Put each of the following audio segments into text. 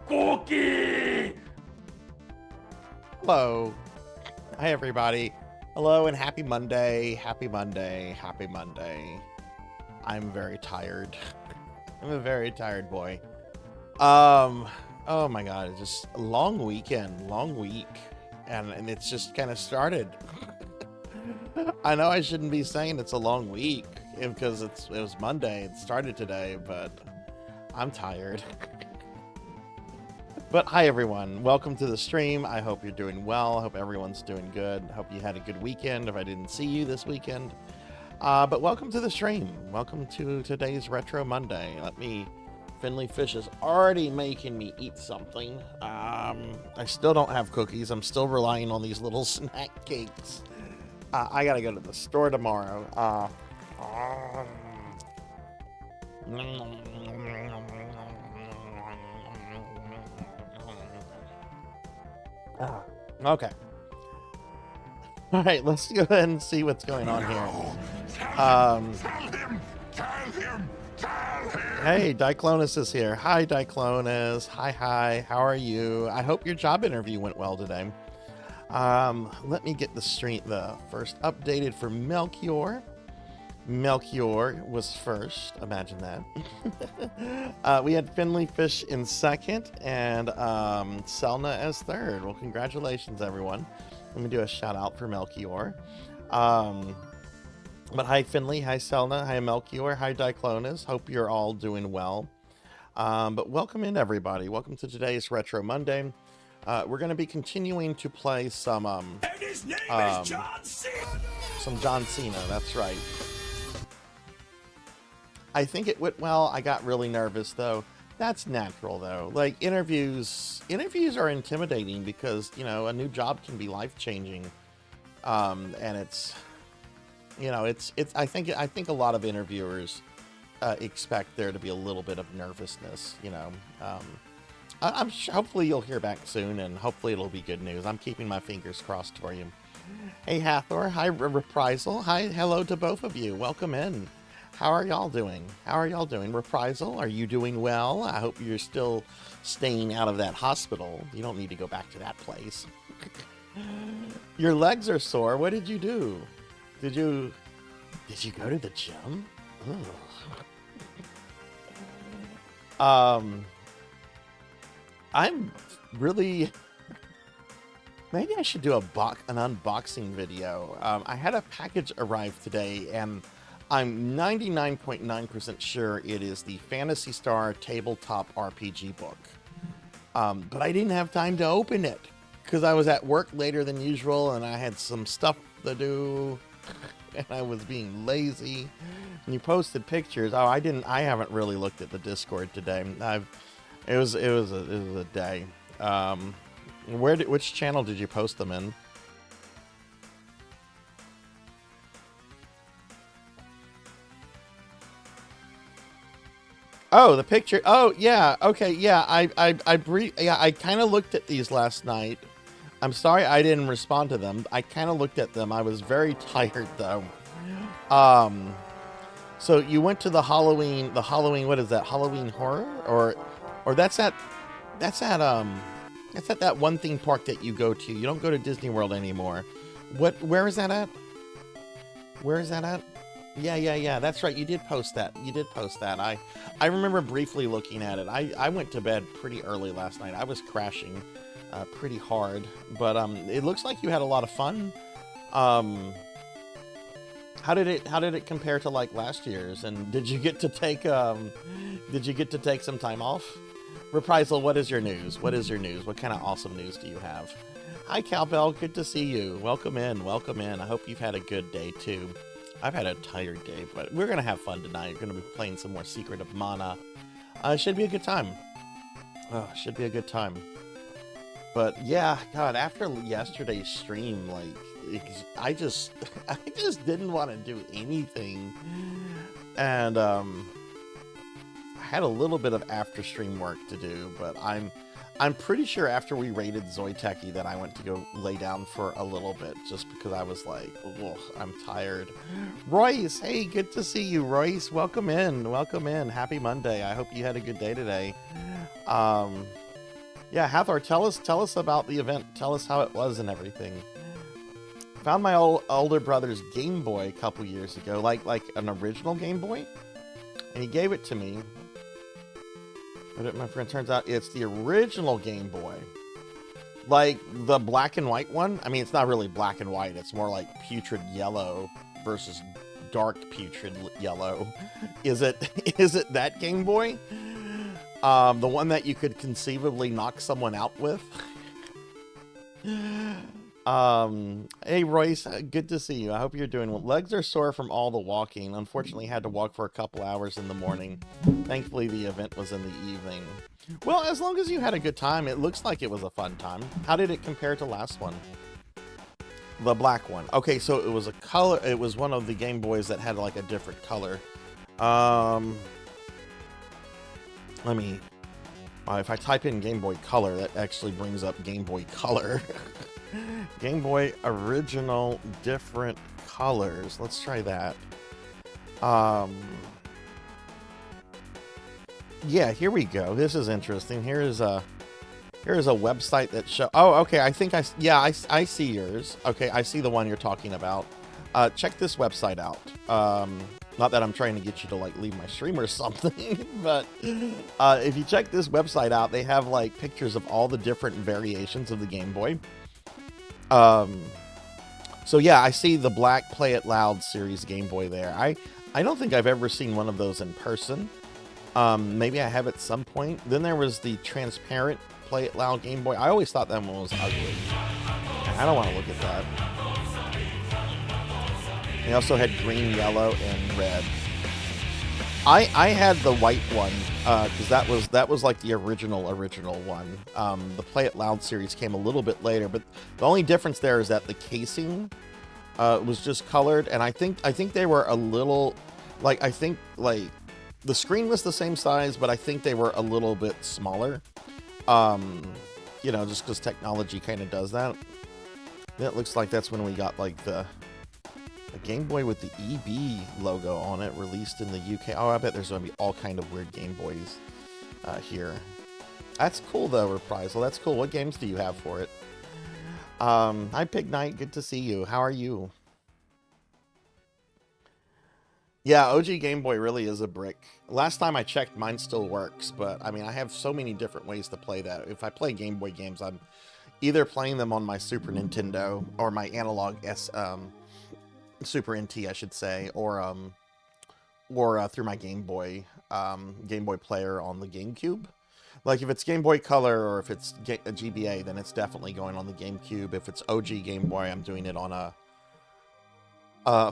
Cookie! Hello. Hi, everybody. Hello and happy Monday. Happy Monday. Happy Monday. I'm very tired. I'm a very tired boy. Oh my God. It's just a long weekend, long week. And it's just kind of started. I know I shouldn't be saying it's a long week because it was Monday. It started today, but I'm tired. But hi, everyone. Welcome to the stream. I hope you're doing well. I hope everyone's doing good. I hope you had a good weekend if I didn't see you this weekend. But welcome to the stream. Welcome to today's Retro Monday. Finley Fish is already making me eat something. I still don't have cookies. I'm still relying on these little snack cakes. I gotta go to the store tomorrow. Okay. All right, let's go ahead and see what's going on here. Tell him! Hey, Diclonus is here. Hi, Diclonus. Hi. How are you? I hope your job interview went well today. Let me get the first updated for Melchior. Melchior was first. Imagine that. We had Finley Fish in second and Selna as third. Well, congratulations, everyone. Let me do a shout out for Melchior. But hi, Finley. Hi, Selna. Hi, Melchior. Hi, Diclonus. Hope you're all doing well. But welcome in, everybody. Welcome to today's Retro Monday. We're going to be continuing to play some And his name is John Cena! some John Cena. That's right. I think it went well. I got really nervous, though. That's natural, though. Like, interviews are intimidating because, you know, a new job can be life-changing. And it's, you know, I think a lot of interviewers expect there to be a little bit of nervousness, you know. I'm sure, hopefully you'll hear back soon, and hopefully it'll be good news. I'm keeping my fingers crossed for you. Hey, Hathor. Hi, Reprisal. Hi, hello to both of you. Welcome in. How are y'all doing? Reprisal, are you doing well? I hope you're still staying out of that hospital. You don't need to go back to that place. Your legs are sore. What did you do? Did you go to the gym? I'm really... Maybe I should do an unboxing video. I had a package arrive today, and I'm 99.9% sure it is the Phantasy Star tabletop RPG book. But I didn't have time to open it because I was at work later than usual and I had some stuff to do and I was being lazy. And you posted pictures. Oh, I haven't really looked at the Discord today. It was a day. Which channel did you post them in? Oh, the picture. Oh, yeah. Okay, yeah. I kind of looked at these last night. I'm sorry I didn't respond to them. I kind of looked at them. I was very tired though. So you went to the Halloween, what is that? Halloween Horror or that's at that one theme park that you go to. You don't go to Disney World anymore. Where is that at? Where is that at? Yeah. That's right. You did post that. I remember briefly looking at it. I went to bed pretty early last night. I was crashing pretty hard, but it looks like you had a lot of fun. How did it compare to like last year's? And did you get to take some time off? Reprisal, what is your news? What kind of awesome news do you have? Hi Cowbell, good to see you. Welcome in. I hope you've had a good day too. I've had a tired day, but we're gonna have fun tonight. We're gonna be playing some more Secret of Mana. Should be a good time. Should be a good time. But yeah, God, after yesterday's stream, like, I just didn't want to do anything, and I had a little bit of after stream work to do. But I'm pretty sure after we raided Zoiteki that I went to go lay down for a little bit, just because I was like, oh, I'm tired. Royce, hey, good to see you, Royce. Welcome in. Happy Monday. I hope you had a good day today. Yeah, Hathor, tell us about the event. Tell us how it was and everything. Found my older brother's Game Boy a couple years ago, like an original Game Boy, and he gave it to me. But my friend, turns out it's the original Game Boy, like the black and white one. I mean, it's not really black and white. It's more like putrid yellow versus dark putrid yellow. Is it that Game Boy? The one that you could conceivably knock someone out with. Hey Royce, good to see you. I hope you're doing well. Legs are sore from all the walking. Unfortunately, had to walk for a couple hours in the morning. Thankfully, the event was in the evening. Well, as long as you had a good time, it looks like it was a fun time. How did it compare to last one? The black one. Okay, so it was a color. It was one of the Game Boys that had like a different color. Let me, if I type in Game Boy Color, that actually brings up Game Boy Color. Game Boy Original Different Colors. Let's try that. Yeah, here we go. This is interesting. Here is a website that show. Oh, okay. I think I see yours. Okay, I see the one you're talking about. Check this website out. Not that I'm trying to get you to like leave my stream or something, but if you check this website out, they have like pictures of all the different variations of the Game Boy. So yeah, I see the black Play It Loud series Game Boy there. I don't think I've ever seen one of those in person. Maybe I have at some point. Then there was the transparent Play It Loud Game Boy. I always thought that one was ugly. I don't want to look at that. They also had green, yellow, and red. I had the white one because that was like the original one. The Play It Loud series came a little bit later, but the only difference there is that the casing was just colored, and I think they were a little like the screen was the same size, but I think they were a little bit smaller. You know, just because technology kind of does that. It looks like that's when we got like the Game Boy with the EB logo on it, released in the UK. Oh, I bet there's going to be all kind of weird Game Boys here. That's cool, though, Reprisal. That's cool. What games do you have for it? Hi, Pig Knight. Good to see you. How are you? Yeah, OG Game Boy really is a brick. Last time I checked, mine still works, but I mean, I have so many different ways to play that. If I play Game Boy games, I'm either playing them on my Super Nintendo or my analog Super NT, I should say, or or through my Game Boy player on the GameCube. Like if it's Game Boy Color or if it's a GBA, then it's definitely going on the GameCube. If it's OG Game Boy, I'm doing it on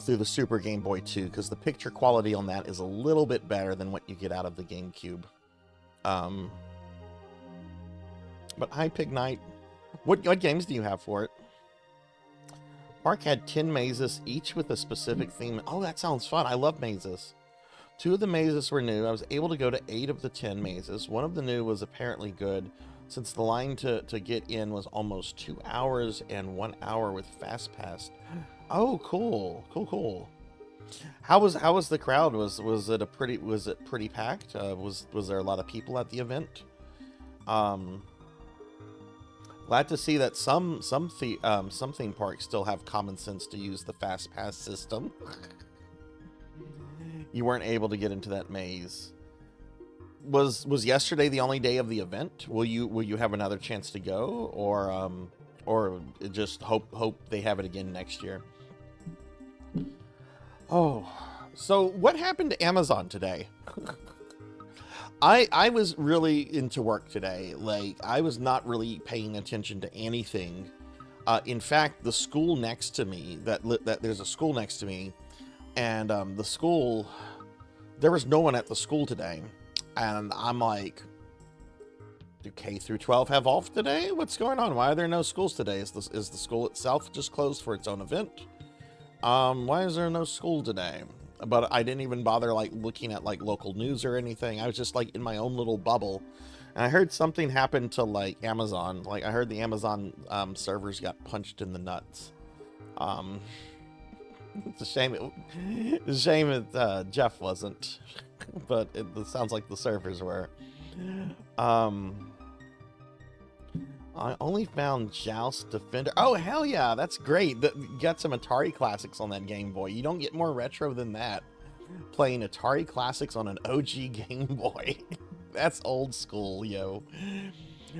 through the Super Game Boy 2, because the picture quality on that is a little bit better than what you get out of the GameCube. But hi, Pig Knight. What games do you have for it? Park had 10 mazes, each with a specific theme. Oh, that sounds fun. I love mazes. 2 of the mazes were new. I was able to go to 8 of the 10 mazes. One of the new was apparently good, since the line to get in was almost 2 hours and 1 hour with Fast Pass. Oh, cool. Cool. How was the crowd? Was it pretty packed? Was there a lot of people at the event? Glad to see that some theme parks still have common sense to use the Fast Pass system. You weren't able to get into that maze. Was yesterday the only day of the event? Will you have another chance to go, or just hope they have it again next year? Oh, so what happened to Amazon today? I was really into work today. Like, I was not really paying attention to anything. In fact, the school next to me, that there's a school next to me, and the school, there was no one at the school today. And I'm like, do K through 12 have off today? What's going on? Why are there no schools today? Is the school itself just closed for its own event? Why is there no school today? But I didn't even bother like looking at like local news or anything. I was just like in my own little bubble, and I heard something happened to like Amazon. Like I heard the Amazon servers got punched in the nuts. It's a shame. It's a shame that Jeff wasn't, but it sounds like the servers were. I only found Joust Defender. Oh, hell yeah, that's great. Got some Atari Classics on that Game Boy. You don't get more retro than that. Playing Atari Classics on an OG Game Boy. That's old school, yo.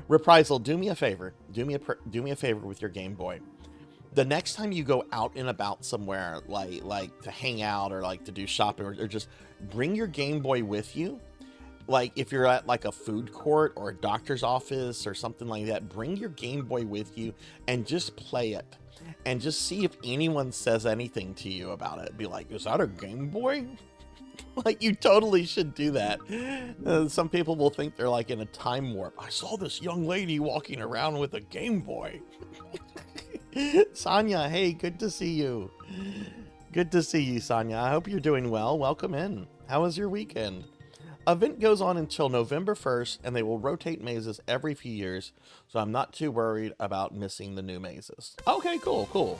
Reprisal, do me a favor. Do me a favor with your Game Boy. The next time you go out and about somewhere, like to hang out or like to do shopping, or just bring your Game Boy with you. Like if you're at like a food court or a doctor's office or something like that, bring your Game Boy with you and just play it, and just see if anyone says anything to you about it. Be like, is that a Game Boy? Like, you totally should do that. Some people will think they're like in a time warp. I saw this young lady walking around with a Game Boy. Sonia, hey, good to see you. Good to see you, Sonia. I hope you're doing well. Welcome in. How was your weekend? Event goes on until November 1st, and they will rotate mazes every few years, so I'm not too worried about missing the new mazes. Okay, cool.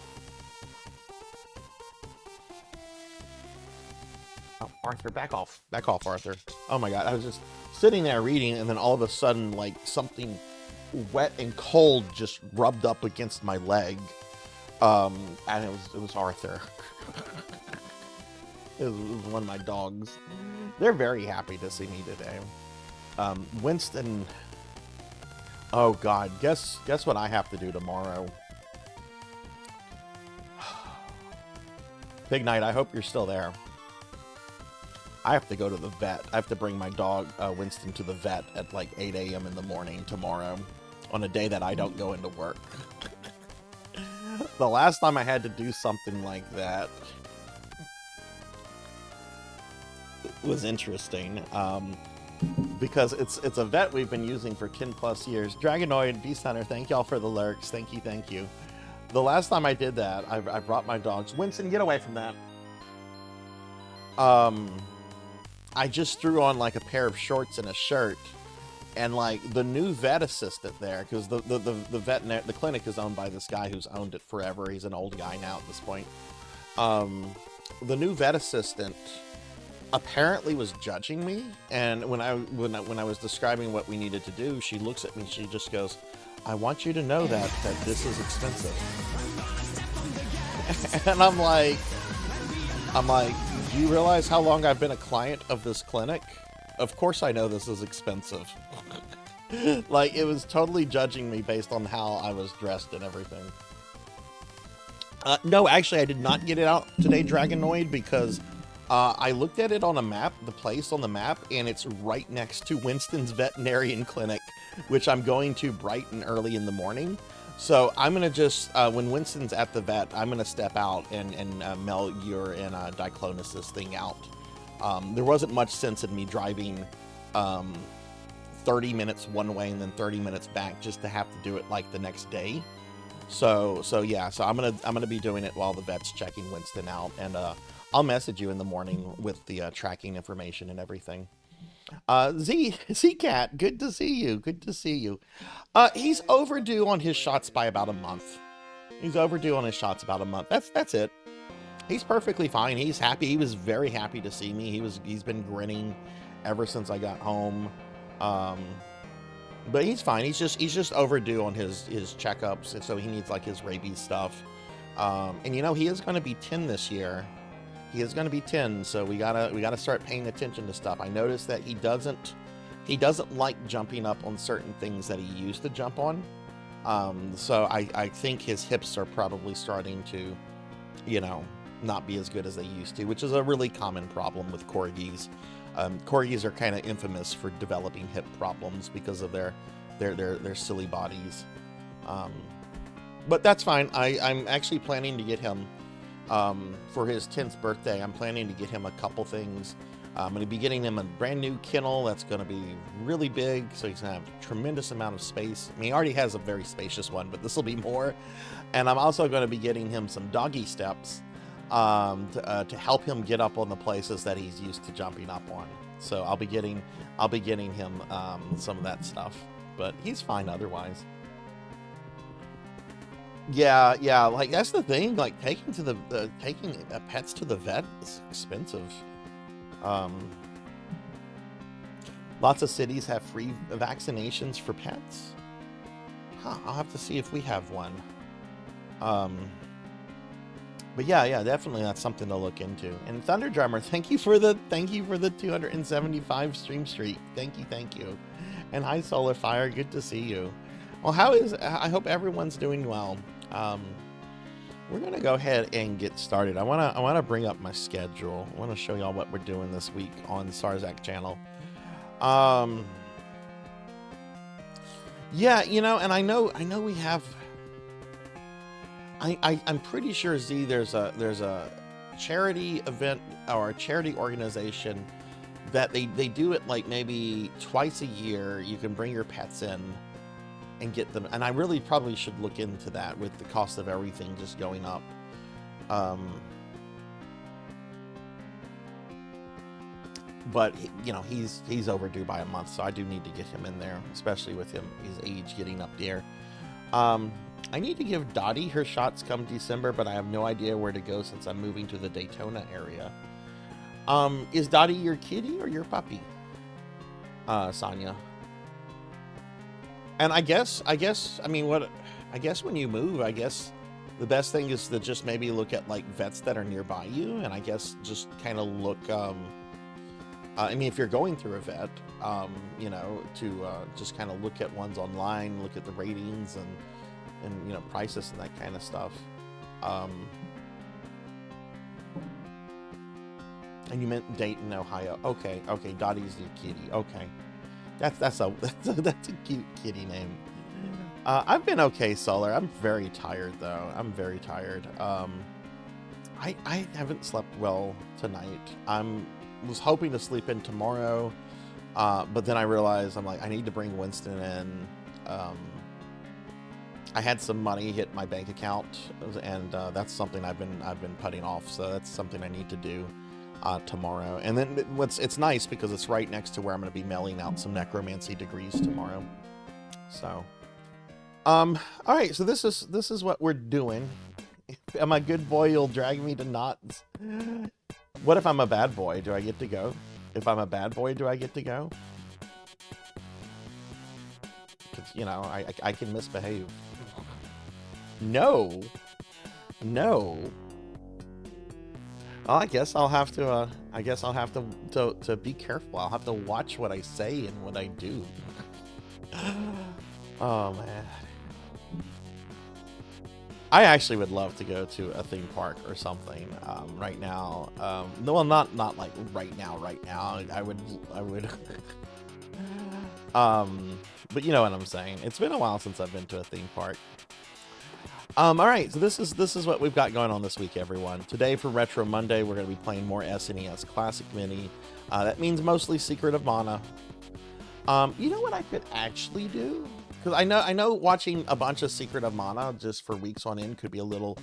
Oh, Arthur, back off. Back off, Arthur. Oh my god, I was just sitting there reading, and then all of a sudden, like, something wet and cold just rubbed up against my leg. And it was Arthur. It was one of my dogs. They're very happy to see me today. Winston. Oh God, guess what I have to do tomorrow. Big Night, I hope you're still there. I have to go to the vet. I have to bring my dog Winston to the vet at like 8 a.m. in the morning tomorrow, on a day that I don't go into work. The last time I had to do something like that was interesting, because it's a vet we've been using for 10 plus years. Dragonoid, Beast Hunter, thank y'all for the lurks. Thank you. The last time I did that, I brought my dogs. Winston, get away from that. I just threw on like a pair of shorts and a shirt, and like the new vet assistant there, because the clinic is owned by this guy who's owned it forever. He's an old guy now at this point. The new vet assistant apparently was judging me, and when I was describing what we needed to do, she looks at me, she just goes, I want you to know that this is expensive. And I'm like, do you realize how long I've been a client of this clinic? Of course I know this is expensive. Like, it was totally judging me based on how I was dressed and everything. No, actually, I did not get it out today, Dragonoid, because I looked at it on a map, the place on the map, and it's right next to Winston's veterinarian clinic, which I'm going to bright and early in the morning. So I'm going to just, when Winston's at the vet, I'm going to step out and Melior and Diclonus this thing out. There wasn't much sense in me driving 30 minutes one way and then 30 minutes back just to have to do it like the next day. So yeah, so I'm gonna be doing it while the vet's checking Winston out, and I'll message you in the morning with the tracking information and everything. Z-Cat, good to see you. Good to see you. He's overdue on his shots by about a month. He's overdue on his shots about a month. That's it. He's perfectly fine. He's happy. He was very happy to see me. He's been grinning ever since I got home. But he's fine. He's just overdue on his checkups, so he needs like his rabies stuff. And you know, he is going to be 10 this year. He is going to be 10, so we gotta start paying attention to stuff. I noticed that he doesn't like jumping up on certain things that he used to jump on. So I think his hips are probably starting to, you know, not be as good as they used to, which is a really common problem with corgis. Corgis are kind of infamous for developing hip problems because of their silly bodies. But that's fine. I'm actually planning to get him, for his 10th birthday, I'm planning to get him a couple things. I'm going to be getting him a brand new kennel that's going to be really big, so he's going to have a tremendous amount of space. I mean, he already has a very spacious one, but this will be more. And I'm also going to be getting him some doggy steps to help him get up on the places that he's used to jumping up on. So I'll be getting him some of that stuff, but he's fine otherwise. Yeah, like that's the thing. Like taking pets to the vet is expensive. Lots of cities have free vaccinations for pets. I'll have to see if we have one. But yeah, definitely that's something to look into. And Thunder Drummer, thank you for the 275 stream streak. Thank you. And hi Solar Fire, good to see you. Well, I hope everyone's doing well. We're gonna go ahead and get started. I wanna bring up my schedule. I wanna show y'all what we're doing this week on the Sarzac channel. Yeah, you know, and I know we have. I'm pretty sure Z there's a charity event or a charity organization that they do it like maybe twice a year. You can bring your pets in and get them, and I really probably should look into that with the cost of everything just going up. But you know, he's overdue by a month, so I do need to get him in there, especially with his age getting up there. I need to give Dottie her shots come December, but I have no idea where to go since I'm moving to the Daytona area. Is Dottie your kitty or your puppy? Sonia. And I guess when you move, I guess the best thing is to just maybe look at like vets that are nearby you, and I guess just kind of look, I mean, if you're going through a vet, you know, to just kind of look at ones online, look at the ratings and you know, prices and that kind of stuff. And you meant Dayton, Ohio. Okay, Dottie's the kitty. Okay, that's a cute kitty name. I've been okay, Solar. I'm very tired though. I'm very tired. I haven't slept well tonight. Was hoping to sleep in tomorrow, but then I realized I'm like, I need to bring Winston in. I had some money hit my bank account, and that's something I've been putting off. So that's something I need to do tomorrow. And then it's nice because it's right next to where I'm going to be mailing out some necromancy degrees tomorrow. So, all right. So this is what we're doing. Am I a good boy? You'll drag me to knots. What if I'm a bad boy? Do I get to go? If I'm a bad boy, do I get to go? Because, you know, I can misbehave. No. Well, I guess I'll have to. To be careful. I'll have to watch what I say and what I do. Oh man. I actually would love to go to a theme park or something right now. No, well, not like right now. I would. But you know what I'm saying. It's been a while since I've been to a theme park. All right, so this is what we've got going on this week, everyone. Today for Retro Monday, we're going to be playing more SNES Classic Mini. That means mostly Secret of Mana. You know what I could actually do? Because I know watching a bunch of Secret of Mana just for weeks on end could be a little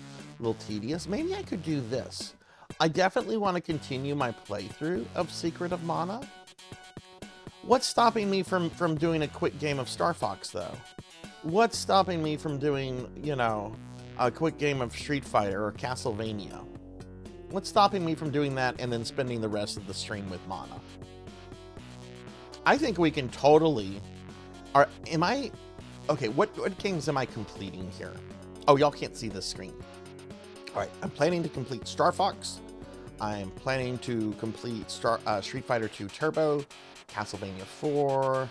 tedious. Maybe I could do this. I definitely want to continue my playthrough of Secret of Mana. What's stopping me from doing a quick game of Star Fox, though? What's stopping me from doing, you know, a quick game of Street Fighter or Castlevania? What's stopping me from doing that and then spending the rest of the stream with Mana? I think we can totally... Okay, what games am I completing here? Oh, y'all can't see this screen. All right, I'm planning to complete Star Fox. I'm planning to complete Street Fighter 2 Turbo, Castlevania 4...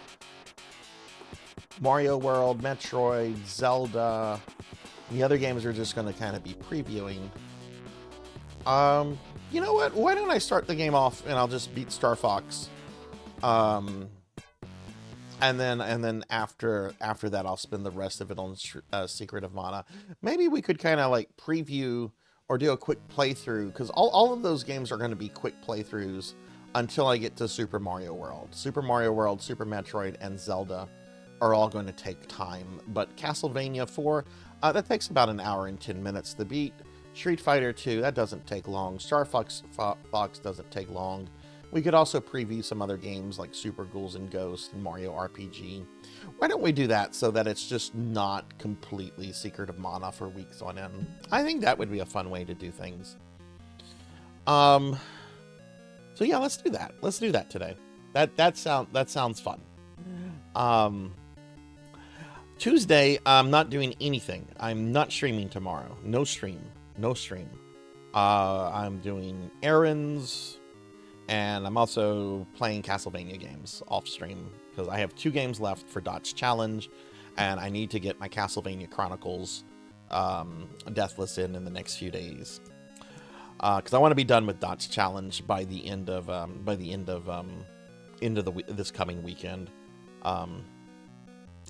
Mario World, Metroid, Zelda. The other games are just going to kind of be previewing. You know what? Why don't I start the game off and I'll just beat Star Fox. And then after that, I'll spend the rest of it on Secret of Mana. Maybe we could kind of like preview or do a quick playthrough, because all of those games are going to be quick playthroughs until I get to Super Mario World. Super Mario World, Super Metroid, and Zelda are all going to take time, but Castlevania 4, that takes about an hour and 10 minutes to beat. Street Fighter 2, that doesn't take long. Star Fox doesn't take long. We could also preview some other games like Super Ghouls and Ghosts and Mario RPG. Why don't we do that so that it's just not completely Secret of Mana for weeks on end? I think that would be a fun way to do things. So yeah, let's do that. Let's do that today. That sounds fun. Tuesday, I'm not doing anything. I'm not streaming tomorrow. No stream. I'm doing errands, and I'm also playing Castlevania games off stream because I have 2 games left for Dot's Challenge, and I need to get my Castlevania Chronicles Deathless in the next few days. Because I want to be done with Dot's Challenge by the end of this coming weekend.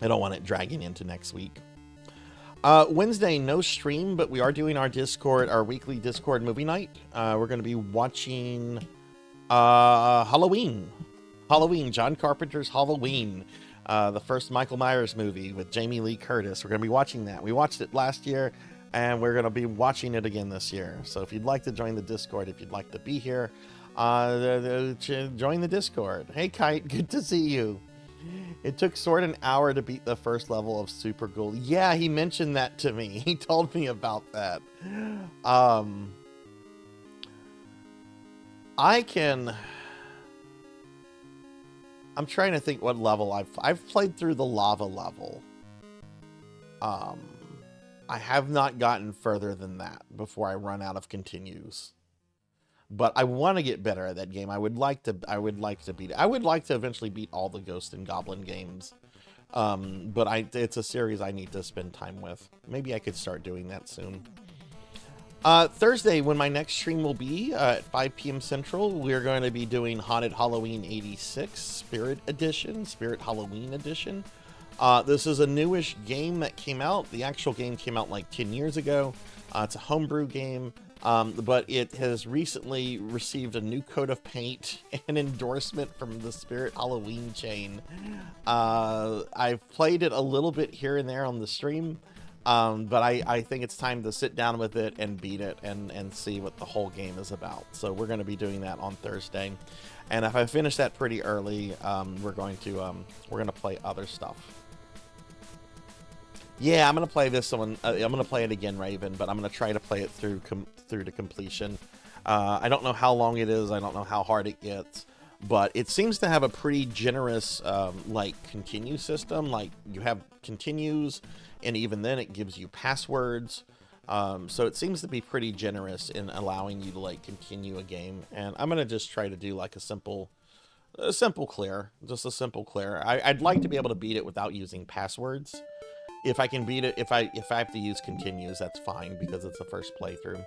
I don't want it dragging into next week. Wednesday, no stream, but we are doing our weekly Discord movie night. We're going to be watching Halloween, John Carpenter's Halloween, the first Michael Myers movie with Jamie Lee Curtis. We're going to be watching that. We watched it last year, and we're going to be watching it again this year. So if you'd like to join the Discord, if you'd like to be here, join the Discord. Hey, Kite, good to see you. It took Sword an hour to beat the first level of Super Ghoul. Yeah, he mentioned that to me. He told me about that. I'm trying to think what level I've played through the lava level. I have not gotten further than that before I run out of continues. But I want to get better at that game. I would like to beat it. I would like to eventually beat all the Ghost and Goblin games. But it's a series I need to spend time with. Maybe I could start doing that soon. Thursday, when my next stream will be at 5 p.m. Central, we're going to be doing Haunted Halloween 86 Spirit Halloween Edition. This is a newish game that came out. The actual game came out like 10 years ago. It's a homebrew game. But it has recently received a new coat of paint and endorsement from the Spirit Halloween chain. I've played it a little bit here and there on the stream, but I think it's time to sit down with it and beat it and see what the whole game is about. So we're going to be doing that on Thursday. And if I finish that pretty early, we're going to play other stuff. Yeah, I'm going to play this one. I'm going to play it again, Raven, but I'm going to try to play it through to completion. I don't know how long it is. I don't know how hard it gets, but it seems to have a pretty generous, continue system. Like, you have continues, and even then it gives you passwords. So it seems to be pretty generous in allowing you to, continue a game. And I'm going to just try to do, a simple clear. Just a simple clear. I'd like to be able to beat it without using passwords. If I can beat it, if I have to use continues, that's fine because it's the first playthrough.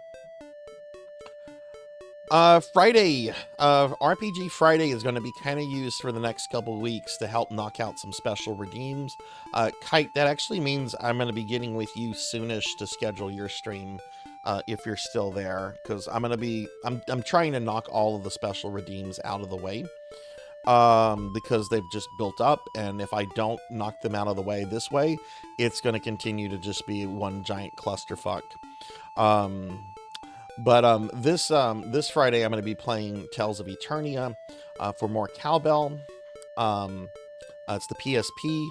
Friday, RPG Friday is going to be kind of used for the next couple weeks to help knock out some special redeems. Kite, that actually means I'm going to be getting with you soonish to schedule your stream, if you're still there, because I'm trying to knock all of the special redeems out of the way, because they've just built up, and if I don't knock them out of the way this way, it's going to continue to just be one giant clusterfuck. But this Friday, I'm going to be playing Tales of Eternia for more cowbell. It's the PSP.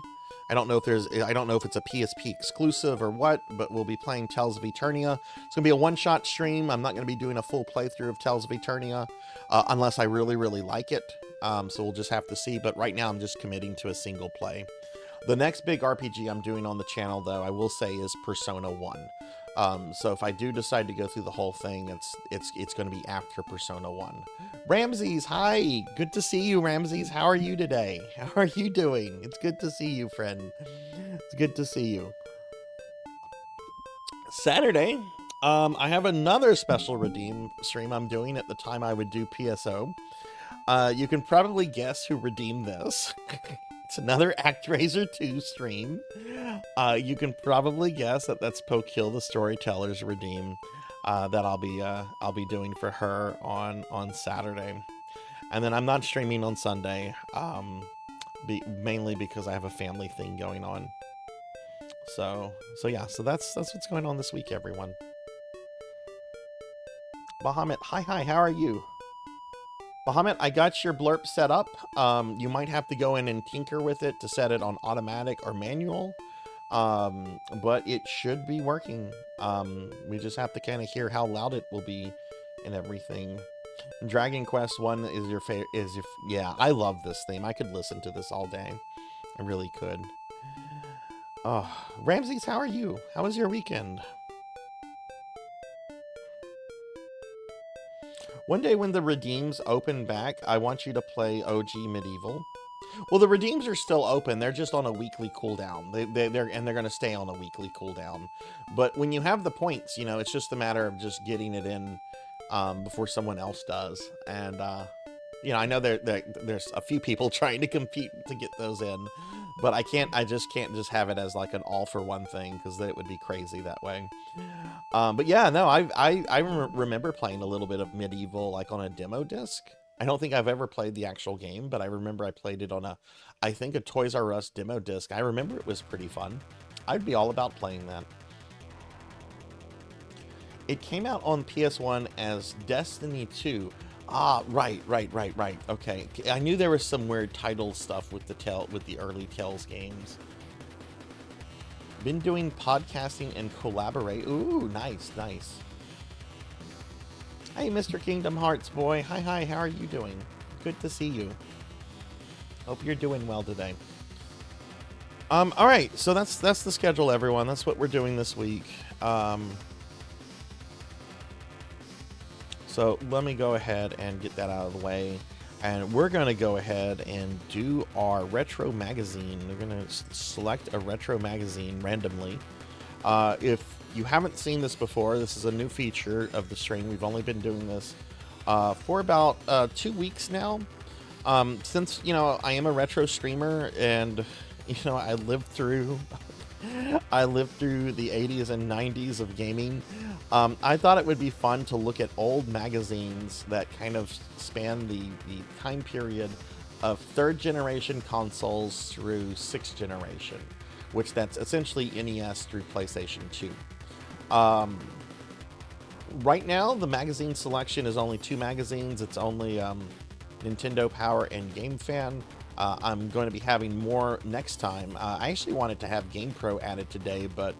I don't know if it's a PSP exclusive or what, but we'll be playing Tales of Eternia. It's going to be a one-shot stream. I'm not going to be doing a full playthrough of Tales of Eternia unless I really, really like it. So we'll just have to see. But right now, I'm just committing to a single play. The next big RPG I'm doing on the channel, though, I will say, is Persona 1. So if I do decide to go through the whole thing, it's going to be after Persona 1. Ramses, hi! Good to see you, Ramses. How are you today? How are you doing? It's good to see you, friend. It's good to see you. Saturday, I have another special redeem stream I'm doing at the time I would do PSO. You can probably guess who redeemed this. It's another ActRaiser 2 stream. You can probably guess that that's Pokill the Storyteller's redeem that I'll be doing for her on Saturday, and then I'm not streaming on Sunday, mainly because I have a family thing going on. So yeah, so that's what's going on this week, everyone. Bahamut, hi, how are you? Bahamut, I got your blurb set up. You might have to go in and tinker with it to set it on automatic or manual. But it should be working. We just have to kind of hear how loud it will be and everything. Dragon Quest 1 is your favorite, yeah, I love this theme. I could listen to this all day. I really could. Oh, Ramses, how are you? How was your weekend? One day when the redeems open back, I want you to play OG Medieval. Well, the redeems are still open. They're just on a weekly cooldown. They're going to stay on a weekly cooldown. But when you have the points, you know, it's just a matter of just getting it in before someone else does. And you know, I know there's a few people trying to compete to get those in, but I just can't have it as like an all for one thing, because it would be crazy that way. But yeah, no, I remember playing a little bit of Medieval like on a demo disc. I don't think I've ever played the actual game, but I remember I played it on I think a Toys R Us demo disc. I remember it was pretty fun. I'd be all about playing that. It came out on PS1 as Destiny 2. Ah, right. Okay, I knew there was some weird title stuff with the early Tales games. Been doing podcasting and collaborate. Ooh, nice. Hey, Mr. Kingdom Hearts boy. Hi, how are you doing? Good to see you. Hope you're doing well today. All right, so that's the schedule, everyone. That's what we're doing this week. So let me go ahead and get that out of the way. And we're going to go ahead and do our retro magazine. We're going to select a retro magazine randomly. If you haven't seen this before, this is a new feature of the stream. We've only been doing this for about 2 weeks now. Since, you know, I am a retro streamer and, you know, I lived through the 80s and 90s of gaming. I thought it would be fun to look at old magazines that kind of span the time period of 3rd generation consoles through 6th generation, which that's essentially NES through PlayStation 2. Right now, the magazine selection is only 2 magazines. It's only Nintendo Power and Game Fan. I'm going to be having more next time. I actually wanted to have GamePro added today, but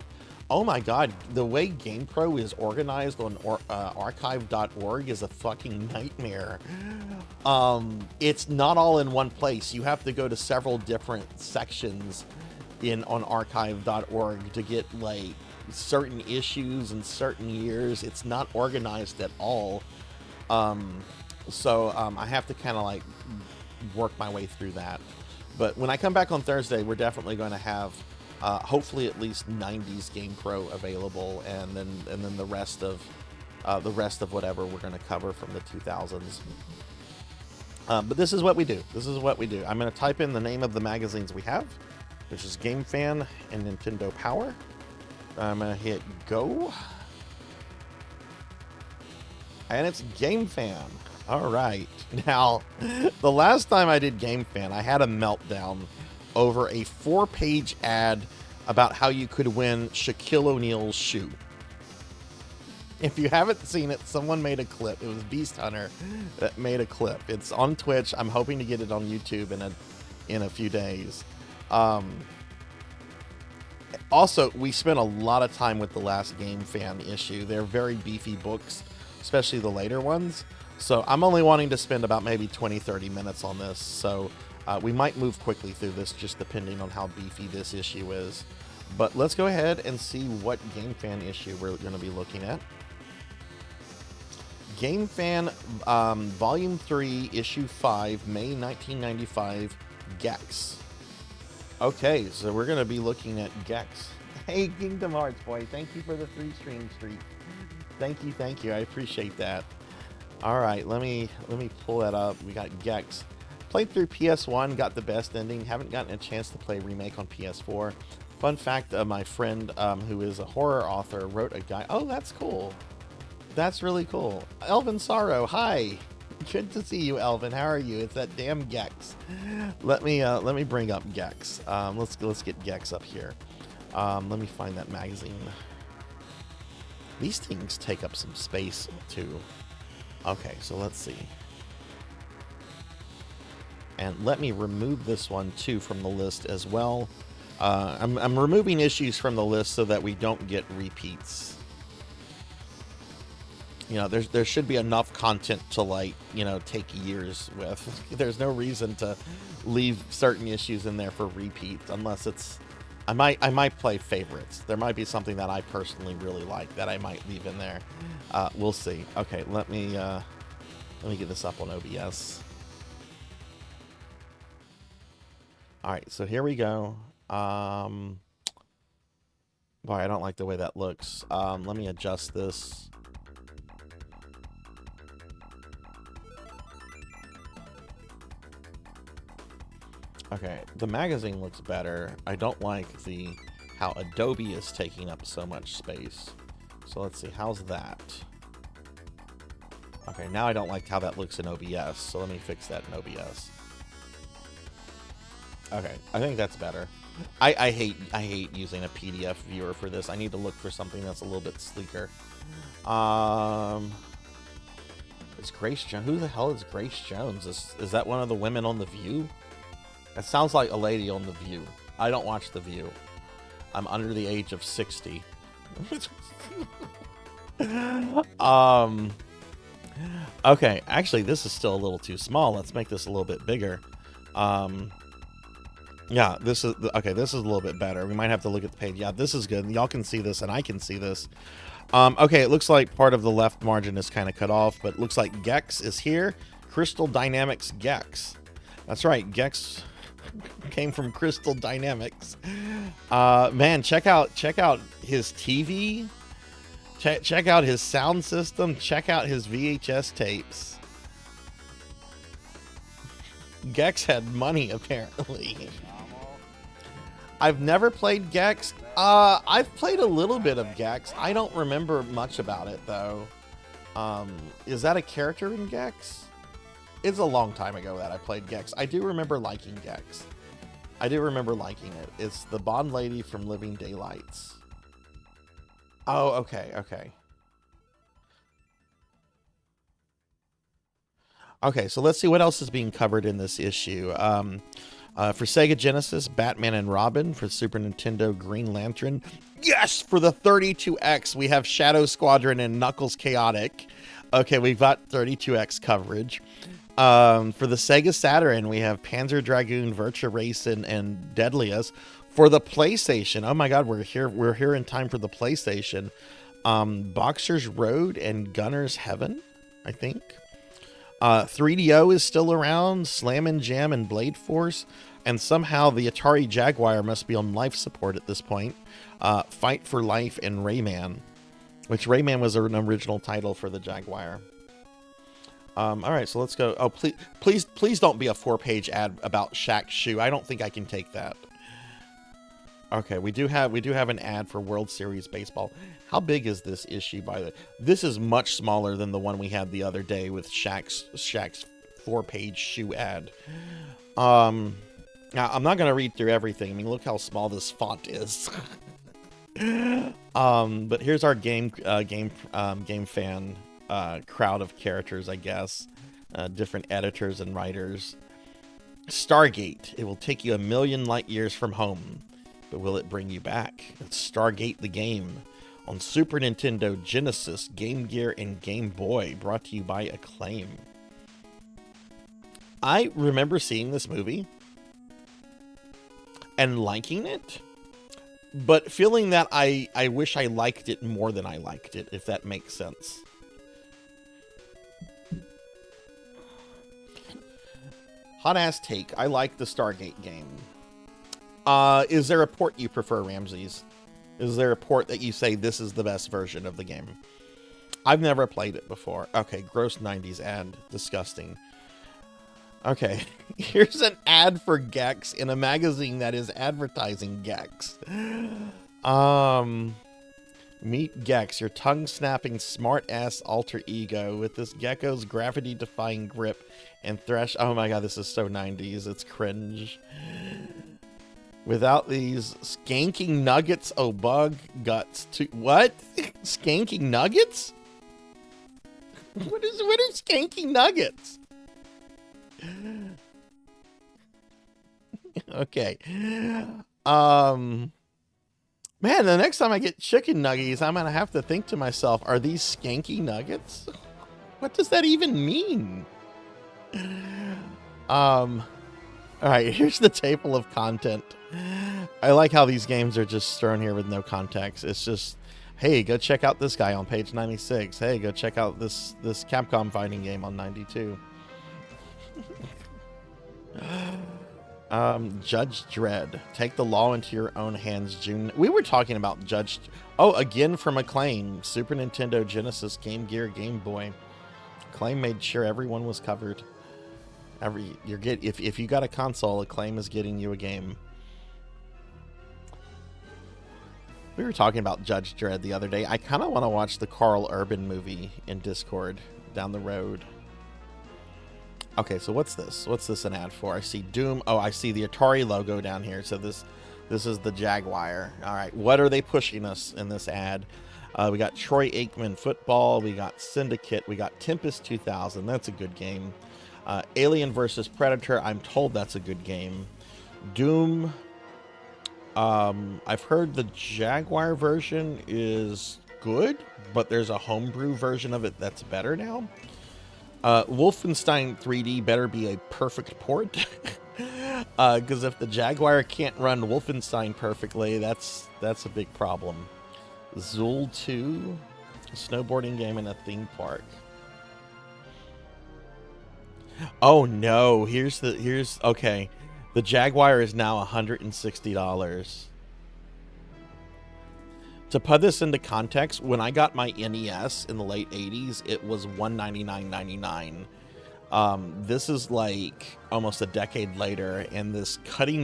oh my god, the way GamePro is organized on archive.org is a fucking nightmare. It's not all in one place. You have to go to several different sections on archive.org to get like certain issues and certain years. It's not organized at all. So I have to kind of like work my way through that. But when I come back on Thursday, we're definitely going to have hopefully at least 90s Game Pro available, and then the rest of whatever we're going to cover from the 2000s. But this is what we do. This is what we do. I'm going to type in the name of the magazines we have, which is Game Fan and Nintendo Power. I'm going to hit go. And it's Game Fan. All right. Now, the last time I did Game Fan, I had a meltdown over a 4-page ad about how you could win Shaquille O'Neal's shoe. If you haven't seen it, someone made a clip. It was Beast Hunter that made a clip. It's on Twitch. I'm hoping to get it on YouTube in a few days. Also, we spent a lot of time with the last Game Fan issue. They're very beefy books, especially the later ones. So I'm only wanting to spend about maybe 20-30 minutes on this. So we might move quickly through this, just depending on how beefy this issue is. But let's go ahead and see what Game Fan issue we're going to be looking at. Game Fan Volume 3, Issue 5, May 1995, Gex. Okay, so we're going to be looking at Gex. Hey, Kingdom Hearts boy, thank you for the 3-stream streak. Thank you. I appreciate that. All right, let me pull that up. We got Gex. Played through PS1, got the best ending. Haven't gotten a chance to play Remake on PS4. Fun fact, my friend who is a horror author wrote a guide. Oh, that's cool. That's really cool. Elvin Sorrow, hi. Good to see you, Elvin. How are you? It's that damn Gex. Let me bring up Gex. Let's get Gex up here. Let me find that magazine. These things take up some space too. Okay, so let's see. And let me remove this one too from the list as well. I'm removing issues from the list so that we don't get repeats. You know, there should be enough content to, like, you know, take years with. There's no reason to leave certain issues in there for repeats unless it's... I might play favorites. There might be something that I personally really like that I might leave in there. We'll see. Okay, let me get this up on OBS. All right, so here we go. Boy, I don't like the way that looks. Let me adjust this. Okay, the magazine looks better. I don't like how Adobe is taking up so much space. So let's see, how's that? Okay, now I don't like how that looks in OBS, so let me fix that in OBS. Okay, I think that's better. I hate using a PDF viewer for this. I need to look for something that's a little bit sleeker. Is Grace Jones? Who the hell is Grace Jones? Is that one of the women on The View? That sounds like a lady on The View. I don't watch The View. I'm under the age of 60. Okay, actually, this is still a little too small. Let's make this a little bit bigger. Yeah, this is okay. This is a little bit better. We might have to look at the page. Yeah, this is good. Y'all can see this, and I can see this. Okay, it looks like part of the left margin is kind of cut off, but it looks like Gex is here. Crystal Dynamics Gex. That's right, Gex came from Crystal Dynamics. Man, check out his TV. Check out his sound system. Check out his VHS tapes. Gex had money, apparently. I've never played Gex. I've played a little bit of Gex. I don't remember much about it, though. Is that a character in Gex? It's a long time ago that I played Gex. I do remember liking Gex. I do remember liking it. It's the Bond lady from Living Daylights. Oh, okay, okay. Okay, so let's see what else is being covered in this issue. For Sega Genesis, Batman and Robin. For Super Nintendo, Green Lantern. Yes! For the 32X, we have Shadow Squadron and Knuckles Chaotic. Okay, we've got 32X coverage. For the Sega Saturn, we have Panzer Dragoon, Virtua Race, and Deadliest. For the PlayStation, oh my god, we're here in time for the PlayStation. Boxer's Road and Gunner's Heaven, I think. 3DO is still around. Slam and Jam and Blade Force. And somehow the Atari Jaguar must be on life support at this point. Fight for Life and Rayman, which Rayman was an original title for the Jaguar. All right, so let's go. Oh, please don't be a 4-page ad about Shaq's shoe. I don't think I can take that. Okay, we do have an ad for World Series Baseball. How big is this issue, by the way? This is much smaller than the one we had the other day with Shaq's 4-page shoe ad. Now, I'm not going to read through everything. I mean, look how small this font is. But here's our game fan crowd of characters, I guess. Different editors and writers. Stargate. It will take you 1,000,000 light years from home, but will it bring you back? It's Stargate the game on Super Nintendo, Genesis, Game Gear, and Game Boy. Brought to you by Acclaim. I remember seeing this movie and liking it, but feeling that I wish I liked it more than I liked it, if that makes sense. Hot ass take. I like the Stargate game. Is there a port you prefer, Ramses? Is there a port that you say this is the best version of the game? I've never played it before. Okay, gross 90s ad. Disgusting. Okay, here's an ad for Gex in a magazine that is advertising Gex. Meet Gex, your tongue-snapping, smart-ass alter ego with this gecko's gravity-defying grip and thresh. Oh my god, this is so 90s. It's cringe. Without these skanking nuggets, oh bug guts to what? Skanking nuggets? What are skanking nuggets? Okay. Man, the next time I get chicken nuggies, I'm gonna have to think to myself, are these skanky nuggets? What does that even mean? All right, here's the table of content. I like how these games are just thrown here with no context. It's just, hey, go check out this guy on page 96. Hey, go check out this Capcom fighting game on 92. Judge Dredd. Take the law into your own hands, June. We were talking about Judge... Oh, again from Acclaim. Super Nintendo, Genesis, Game Gear, Game Boy. Acclaim made sure everyone was covered. If you got a console, Acclaim is getting you a game. We were talking about Judge Dredd the other day. I kind of want to watch the Carl Urban movie in Discord down the road. Okay, so what's this? What's this an ad for? I see Doom. Oh, I see the Atari logo down here. So this is the Jaguar. All right, what are they pushing us in this ad? We got Troy Aikman football. We got Syndicate. We got Tempest 2000. That's a good game. Alien versus Predator. I'm told that's a good game. Doom. I've heard the Jaguar version is good, but there's a homebrew version of it that's better now. Wolfenstein 3D better be a perfect port. Because if the Jaguar can't run Wolfenstein perfectly, that's a big problem. Zool 2, a snowboarding game in a theme park. Oh no, okay. The Jaguar is now $160. To put this into context, when I got my NES in the late 80s, it was $199.99. This is like almost a decade later, and this cutting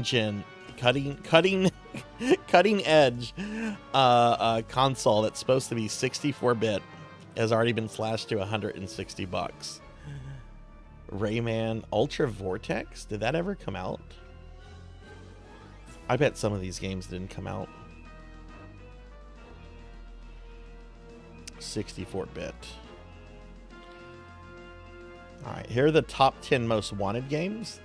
edge console that's supposed to be 64-bit has already been slashed to $160. Rayman Ultra Vortex? Did that ever come out? I bet some of these games didn't come out. 64-bit. Alright, here are the top 10 most wanted games.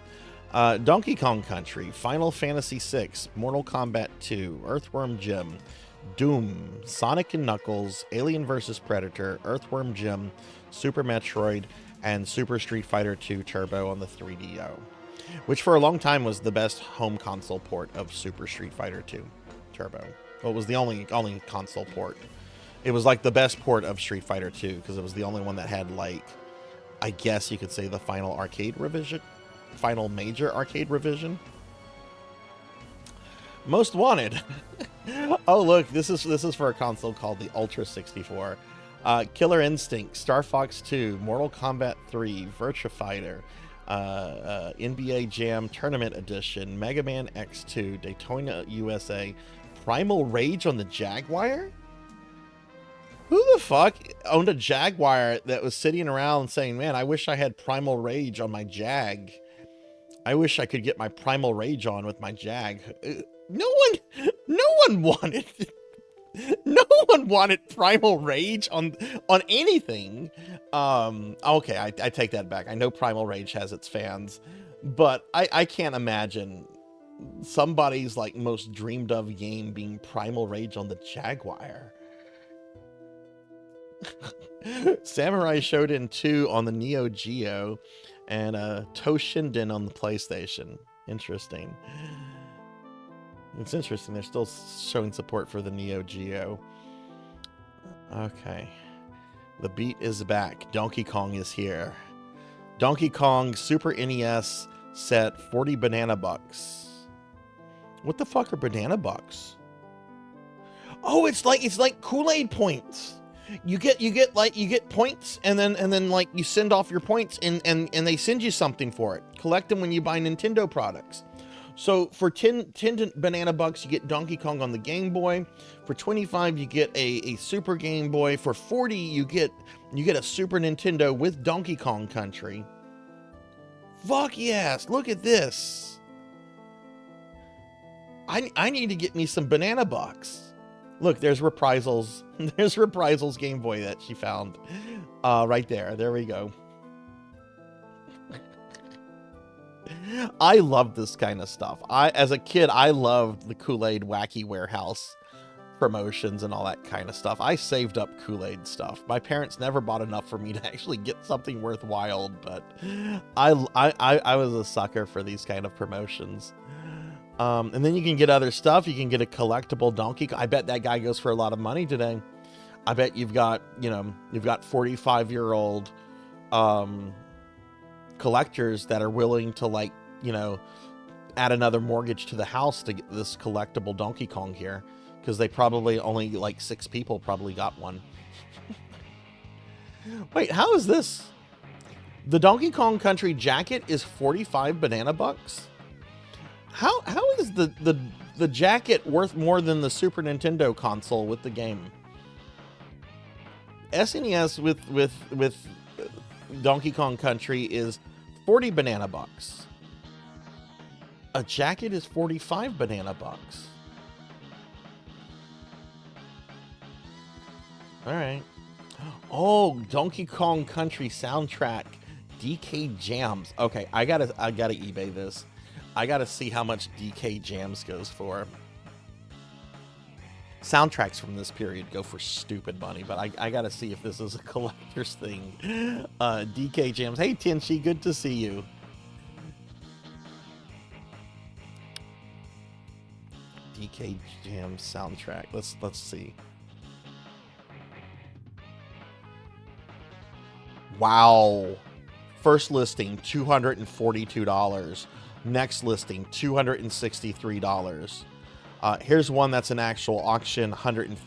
Donkey Kong Country, Final Fantasy VI, Mortal Kombat 2, Earthworm Jim, Doom, Sonic & Knuckles, Alien vs. Predator, Earthworm Jim, Super Metroid, and Super Street Fighter 2 Turbo on the 3DO, which for a long time was the best home console port of Super Street Fighter 2 Turbo. Well, it was the only console port. It was like the best port of Street Fighter 2 because it was the only one that had, like, I guess you could say the final major arcade revision. Most wanted. Oh look, this is for a console called the Ultra 64. Killer Instinct, Star Fox 2, Mortal Kombat 3, Virtua Fighter, NBA Jam Tournament Edition, Mega Man X2, Daytona USA, Primal Rage on the Jaguar? Who the fuck owned a Jaguar that was sitting around saying, man, I wish I had Primal Rage on my Jag. I wish I could get my Primal Rage on with my Jag. No one wanted no one wanted Primal Rage on anything. Okay, I take that back. I know Primal Rage has its fans, but I can't imagine somebody's like most dreamed of game being Primal Rage on the Jaguar. Samurai Shodown 2 on the Neo Geo, and Toshinden on the PlayStation. Interesting. It's interesting. They're still showing support for the Neo Geo. Okay. The beat is back. Donkey Kong is here. Donkey Kong Super NES set 40 banana bucks. What the fuck are banana bucks? Oh, it's like Kool-Aid points. You get points, and then like you send off your points, and they send you something for it. Collect them when you buy Nintendo products. So for 10 banana bucks, you get Donkey Kong on the Game Boy. For 25, you get a Super Game Boy. For 40, you get a Super Nintendo with Donkey Kong Country. Fuck yes! Look at this. I need to get me some banana bucks. Look, there's Reprisals. There's Reprisals Game Boy that she found. Right there. There we go. I love this kind of stuff. As a kid, I loved the Kool-Aid Wacky Warehouse promotions and all that kind of stuff. I saved up Kool-Aid stuff. My parents never bought enough for me to actually get something worthwhile, but I was a sucker for these kind of promotions. And then you can get other stuff. You can get a collectible Donkey Kong. I bet that guy goes for a lot of money today. I bet you've got 45-year-old collectors that are willing to, like, add another mortgage to the house to get this collectible Donkey Kong here, because they probably only, like, 6 people probably got one. Wait, how is this? The Donkey Kong Country jacket is 45 banana bucks? How is the jacket worth more than the Super Nintendo console with the game? SNES with Donkey Kong Country is 40 banana bucks. A jacket is 45 banana bucks. All right. Oh, Donkey Kong Country soundtrack, DK Jams. Okay, I gotta eBay this. I gotta see how much DK Jams goes for. Soundtracks from this period go for stupid money, but I gotta see if this is a collector's thing. DK Jams. Hey Tinshy, good to see you. DK Jams soundtrack. Let's see. Wow. First listing $242. Next listing $263. Here's one that's an actual auction,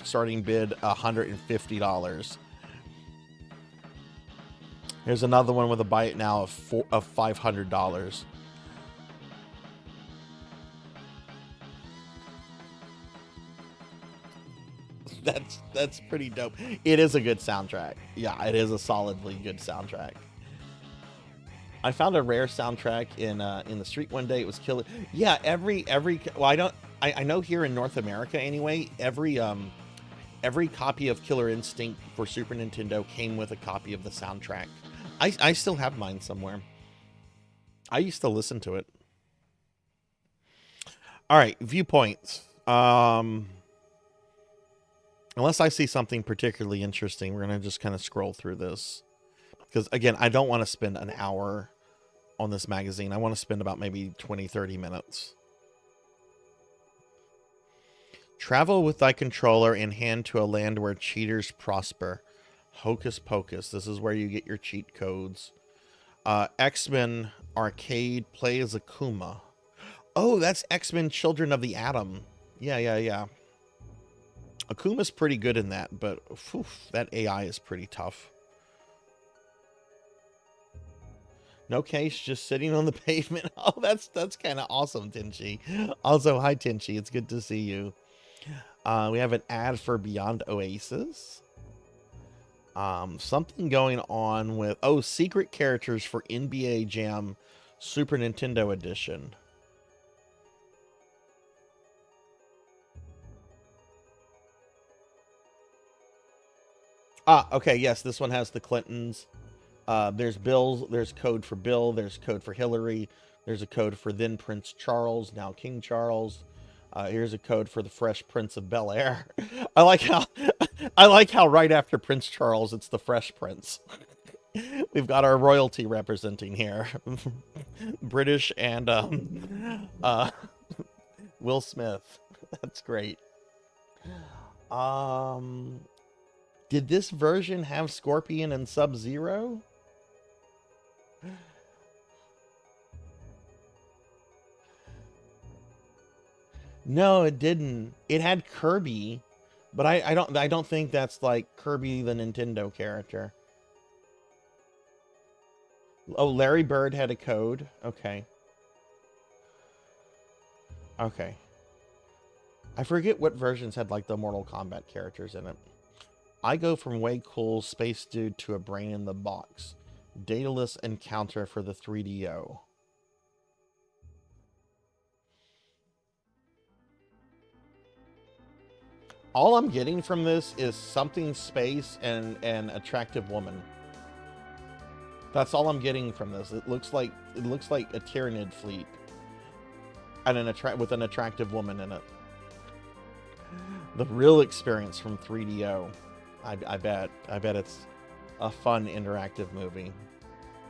starting bid $150. Here's another one with a buy it now of $500. That's pretty dope. It is a good soundtrack. Yeah, it is a solidly good soundtrack. I found a rare soundtrack in the street one day. It was killer. Yeah, well, I know here in North America anyway, every copy of Killer Instinct for Super Nintendo came with a copy of the soundtrack. I still have mine somewhere. I used to listen to it. All right, viewpoints. Unless I see something particularly interesting, we're going to just kind of scroll through this. Because, again, I don't want to spend an hour on this magazine. I want to spend about maybe 20, 30 minutes. Travel with thy controller in hand to a land where cheaters prosper. Hocus Pocus. This is where you get your cheat codes. X-Men Arcade. Play as Akuma. Oh, that's X-Men Children of the Atom. Yeah, yeah, yeah. Akuma's pretty good in that, but that AI is pretty tough. No case, just sitting on the pavement. Oh, that's kind of awesome, Tinchi. Also, hi, Tinchi. It's good to see you. We have an ad for Beyond Oasis. Something going on with... Oh, secret characters for NBA Jam Super Nintendo Edition. Ah, okay, yes, this one has the Clintons. There's Bill, there's code for Bill, there's code for Hillary, there's a code for then Prince Charles, now King Charles. Here's a code for the Fresh Prince of Bel-Air. I like how right after Prince Charles, it's the Fresh Prince. We've got our royalty representing here. British and Will Smith. That's great. Did this version have Scorpion and Sub-Zero? No, it didn't. It had Kirby, but I don't think that's like Kirby the Nintendo character. Oh, Larry Bird had a code. Okay. Okay. I forget what versions had like the Mortal Kombat characters in it. I go from way cool space dude to a brain in the box. Dataless encounter for the 3DO. All I'm getting from this is something space and an attractive woman. That's all I'm getting from this. It looks like a Tyranid fleet and with an attractive woman in it. The real experience from 3DO. I bet it's a fun interactive movie.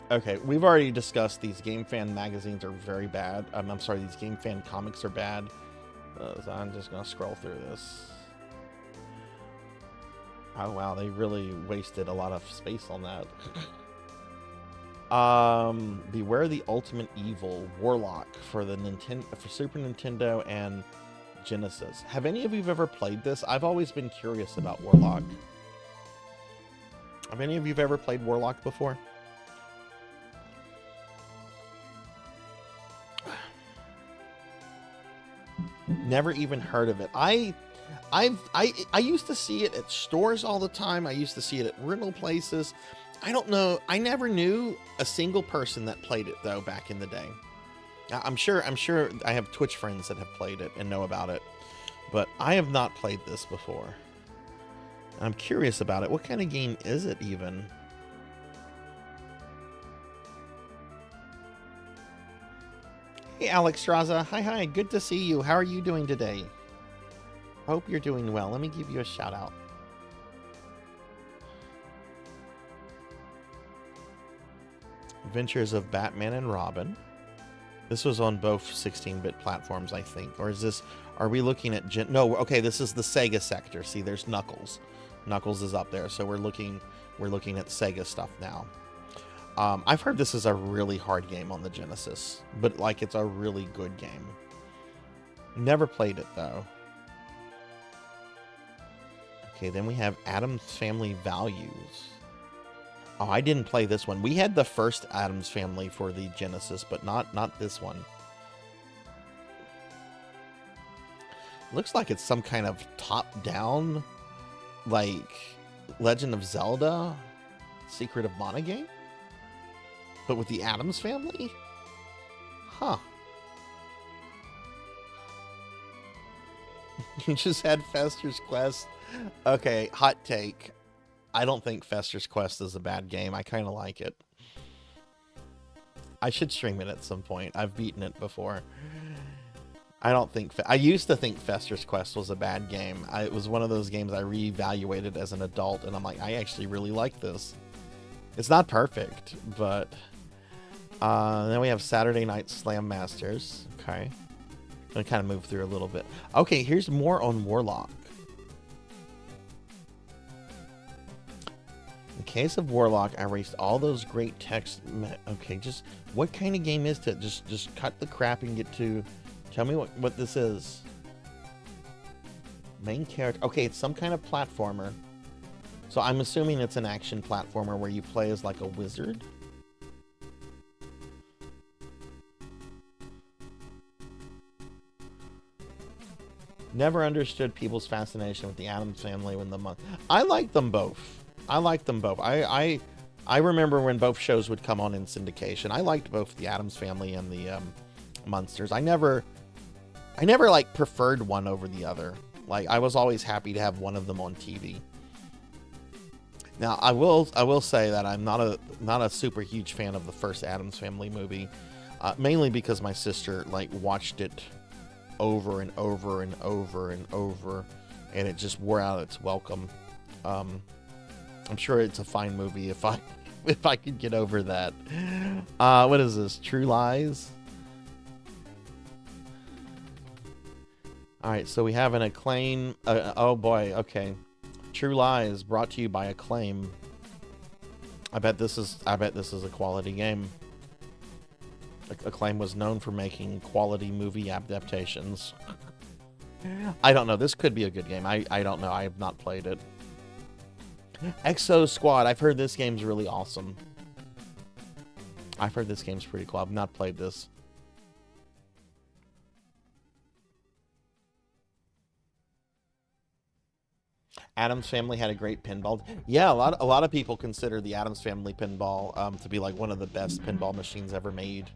Okay, we've already discussed these Game Fan magazines are very bad. I'm sorry, these Game Fan comics are bad. So I'm just gonna scroll through this. Oh wow, they really wasted a lot of space on that. Beware the Ultimate Evil Warlock for the Super Nintendo and Genesis. Have any of you ever played this? I've always been curious about Warlock. Have any of you ever played Warlock before? Never even heard of it. I used to see it at stores all the time. I used to see it at rental places. I don't know. I never knew a single person that played it though back in the day. I'm sure I have Twitch friends that have played it and know about it, but I have not played this before. I'm curious about it. What kind of game is it even? Hey, Alex Straza. Hi. Good to see you. How are you doing today? Hope you're doing well. Let me give you a shout out. Adventures of Batman and Robin. This was on both 16-bit platforms, I think. Or is this... Are we looking at... No, okay, this is the Sega sector. See, there's Knuckles. Knuckles is up there, so we're looking at Sega stuff now. I've heard this is a really hard game on the Genesis, but like it's a really good game. Never played it though. Okay, then we have Addams Family Values. Oh, I didn't play this one. We had the first Addams Family for the Genesis, but not this one. Looks like it's some kind of top-down, like Legend of Zelda, Secret of Mana game? But with the Addams Family? Huh. You just had Fester's Quest. Okay, hot take. I don't think Fester's Quest is a bad game. I kind of like it. I should stream it at some point. I've beaten it before. I used to think Fester's Quest was a bad game. It was one of those games I reevaluated as an adult, and I'm like, I actually really like this. It's not perfect, but... then we have Saturday Night Slam Masters. Okay. I'm going to kind of move through a little bit. Okay, here's more on Warlock. In case of Warlock, I erased all those great text. Okay, just what kind of game is it? Just cut the crap and get to Tell me what this is. Main character. Okay, it's some kind of platformer. So I'm assuming it's an action platformer where you play as like a wizard. Never understood people's fascination with the Addams Family when the month. I like them both. I like them both. I remember when both shows would come on in syndication. I liked both the Addams Family and the Munsters. I never like preferred one over the other. Like I was always happy to have one of them on TV. Now I will say that I'm not a super huge fan of the first Addams Family movie, mainly because my sister like watched it over and over and over and over, and it just wore out its welcome. I'm sure it's a fine movie if I could get over that. What is this? True Lies? All right, so we have an Acclaim. Oh boy, okay. True Lies, brought to you by Acclaim. I bet this is a quality game. Acclaim was known for making quality movie adaptations. I don't know. This could be a good game. I don't know. I have not played it. Exo Squad. I've heard this game's really awesome. I've heard this game's pretty cool. I've not played this. Addams Family had a great pinball. Yeah, a lot of people consider the Addams Family pinball to be like one of the best pinball machines ever made.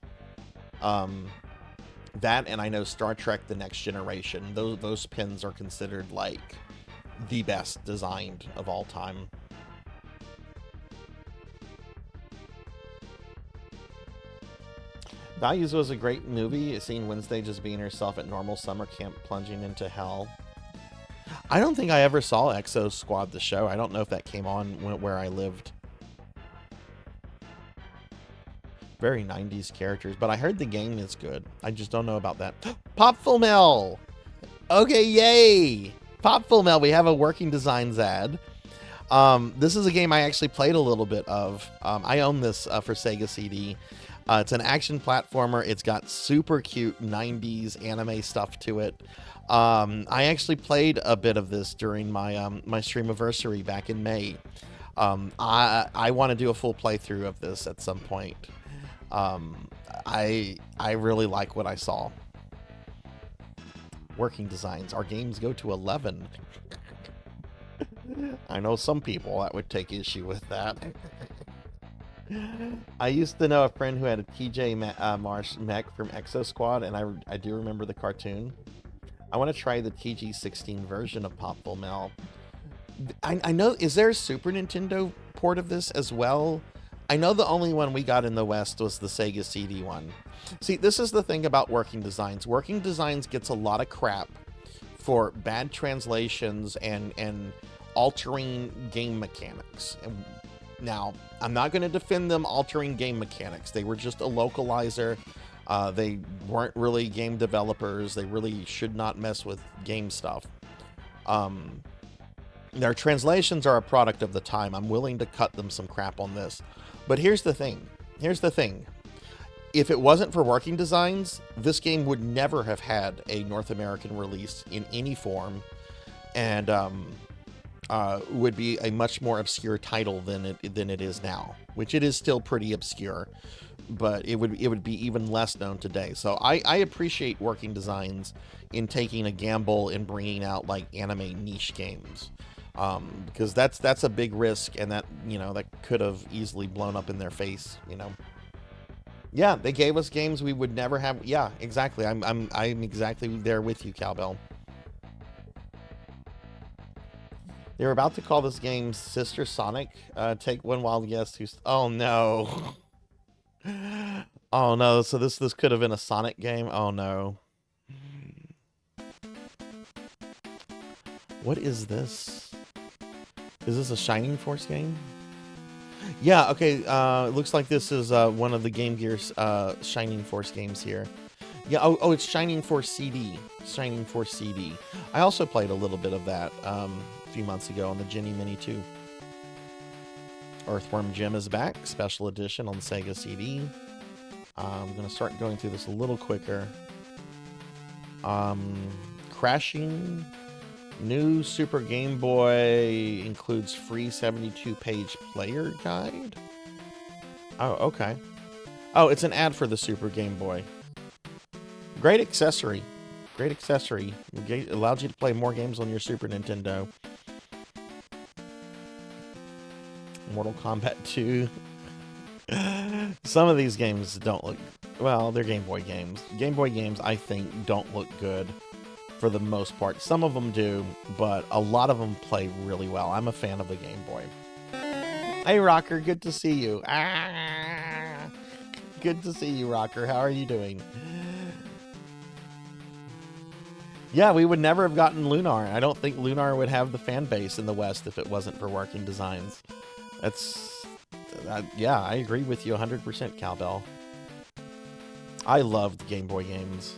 That, and I know Star Trek: The Next Generation. Those pins are considered like the best designed of all time. Values was a great movie. Seeing Wednesday just being herself at normal summer camp, plunging into hell. I don't think I ever saw Exo Squad, the show. I don't know if that came on where I lived. Very 90s characters, but I heard the game is good. I just don't know about that. Popful Mel! Okay, yay! Popful Mel, we have a Working Designs ad. This is a game I actually played a little bit of. I own this for Sega CD. It's an action platformer. It's got super cute 90s anime stuff to it. I actually played a bit of this during my my streamiversary back in May. I want to do a full playthrough of this at some point. I really like what I saw. Working Designs. Our games go to 11. I know some people that would take issue with that. I used to know a friend who had a TJ Marsh mech from Exo Squad, and I do remember the cartoon. I want to try the TG16 version of Popful Mel. I know, is there a Super Nintendo port of this as well? I know the only one we got in the West was the Sega CD one. See, this is the thing about Working Designs. Working Designs gets a lot of crap for bad translations and altering game mechanics. And now, I'm not going to defend them altering game mechanics. They were just a localizer. They weren't really game developers. They really should not mess with game stuff. Their translations are a product of the time. I'm willing to cut them some crap on this. But here's the thing. Here's the thing. If it wasn't for Working Designs, this game would never have had a North American release in any form, and would be a much more obscure title than it is now, which it is still pretty obscure, but it would be even less known today. So I appreciate Working Designs in taking a gamble and bringing out like anime niche games. Because that's a big risk, and that, you know, that could have easily blown up in their face, you know. Yeah, they gave us games we would never have. Yeah, exactly. I'm exactly there with you, Cowbell. They were about to call this game Sister Sonic. Take one wild guess who's. Oh no. Oh no. So this could have been a Sonic game. Oh no. What is this? Is this a Shining Force game? Yeah, okay, it looks like this is one of the Game Gear's Shining Force games here. Yeah, oh, it's Shining Force CD. Shining Force CD. I also played a little bit of that a few months ago on the Ginny Mini 2. Earthworm Jim is back, special edition on the Sega CD. I'm going to start going through this a little quicker. Crashing. New Super Game Boy includes free 72-page player guide. Oh, okay. Oh, it's an ad for the Super Game Boy. Great accessory. Great accessory. It allows you to play more games on your Super Nintendo. Mortal Kombat 2. Some of these games don't look... Well, they're Game Boy games. Game Boy games, I think, don't look good for the most part. Some of them do, but a lot of them play really well. I'm a fan of the Game Boy. Hey, Rocker, good to see you. Good to see you, Rocker. How are you doing? Yeah, we would never have gotten Lunar. I don't think Lunar would have the fan base in the West if it wasn't for Working Designs. Yeah, I agree with you 100%, Cowbell. I loved Game Boy games.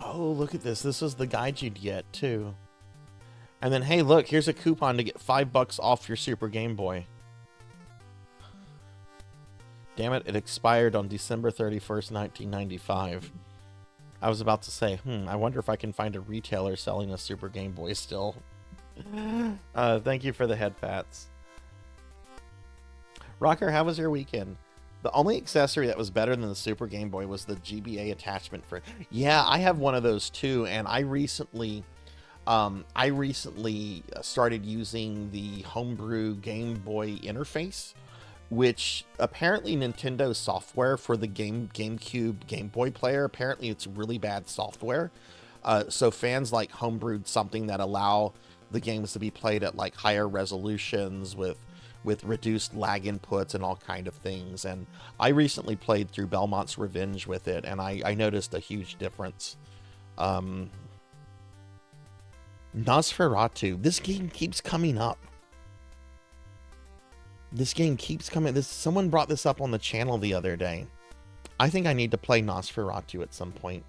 Oh, look at this. This is the guide you'd get, too. And then, hey, look, here's a coupon to get $5 off your Super Game Boy. Damn it, it expired on December 31st, 1995. I was about to say, I wonder if I can find a retailer selling a Super Game Boy still. Thank you for the head pats. Rocker, how was your weekend? The only accessory that was better than the Super Game Boy was the GBA attachment for it. Yeah, I have one of those too, and I recently started using the homebrew Game Boy interface, which apparently Nintendo software for the GameCube Game Boy player, apparently it's really bad software. So fans like homebrewed something that allow the games to be played at like higher resolutions with reduced lag inputs and all kind of things. And I recently played through Belmont's Revenge with it, and I noticed a huge difference. Nosferatu. This game keeps coming up. This game keeps coming. Someone brought this up on the channel the other day. I think I need to play Nosferatu at some point.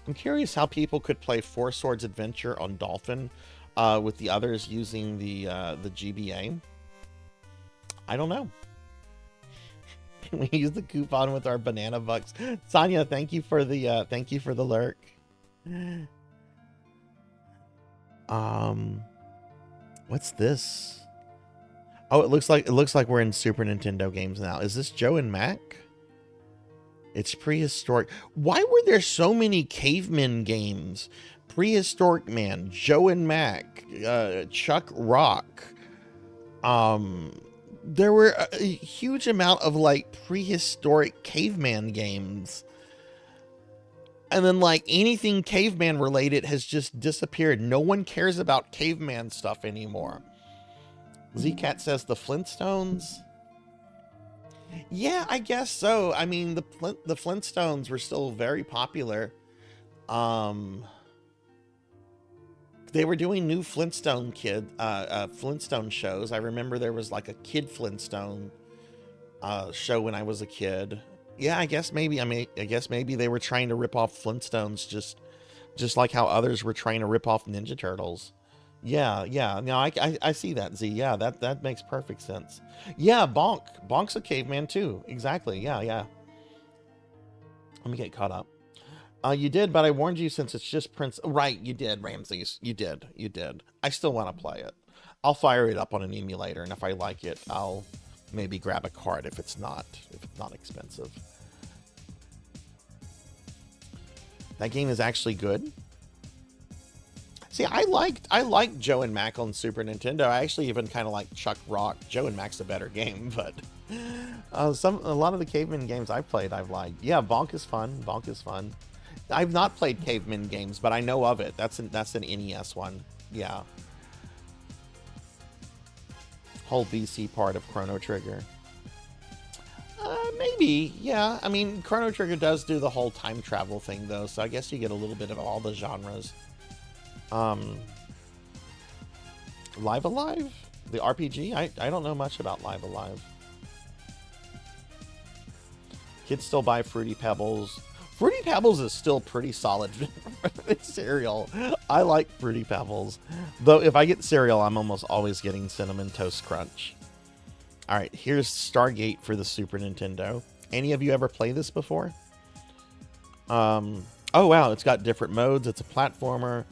I'm curious how people could play Four Swords Adventure on Dolphin with the others using the GBA. I don't know. We use the coupon with our banana bucks. Sonia, thank you for the lurk. What's this? Oh, it looks like we're in Super Nintendo games now. Is this Joe and Mac? It's prehistoric. Why were there so many cavemen games? Prehistoric Man, Joe and Mac, Chuck Rock. There were a huge amount of like prehistoric caveman games. And then like anything caveman related has just disappeared. No one cares about caveman stuff anymore. Zcat says the Flintstones. Yeah, I guess so. I mean, the Flintstones were still very popular. They were doing new Flintstone shows. I remember there was like a Kid Flintstone show when I was a kid. Yeah, I guess maybe they were trying to rip off Flintstones just like how others were trying to rip off Ninja Turtles. Yeah. No, I see that, Z. Yeah, that makes perfect sense. Yeah, Bonk's a caveman too. Exactly. Yeah. Let me get caught up. You did, but I warned you since it's just Prince. Right, you did, Ramses. You did. I still want to play it. I'll fire it up on an emulator, and if I like it, I'll maybe grab a card if it's not expensive. That game is actually good. See, I liked Joe and Mac on Super Nintendo. I actually even kind of like Chuck Rock. Joe and Mac's a better game, but a lot of the Caveman games I've played, I've liked. Yeah, Bonk is fun. I've not played Caveman games, but I know of it. That's an NES one. Yeah. Whole BC part of Chrono Trigger. Maybe, yeah. I mean, Chrono Trigger does do the whole time travel thing, though, so I guess you get a little bit of all the genres. Live Alive? The RPG? I don't know much about Live Alive. Kids still buy Fruity Pebbles. Fruity Pebbles is still pretty solid cereal. I like Fruity Pebbles. Though if I get cereal, I'm almost always getting Cinnamon Toast Crunch. All right, here's Stargate for the Super Nintendo. Any of you ever play this before? Oh wow, it's got different modes. It's a platformer.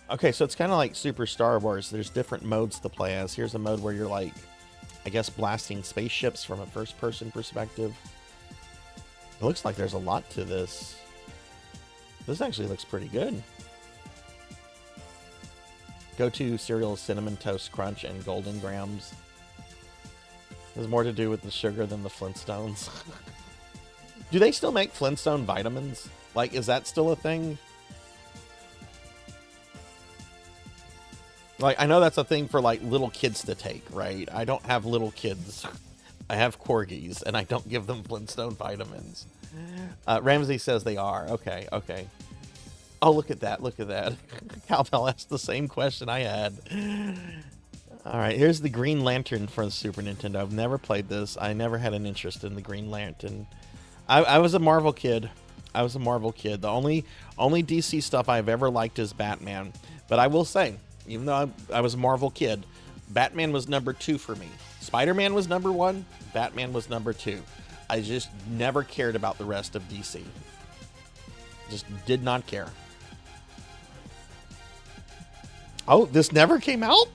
Okay, so it's kind of like Super Star Wars. There's different modes to play as. Here's a mode where you're like, I guess, blasting spaceships from a first-person perspective. It looks like there's a lot to this. This actually looks pretty good. Go-to cereal, Cinnamon Toast Crunch, and Golden Grams. There's more to do with the sugar than the Flintstones. Do they still make Flintstone vitamins? Like, is that still a thing? Like, I know that's a thing for, like, little kids to take, right? I don't have little kids. I have corgis, and I don't give them Flintstone vitamins. Ramsey says they are. Okay, okay. Oh, look at that. Look at that. Cowbell asked the same question I had. All right, here's the Green Lantern for the Super Nintendo. I've never played this. I never had an interest in the Green Lantern. I was a Marvel kid. I was a Marvel kid. The only DC stuff I've ever liked is Batman. But I will say, even though I was a Marvel kid, Batman was number 2 for me. Spider-Man was number 1. Batman was number 2. I just never cared about the rest of DC. Just did not care. Oh, this never came out?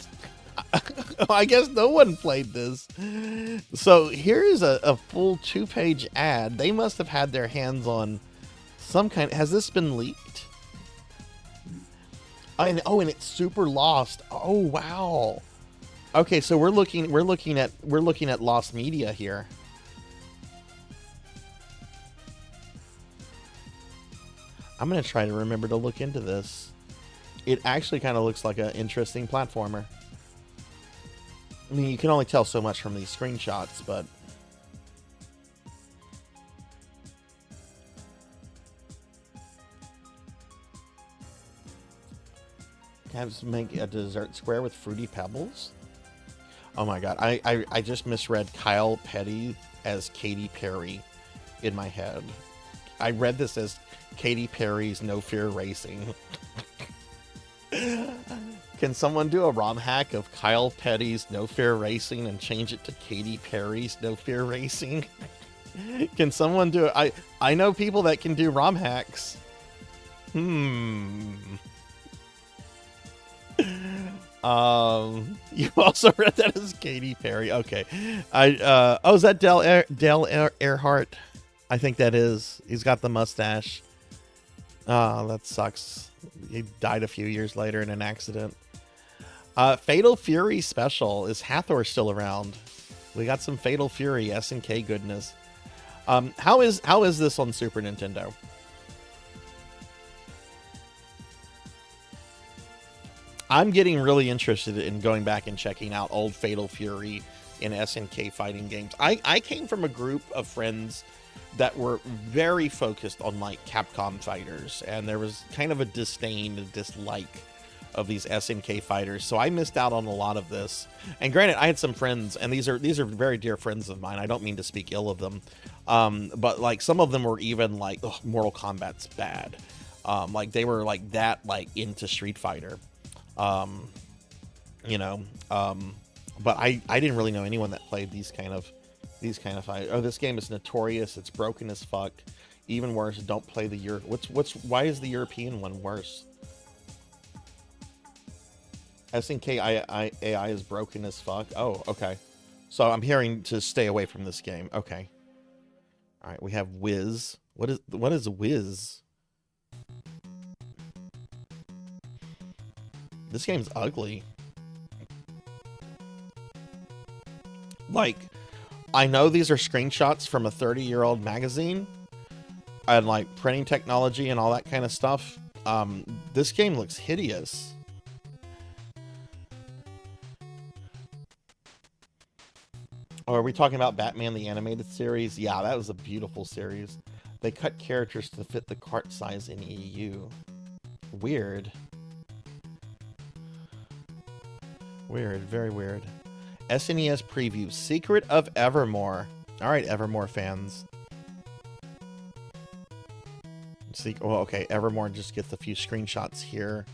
I guess no one played this. So here's a full 2-page ad. They must have had their hands on some kind. Has this been leaked? And it's super lost. Oh wow. Okay, so we're looking at lost media here. I'm gonna try to remember to look into this. It actually kind of looks like an interesting platformer. I mean, you can only tell so much from these screenshots, but can I make a dessert square with fruity pebbles? Oh my god, I just misread Kyle Petty as Katy Perry in my head. I read this as Katy Perry's No Fear Racing. Can someone do a ROM hack of Kyle Petty's No Fear Racing and change it to Katy Perry's No Fear Racing? Can someone do it? I know people that can do ROM hacks. You also read that as Katy Perry. Okay. Is that Dale Earhart? I think that is. He's got the mustache. Oh, that sucks. He died a few years later in an accident. Fatal Fury Special. Is Hathor still around? We got some Fatal Fury SNK goodness. How is this on Super Nintendo? I'm getting really interested in going back and checking out old Fatal Fury in SNK fighting games. I came from a group of friends that were very focused on like Capcom fighters, and there was kind of a disdain, a dislike of these SNK fighters, so I missed out on a lot of this. And granted, I had some friends, and these are very dear friends of mine. I don't mean to speak ill of them, but like some of them were even like, ugh, Mortal Kombat's bad. Like they were like that, like into Street Fighter. You know, but I didn't really know anyone that played these kind of fights. Oh, this game is notorious. It's broken as fuck. Even worse, don't play the why is the European one worse? SNK AI is broken as fuck. Oh, okay. So I'm hearing to stay away from this game. Okay. All right, we have Wiz. What is Wiz? This game's ugly. Like, I know these are screenshots from a 30-year-old magazine and like printing technology and all that kind of stuff. This game looks hideous. Oh, are we talking about Batman the Animated Series? Yeah, that was a beautiful series. They cut characters to fit the cart size in EU. Weird. Weird, very weird. SNES preview, Secret of Evermore. All right, Evermore fans. Oh, okay, Evermore just gets a few screenshots here.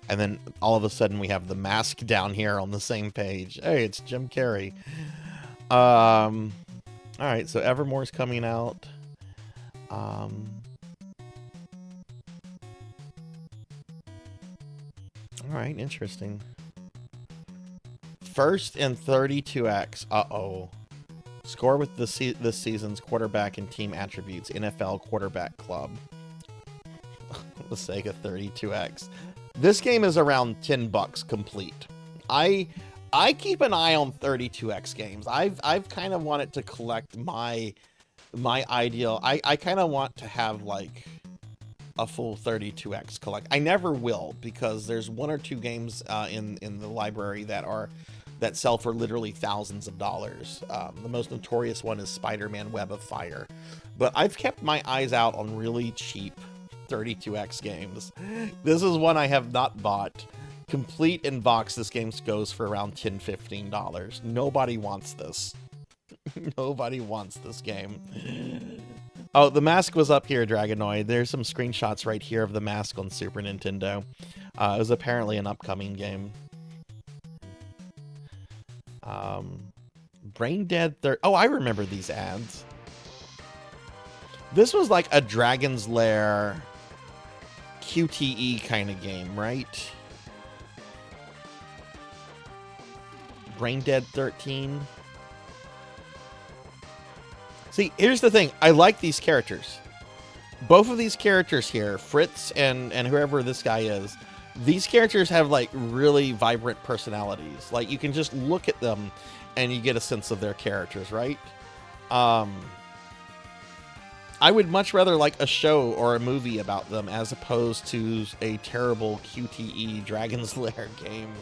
And then all of a sudden we have the mask down here on the same page. Hey, it's Jim Carrey. All right, so Evermore's coming out. All right, interesting. First and 32x. Uh-oh. Score with this season's quarterback and team attributes. NFL Quarterback Club. For the sake of 32x. This game is around $10 complete. I keep an eye on 32x games. I've kind of wanted to collect my ideal. I kind of want to have like a full 32x collect. I never will, because there's one or two games in the library that sell for literally thousands of dollars. The most notorious one is Spider-Man Web of Fire. But I've kept my eyes out on really cheap 32x games. This is one I have not bought. Complete in box, this game goes for around $10-15. Nobody wants this. Nobody wants this game. Oh, the mask was up here, Dragonoid. There's some screenshots right here of the mask on Super Nintendo. It was apparently an upcoming game. Brain Dead Oh, I remember these ads. This was like a Dragon's Lair QTE kind of game, right? Brain Dead 13. See, here's the thing. I like these characters. Both of these characters here, Fritz and whoever this guy is, these characters have like really vibrant personalities. Like you can just look at them and you get a sense of their characters, right? I would much rather like a show or a movie about them as opposed to a terrible QTE Dragon's Lair game.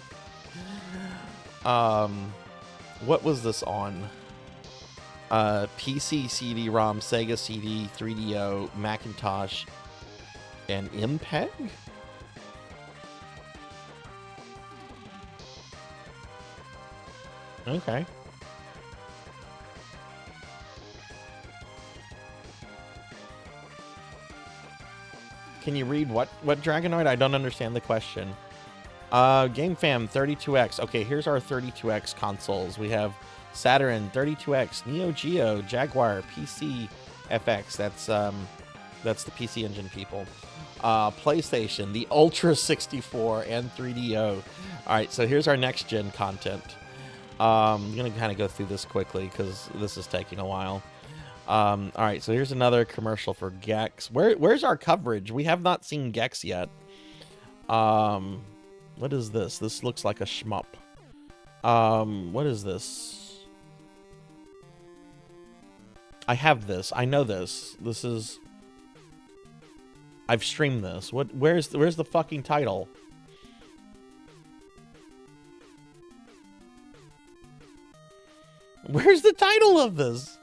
What was this on? PC, CD-ROM, Sega CD, 3DO, Macintosh, and MPEG? Okay. Can you read what Dragonoid? I don't understand the question. GameFam 32X. Okay, here's our 32X consoles. We have Saturn 32X, Neo Geo, Jaguar, PC, FX. That's the PC Engine people. PlayStation, the Ultra 64, and 3DO. All right, so here's our next gen content. I'm gonna kind of go through this quickly because this is taking a while. All right, so here's another commercial for Gex. Where's our coverage? We have not seen Gex yet. What is this? This looks like a shmup. What is this? I have this. I know this. This is... I've streamed this. Where's the fucking title? Where's the title of this?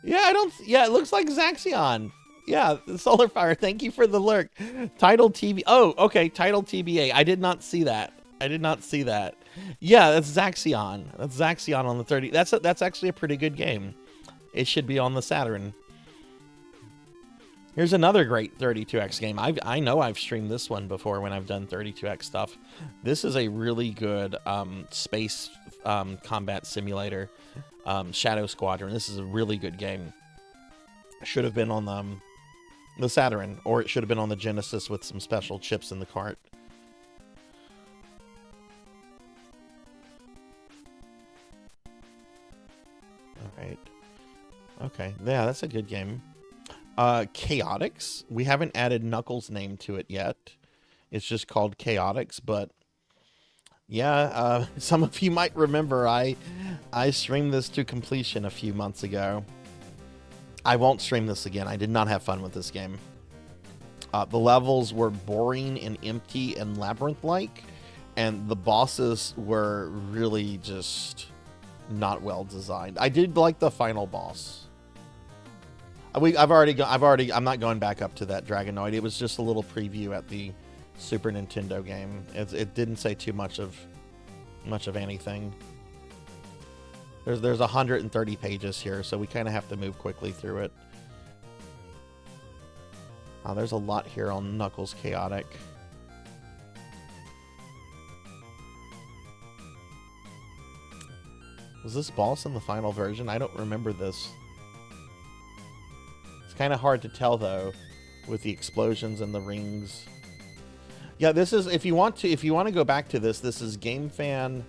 Yeah, it looks like Zaxion. Yeah, Solar Fire, thank you for the lurk. Title TV. Oh, okay, Title TBA. I did not see that. Yeah, that's Zaxion. That's Zaxion on the 30. That's actually a pretty good game. It should be on the Saturn. Here's another great 32X game. I know I've streamed this one before when I've done 32X stuff. This is a really good space combat simulator. Shadow Squadron. This is a really good game. Should have been on the Saturn, or it should have been on the Genesis with some special chips in the cart. Alright. Okay, yeah, that's a good game. Chaotix. We haven't added Knuckles' name to it yet. It's just called Chaotix, but yeah, some of you might remember I streamed this to completion a few months ago. I won't stream this again. I did not have fun with this game. The levels were boring and empty and labyrinth-like, and the bosses were really just not well designed. I did like the final boss. I'm not going back up to that Dragonoid. It was just a little preview at the Super Nintendo game. It didn't say too much of anything. There's 130 pages here, so we kind of have to move quickly through it. There's a lot here on Knuckles Chaotic. Was this boss in the final version? I don't remember this. It's kind of hard to tell though, with the explosions and the rings. Yeah, this is, if you want to go back to this is GameFan,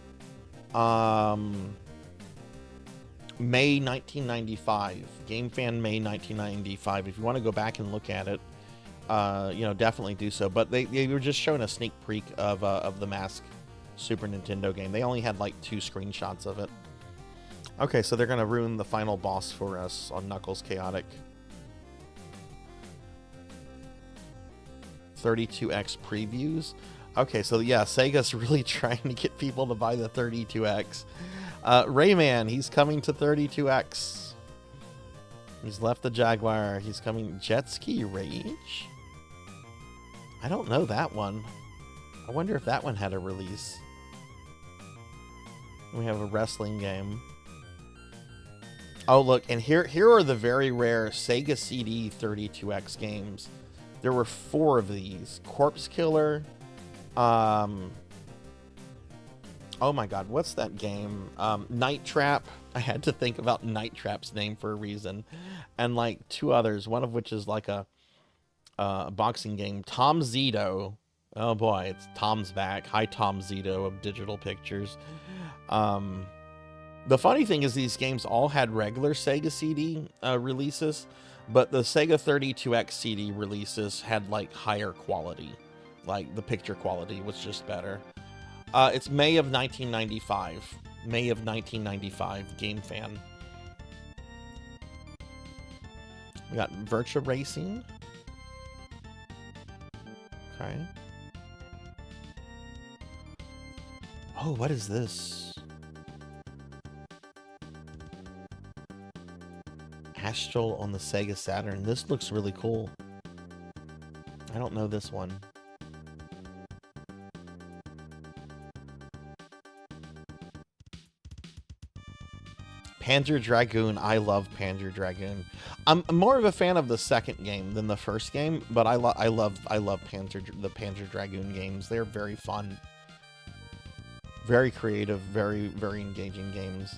May 1995. GameFan May 1995. If you want to go back and look at it, you know, definitely do so. But they were just showing a sneak peek of the Mask Super Nintendo game. They only had like 2 screenshots of it. Okay, so they're gonna ruin the final boss for us on Knuckles Chaotic. 32X previews. Okay, so yeah, Sega's really trying to get people to buy the 32X. Rayman, he's coming to 32X. He's left the Jaguar. He's coming. Jet Ski Rage? I don't know that one. I wonder if that one had a release. We have a wrestling game. Oh, look, and here are the very rare Sega CD 32X games. There were 4 of these. Corpse Killer. Oh my god, what's that game? Night Trap. I had to think about Night Trap's name for a reason. And like 2 others, one of which is like a boxing game. Tom Zito. Oh boy, it's Tom's back. Hi, Tom Zito of Digital Pictures. The funny thing is these games all had regular Sega CD releases, but the Sega 32X CD releases had like higher quality. Like the picture quality was just better. It's May of 1995. May of 1995, GameFan. We got Virtua Racing. Okay. Oh, what is this? Astral on the Sega Saturn. This looks really cool. I don't know this one. Panzer Dragoon. I love Panzer Dragoon. I'm more of a fan of the second game than the first game, but I love the Panzer Dragoon games. They're very fun, very creative, very engaging games.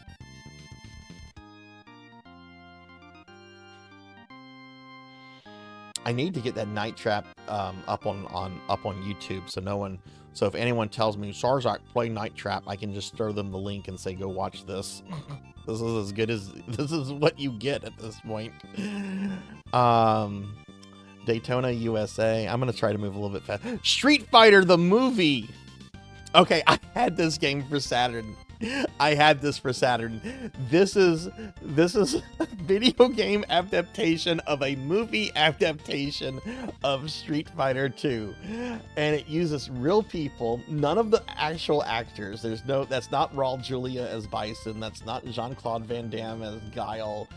I need to get that Night Trap up on YouTube, so if anyone tells me Sarzac play Night Trap, I can just throw them the link and say go watch this. This is as good as this is what you get at this point. Daytona USA. I'm gonna try to move a little bit fast. Street Fighter the movie. Okay, I had this game for Saturn. I had this for Saturn. This is a video game adaptation of a movie adaptation of Street Fighter 2. And it uses real people, none of the actual actors. That's not Raul Julia as Bison, that's not Jean-Claude Van Damme as Guile.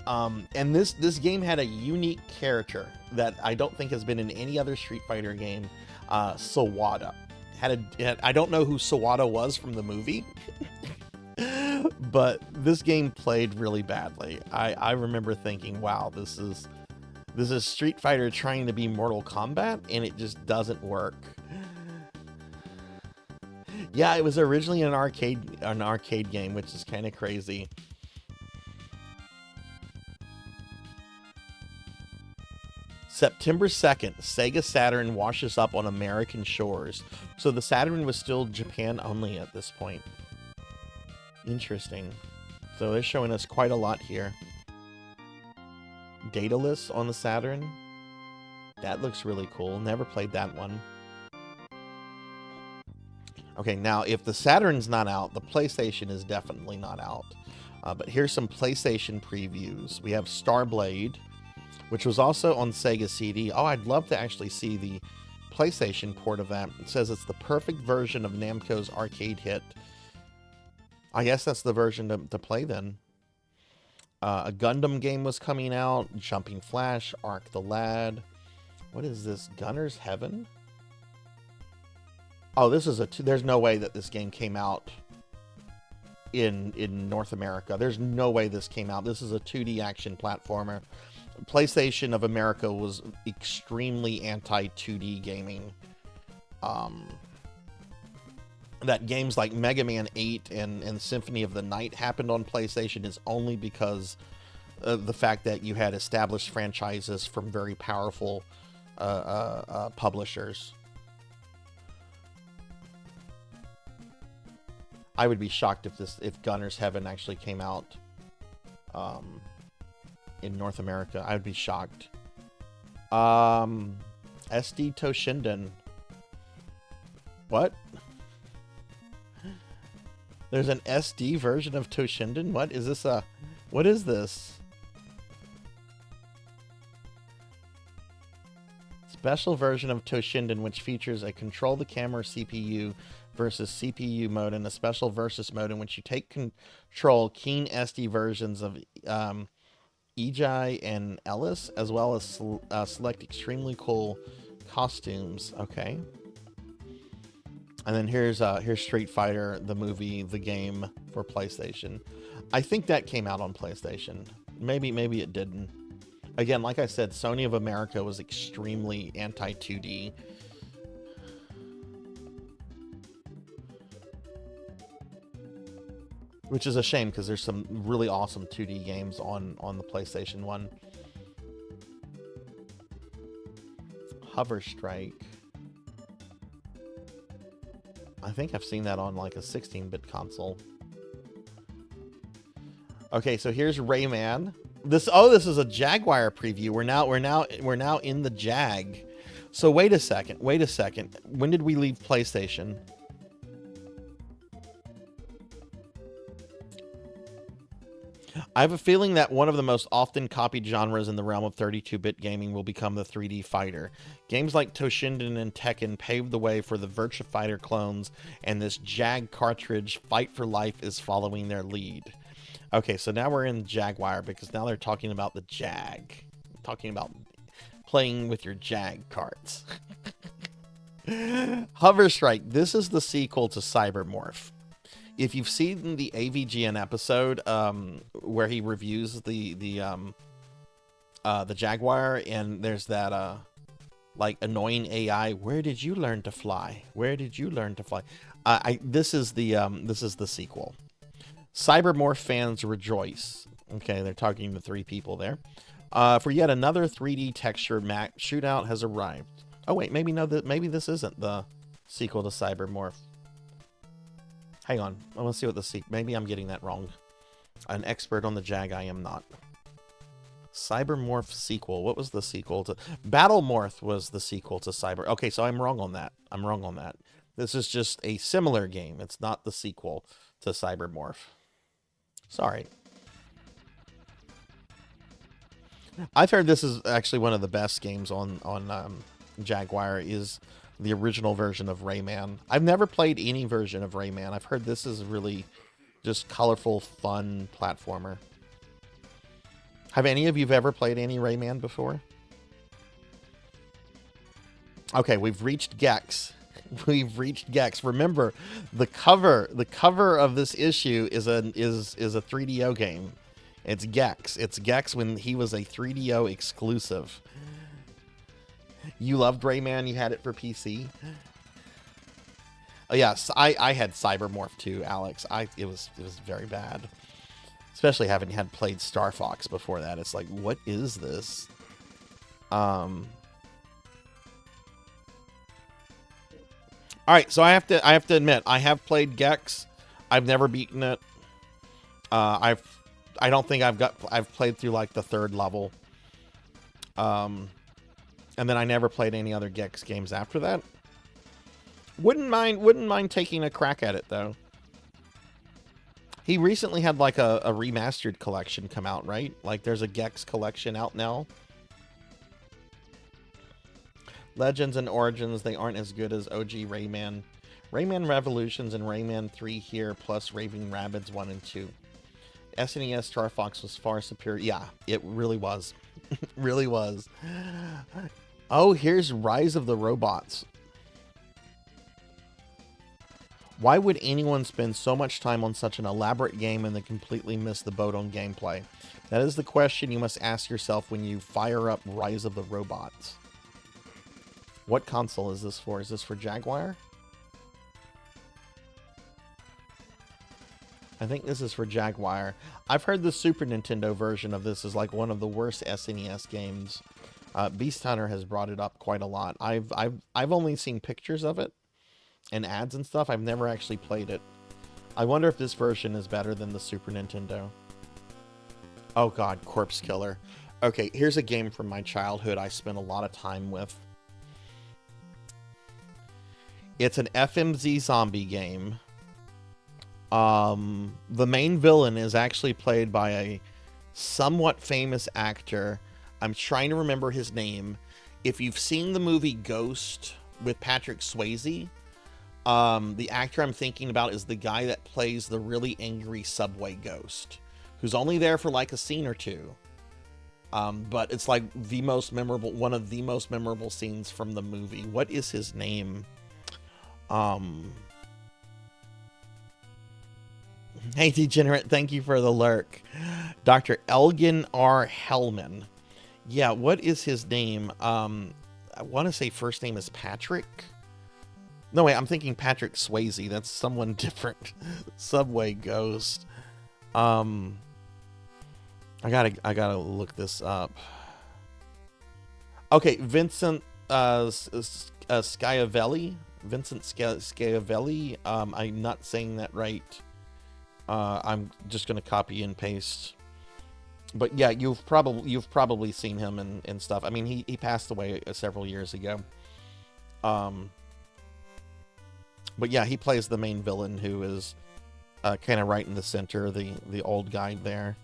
And this game had a unique character that I don't think has been in any other Street Fighter game. Sawada. I don't know who Sawada was from the movie, but this game played really badly. I remember thinking, wow, this is Street Fighter trying to be Mortal Kombat, and it just doesn't work. Yeah, it was originally an arcade game, which is kind of crazy. September 2nd, Sega Saturn washes up on American shores. So the Saturn was still Japan only at this point. Interesting. So they're showing us quite a lot here. Daedalus on the Saturn. That looks really cool. Never played that one. Okay, now if the Saturn's not out, the PlayStation is definitely not out. But here's some PlayStation previews. We have Starblade, which was also on Sega CD. Oh, I'd love to actually see the PlayStation port of that. It says it's the perfect version of Namco's arcade hit. I guess that's the version to play then. A Gundam game was coming out. Jumping Flash, Arc the Lad. What is this? Gunner's Heaven? Oh, this is there's no way that this game came out in North America. There's no way this came out. This is a 2D action platformer. PlayStation of America was extremely anti 2D gaming. that games like Mega Man 8 and Symphony of the Night happened on PlayStation is only because of the fact that you had established franchises from very powerful publishers. I would be shocked if Gunner's Heaven actually came out in North America. I would be shocked. SD Toshinden. What? There's an SD version of Toshinden? What is this? What is this? Special version of Toshinden, which features a control the camera CPU versus CPU mode and a special versus mode in which you take control keen SD versions of Ejai and Ellis, as well as select extremely cool costumes. Okay. And then here's Street Fighter, the movie, the game for PlayStation. I think that came out on PlayStation. Maybe it didn't. Again, like I said, Sony of America was extremely anti-2D. Which is a shame, because there's some really awesome 2D games on the PlayStation 1. Hover Strike. I think I've seen that on like a 16-bit console. Okay, so here's Rayman. This is a Jaguar preview. We're now in the Jag. So wait a second. When did we leave PlayStation? I have a feeling that one of the most often copied genres in the realm of 32-bit gaming will become the 3D fighter. Games like Toshinden and Tekken paved the way for the Virtua Fighter clones, and this Jag cartridge, Fight for Life, is following their lead. Okay, so now we're in Jaguar, because now they're talking about the Jag. Talking about playing with your Jag carts. Hover Strike. This is the sequel to Cybermorph. If you've seen the AVGN episode where he reviews the Jaguar, and there's that like annoying AI, where did you learn to fly? Where did you learn to fly? This is the sequel. Cybermorph fans rejoice. Okay, they're talking to 3 people there. For yet another 3D texture map shootout has arrived. Oh wait, maybe this isn't the sequel to Cybermorph. Hang on, I want to see what the sequel... Maybe I'm getting that wrong. An expert on the Jag, I am not. Cybermorph sequel. What was the sequel to... Battlemorph was the sequel to Cyber... Okay, so I'm wrong on that. This is just a similar game. It's not the sequel to Cybermorph. Sorry. I've heard this is actually one of the best games on Jaguar is... the original version of Rayman. I've never played any version of Rayman. I've heard this is really just colorful, fun platformer. Have any of you ever played any Rayman before? Okay, we've reached Gex. Remember, the cover of this issue is a 3DO game. It's Gex. It's Gex when he was a 3DO exclusive. You loved Rayman. You had it for PC. Oh yes, I had Cybermorph too, Alex. It was very bad, especially having had played Star Fox before that. It's like, what is this? All right, so I have to admit, I have played Gex. I've never beaten it. I don't think I've played through like the 3rd level. And then I never played any other Gex games after that. Wouldn't mind taking a crack at it though. He recently had like a remastered collection come out, right? Like there's a Gex collection out now. Legends and Origins, they aren't as good as OG Rayman. Rayman Revolutions and Rayman 3 here, plus Raving Rabbids 1 and 2. SNES Star Fox was far superior. Yeah, it really was. Really was. Oh, here's Rise of the Robots. Why would anyone spend so much time on such an elaborate game and then completely miss the boat on gameplay? That is the question you must ask yourself when you fire up Rise of the Robots. What console is this for? Is this for Jaguar? I think this is for Jaguar. I've heard the Super Nintendo version of this is like one of the worst SNES games. Beast Hunter has brought it up quite a lot. I've only seen pictures of it and ads and stuff. I've never actually played it. I wonder if this version is better than the Super Nintendo. Oh god, Corpse Killer. Okay, here's a game from my childhood I spent a lot of time with. It's an FMZ zombie game. The main villain is actually played by a somewhat famous actor. I'm trying to remember his name. If you've seen the movie Ghost with Patrick Swayze, the actor I'm thinking about is the guy that plays the really angry subway ghost, who's only there for like a scene or two. But it's like the most memorable, one of the most memorable scenes from the movie. What is his name? Hey, Degenerate, thank you for the lurk. Dr. Elgin R. Hellman. Yeah, what is his name? I want to say first name is Patrick. No, wait, I'm thinking Patrick Swayze. That's someone different. Subway Ghost. I gotta look this up. Okay, Vincent Schiavelli. Vincent Schiavelli. I'm not saying that right. I'm just gonna copy and paste. But yeah, you've probably seen him and stuff. I mean, he passed away several years ago. But yeah, he plays the main villain, who is kind of right in the center, the old guy there.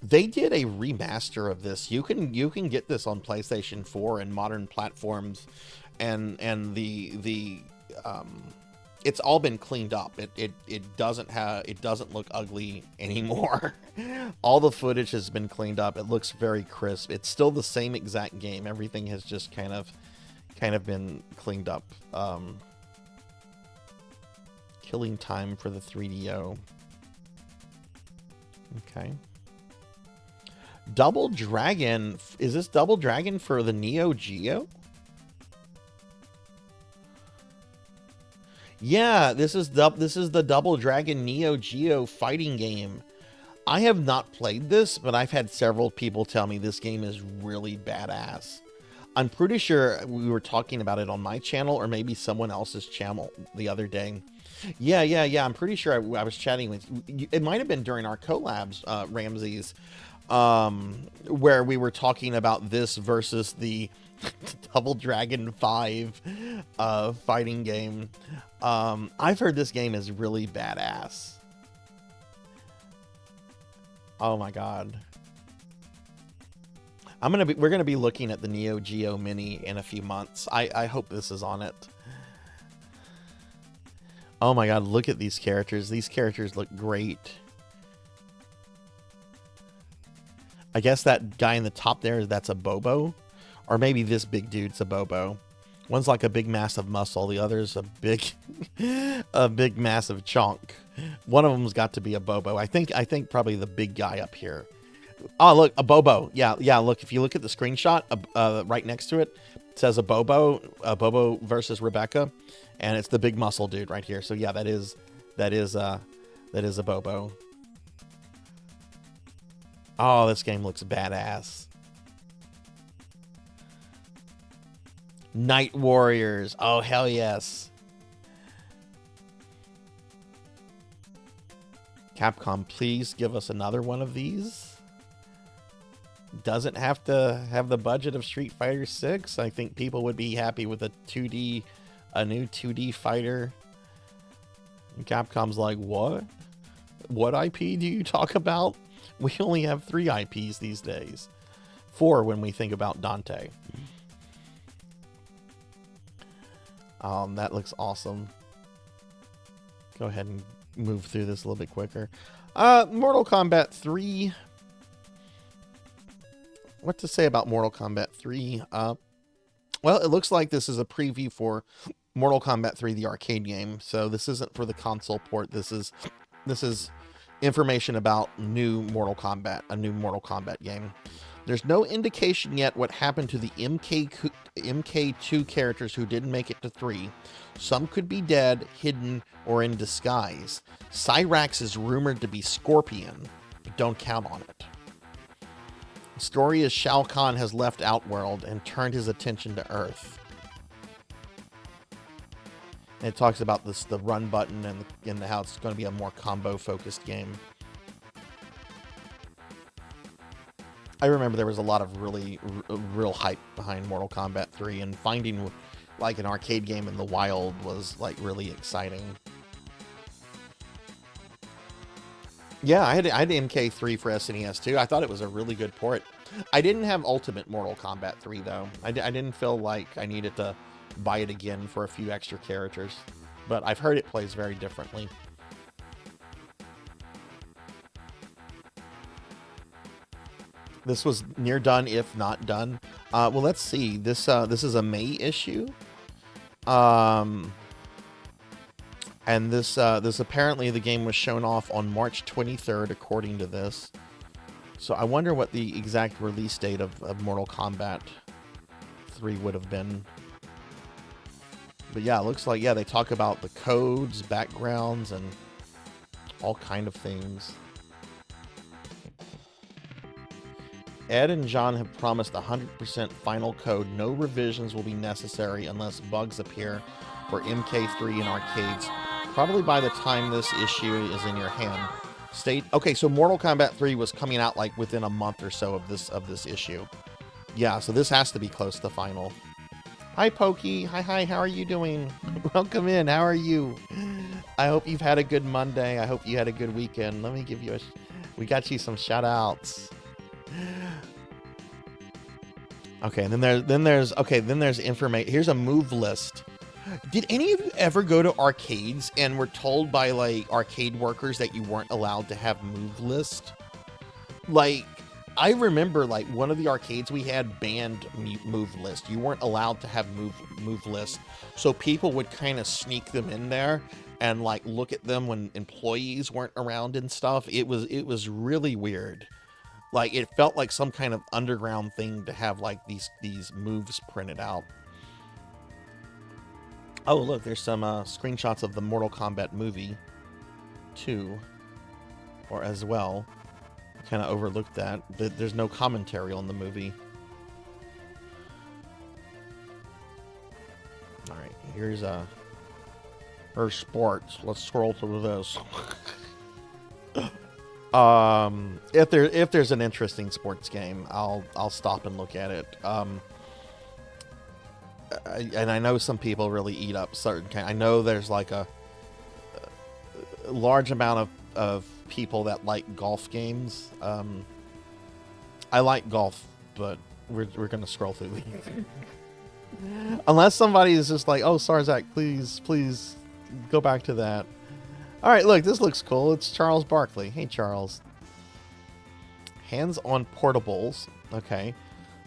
They did a remaster of this. You can get this on PlayStation 4 and modern platforms, and the it's all been cleaned up. It doesn't look ugly anymore. All the footage has been cleaned up. It looks very crisp. It's still the same exact game. Everything has just kind of been cleaned up. Killing Time for the 3DO. Okay. Double Dragon. Is this Double Dragon for the Neo Geo? Yeah, this is the Double Dragon Neo Geo fighting game. I have not played this, but I've had several people tell me this game is really badass. I'm pretty sure we were talking about it on my channel, or maybe someone else's channel the other day. Yeah. I'm pretty sure I was chatting with you. It might have been during our collabs, Ramses, where we were talking about this versus the Double Dragon 5 fighting game. I've heard this game is really badass. Oh my god. We're gonna be looking at the Neo Geo Mini in a few months. I hope this is on it. Oh my god, look at these characters. These characters look great. I guess that guy in the top there, that's a Bobo. Or maybe this big dude's a Bobo. One's like a big massive muscle. The other's a big massive chunk. One of them's got to be a Bobo. I think probably the big guy up here. Oh, look, a Bobo. Yeah, look, if you look at the screenshot, right next to it, it says a Bobo versus Rebecca, and it's the big muscle dude right here. So yeah, that is a Bobo. Oh, this game looks badass. Night Warriors. Oh, hell yes. Capcom, please give us another one of these. Doesn't have to have the budget of Street Fighter 6. I think people would be happy with a new 2D fighter. And Capcom's like, what? What IP do you talk about? We only have 3 IPs these days. 4 when we think about Dante. That looks awesome. Go ahead and move through this a little bit quicker. Mortal Kombat 3. What to say about Mortal Kombat 3? Well, it looks like this is a preview for Mortal Kombat 3, the arcade game. So this isn't for the console port. This is information about new Mortal Kombat, a new Mortal Kombat game. There's no indication yet what happened to the MK2 characters who didn't make it to 3. Some could be dead, hidden, or in disguise. Cyrax is rumored to be Scorpion, but don't count on it. The story is Shao Kahn has left Outworld and turned his attention to Earth. And it talks about the run button and how it's going to be a more combo-focused game. I remember there was a lot of real hype behind Mortal Kombat 3, and finding like an arcade game in the wild was like really exciting. Yeah, I had MK3 for SNES too. I thought it was a really good port. I didn't have Ultimate Mortal Kombat 3 though. I didn't feel like I needed to buy it again for a few extra characters, but I've heard it plays very differently. This was near done, if not done. Well, let's see. This is a May issue, and this apparently the game was shown off on March 23rd, according to this. So I wonder what the exact release date of Mortal Kombat 3 would have been. But yeah, it looks like, yeah, they talk about the codes, backgrounds, and all kind of things. Ed and John have promised 100% final code. No revisions will be necessary unless bugs appear for MK3 in arcades. Probably by the time this issue is in your hand. Okay, so Mortal Kombat 3 was coming out like within a month or so of this issue. Yeah, so this has to be close to final. Hi, Pokey. Hi, how are you doing? Welcome in. How are you? I hope you've had a good Monday. I hope you had a good weekend. Let me give you we got you some shout outs. Okay, and then there's information. Here's a move list. Did any of you ever go to arcades and were told by like arcade workers that you weren't allowed to have move list? Like, I remember like one of the arcades we had banned move list. You weren't allowed to have move list. So people would kind of sneak them in there and like look at them when employees weren't around and stuff. It was really weird. Like, it felt like some kind of underground thing to have like these moves printed out. Oh, look, there's some screenshots of the Mortal Kombat movie too, or as well. Kind of overlooked that. There's no commentary on the movie. All right, here's her sports. Let's scroll through this. If there's an interesting sports game, I'll stop and look at it. And I know some people really eat up certain kind. I know there's like a large amount of people that like golf games. I like golf, but we're gonna scroll through these. Unless somebody is just like, oh, Sarzac, please go back to that. All right, look, this looks cool. It's Charles Barkley. Hey, Charles. Hands-on portables. Okay.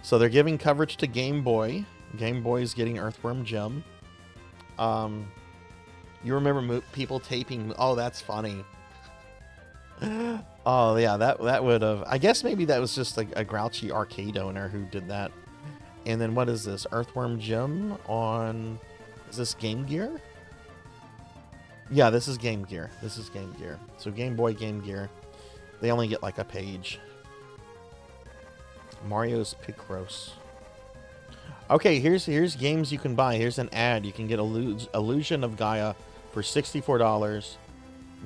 So they're giving coverage to Game Boy. Game Boy's getting Earthworm Jim. You remember people taping... Oh, that's funny. Oh, yeah, that would have... I guess maybe that was just like a grouchy arcade owner who did that. And then what is this? Earthworm Jim on... Is this Game Gear? Yeah, this is Game Gear. This is Game Gear. So Game Boy, Game Gear. They only get like a page. Mario's Picross. Okay, here's games you can buy. Here's an ad. You can get Illusion of Gaia for $64.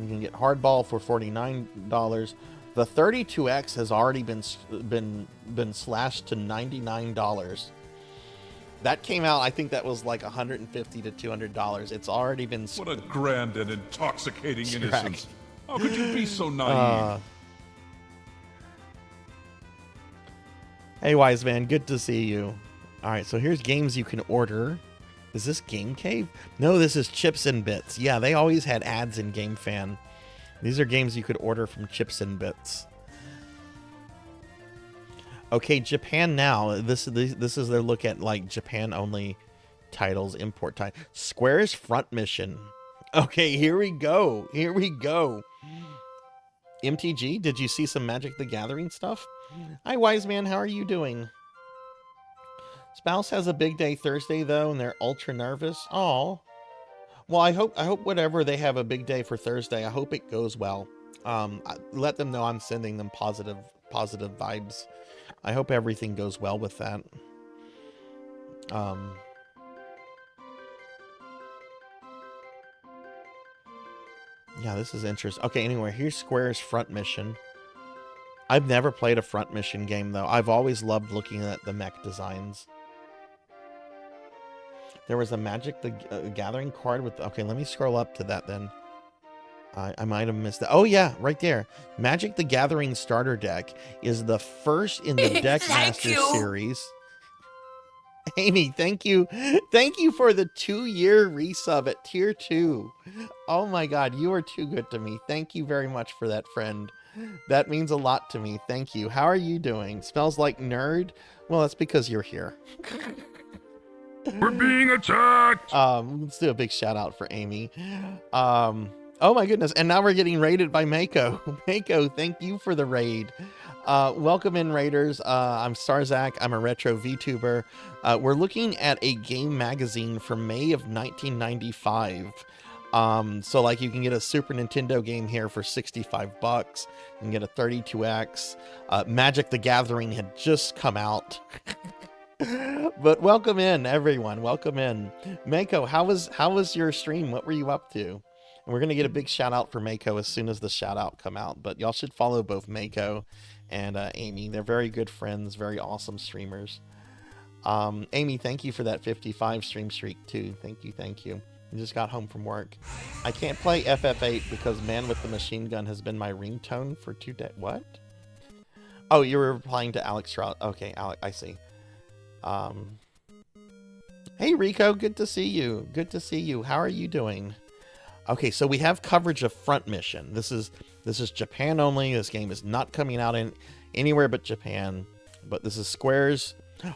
You can get Hardball for $49. The 32X has already been slashed to $99. That came out, I think that was like $150 to $200. It's already been... What a grand and intoxicating innocence. How could you be so naive? Hey, Wise Man, good to see you. All right, so here's games you can order. Is this Game Cave? No, this is Chips and Bits. Yeah, they always had ads in Game Fan. These are games you could order from Chips and Bits. Okay, Japan Now. This is their look at like Japan only titles, import time. Square's Front Mission. Okay, here we go. Here we go. MTG, did you see some Magic the Gathering stuff? Hi, wise man. How are you doing? Spouse has a big day Thursday though, and they're ultra nervous. Oh, well, I hope whatever they have a big day for Thursday, I hope it goes well. Let them know I'm sending them positive vibes. I hope everything goes well with that. Yeah, this is interesting. Okay, anyway, here's Square's front mission. I've never played a front mission game though. I've always loved looking at the mech designs. There was a Magic the Gathering card with... Okay, let me scroll up to that then. I might have missed that. Oh, yeah, right there. Magic the Gathering starter deck is the first in the Deck Master series. Amy, thank you. Thank you for the 2-year resub at tier 2. Oh my god, you are too good to me. Thank you very much for that, friend. That means a lot to me. Thank you. How are you doing? Smells like nerd? Well, that's because you're here. We're being attacked! Let's do a big shout out for Amy. Oh my goodness, and now we're getting raided by Mako. Mako, thank you for the raid. Welcome in, raiders. I'm Sarzac. I'm a retro VTuber. We're looking at a game magazine from May of 1995. So like you can get a Super Nintendo game here for 65 bucks. You can get a 32X. Magic the Gathering had just come out. But welcome in, everyone. Welcome in. Mako, how was your stream? What were you up to? And we're going to get a big shout out for Mako as soon as the shout out come out. But y'all should follow both Mako and Amy. They're very good friends, very awesome streamers. Amy, thank you for that 55 stream streak too. Thank you. I just got home from work. I can't play FF8 because Man with the Machine Gun has been my ringtone for 2 days. What? Oh, you were replying to Alex Stroud. Okay, Alex, I see. Hey Rico, good to see you. Good to see you. How are you doing? Okay, so we have coverage of Front Mission. This is Japan only. This game is not coming out in anywhere but Japan. But this is Square's.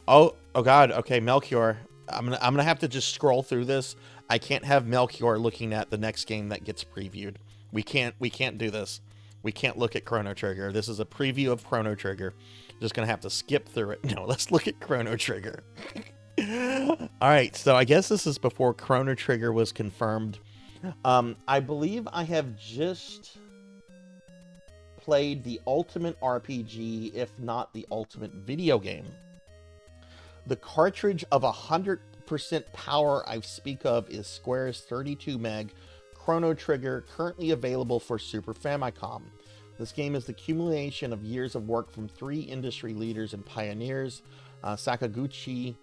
Oh God. Okay, Melchior. I'm gonna have to just scroll through this. I can't have Melchior looking at the next game that gets previewed. We can't do this. We can't look at Chrono Trigger. This is a preview of Chrono Trigger. Just gonna have to skip through it. No, let's look at Chrono Trigger. All right, so I guess this is before Chrono Trigger was confirmed. I believe I have just played the ultimate RPG, if not the ultimate video game. The cartridge of 100% power I speak of is Square's 32 meg Chrono Trigger, currently available for Super Famicom. This game is the accumulation of years of work from 3 industry leaders and pioneers, Sakaguchi,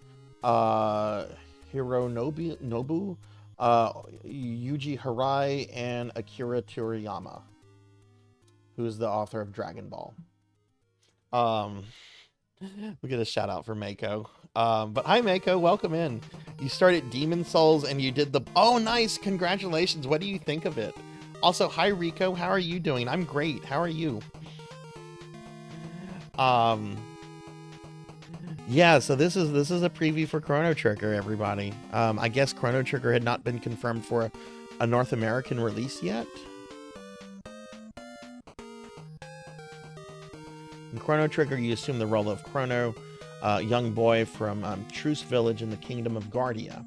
Hironobu, Yuji Harai, and Akira Toriyama, who is the author of Dragon Ball. We get a shout out for Mako. But hi Mako, welcome in. You started Demon Souls and you did the... Oh, nice! Congratulations! What do you think of it? Also, hi Rico, how are you doing? I'm great. How are you? Yeah, so this is a preview for Chrono Trigger, everybody. I guess Chrono Trigger had not been confirmed for a North American release yet. In Chrono Trigger, you assume the role of Chrono, young boy from Truce Village in the Kingdom of Guardia.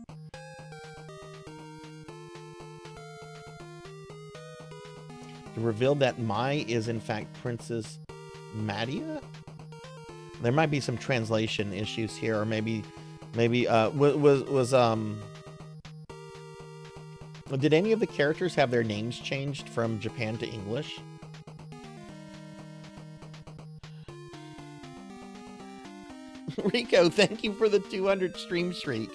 It revealed that Mai is in fact Princess Madia. There might be some translation issues here, or maybe did any of the characters have their names changed from Japan to English? Rico, thank you for the 200 stream streak.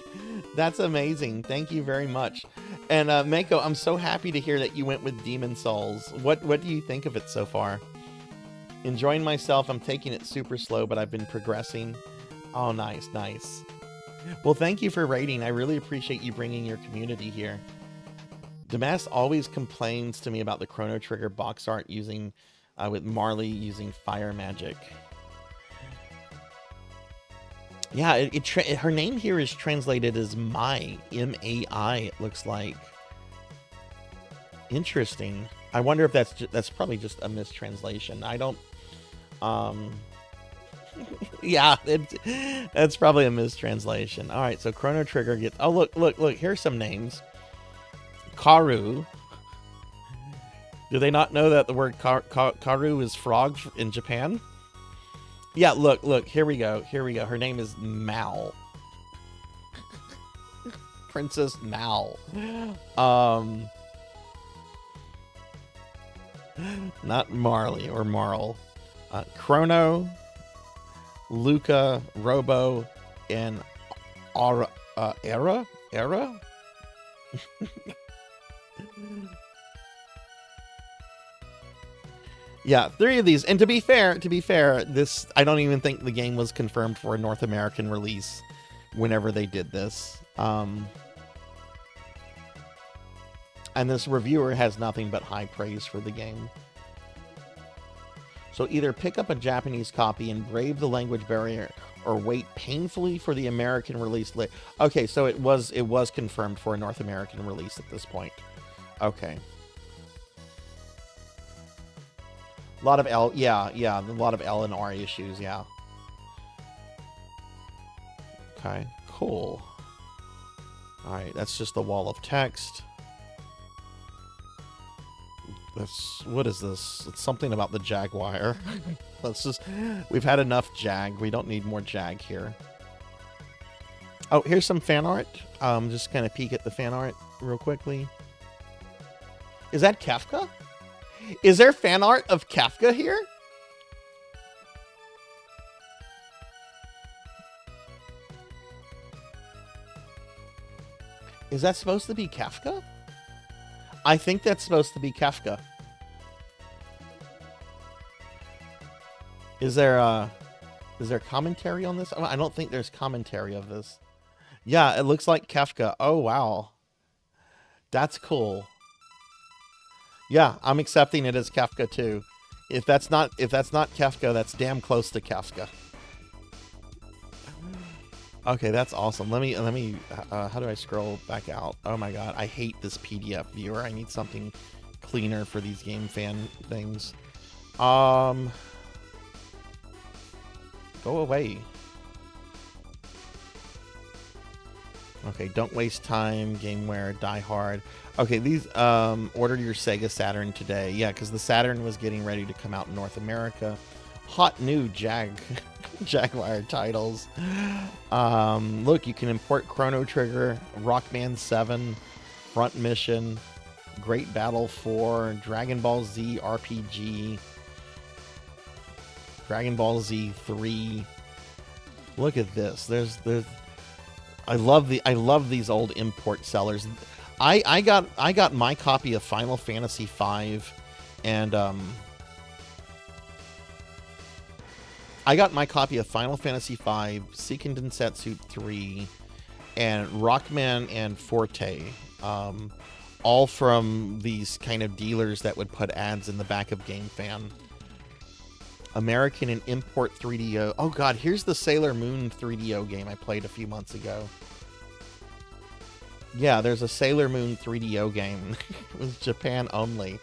That's amazing. Thank you very much. And Mako, I'm so happy to hear that you went with Demon Souls. What do you think of it so far? Enjoying myself. I'm taking it super slow, but I've been progressing. Oh, nice. Well, thank you for raiding. I really appreciate you bringing your community here. Damas always complains to me about the Chrono Trigger box art using with Marley using fire magic. Yeah, her name here is translated as Mai, M-A-I, it looks like. Interesting. I wonder if that's probably just a mistranslation. I don't, Yeah, that's probably a mistranslation. All right, so Chrono Trigger gets... Oh, look. Here's some names. Karu. Do they not know that the word Karu is frog in Japan? Yeah, look. Here we go. Her name is Mal. Princess Mal. Not Marley or Marl. Chrono, Luca, Robo, and Era? Yeah, 3 of these. And to be fair, this, I don't even think the game was confirmed for a North American release whenever they did this. And this reviewer has nothing but high praise for the game. So either pick up a Japanese copy and brave the language barrier, or wait painfully for the American release later. Okay, so it was confirmed for a North American release at this point. Okay. A lot of L, yeah, a lot of L and R issues, yeah. Okay, cool. All right, that's just the wall of text. What is this? It's something about the Jaguar. We've had enough Jag. We don't need more Jag here. Oh, here's some fan art. Just kind of peek at the fan art real quickly. Is that Kafka? Is there fan art of Kafka here? Is that supposed to be Kafka? I think that's supposed to be Kafka. Is there commentary on this? I don't think there's commentary of this. Yeah, it looks like Kafka. Oh wow. That's cool. Yeah, I'm accepting it as Kafka too. If that's not Kafka, that's damn close to Kafka. Okay, that's awesome. Let me how do I scroll back out? Oh my god, I hate this PDF viewer. I need something cleaner for these game fan things. Go away. Okay, don't waste time. Gameware, Die Hard. Okay, these ordered your Sega Saturn today. Yeah, because the Saturn was getting ready to come out in North America. Hot new Jaguar titles. Look, you can import Chrono Trigger, Rockman 7, Front Mission, Great Battle 4, Dragon Ball Z RPG, Dragon Ball Z 3. Look at this. There's I love these old import sellers. I got my copy of Final Fantasy V and I got my copy of Final Fantasy V, Seiken Densetsu 3, and Rockman and Forte, all from these kind of dealers that would put ads in the back of GameFan. American and import 3DO. Oh god, here's the Sailor Moon 3DO game I played a few months ago. Yeah, there's a Sailor Moon 3DO game. It was Japan only.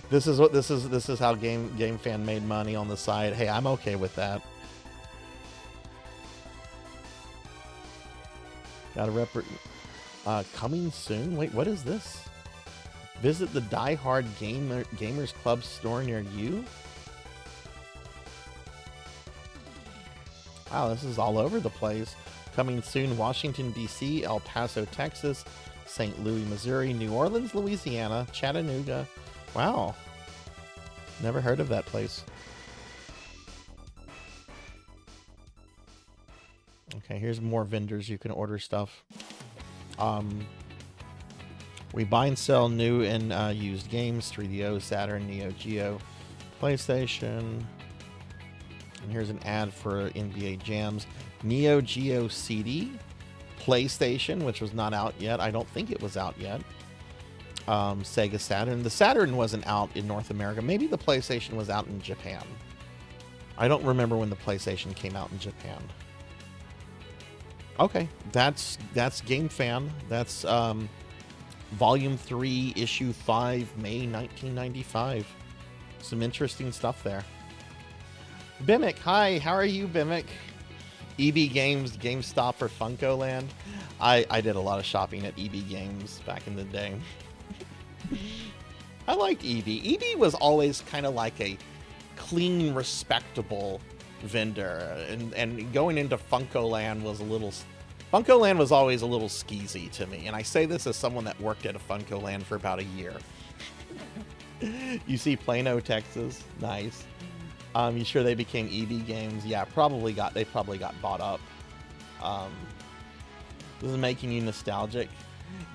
This is how GameFan made money on the side. Hey, I'm okay with that. Coming soon? Wait, what is this? Visit the Die Hard Gamers Club store near you? Wow, this is all over the place. Coming soon, Washington, D.C., El Paso, Texas, St. Louis, Missouri, New Orleans, Louisiana, Chattanooga. Wow. Never heard of that place. Okay, here's more vendors you can order stuff. We buy and sell new and used games, 3DO, Saturn, Neo Geo, PlayStation. And here's an ad for NBA Jams. Neo Geo CD, PlayStation, which was not out yet. I don't think it was out yet. Sega Saturn. The Saturn wasn't out in North America. Maybe the PlayStation was out in Japan. I don't remember when the PlayStation came out in Japan. Okay, that's GameFan. That's Volume 3, Issue 5, May 1995. Some interesting stuff there. Bimic, hi, how are you, Bimic? EB Games, GameStop, or Funko Land? I did a lot of shopping at EB Games back in the day. I liked EB. EB was always kind of like a clean, respectable vendor, and going into Funko Land was a little. Funko Land was always a little skeezy to me, and I say this as someone that worked at a Funko Land for about a year. You see Plano, Texas, nice. You sure they became EB Games? Yeah, they probably got bought up. This is making you nostalgic.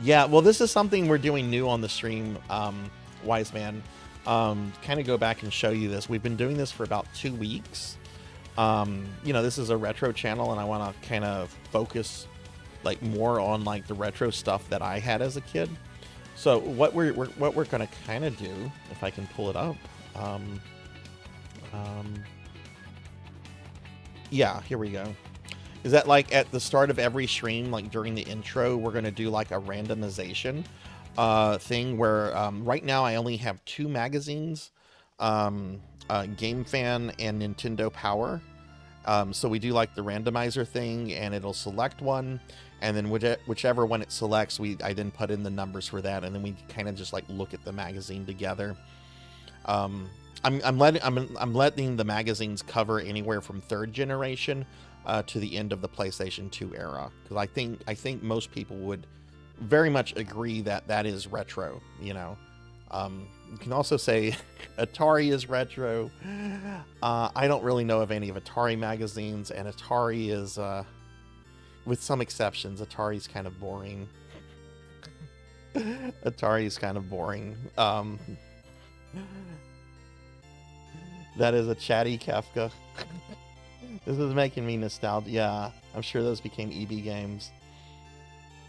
Yeah, well, this is something we're doing new on the stream, Wise Man. Kind of go back and show you this. We've been doing this for about 2 weeks. You know, this is a retro channel, and I want to kind of focus like more on like the retro stuff that I had as a kid. So what we're going to kind of do, if I can pull it up. Yeah, here we go. Is that like at the start of every stream, like during the intro, we're going to do like a randomization thing where right now I only have 2 magazines, Game Fan and Nintendo Power. So we do like the randomizer thing, and it'll select one, and then whichever one it selects, I then put in the numbers for that, and then we kind of just like look at the magazine together. I'm letting the magazines cover anywhere from 3rd generation to the end of the PlayStation 2 era, because I think most people would very much agree that that is retro. You know, you can also say Atari is retro. I don't really know of any of Atari magazines, and Atari is, with some exceptions, Atari's kind of boring. Atari's kind of boring. That is a chatty Kafka. This is making me nostalgic. Yeah, I'm sure those became EB Games.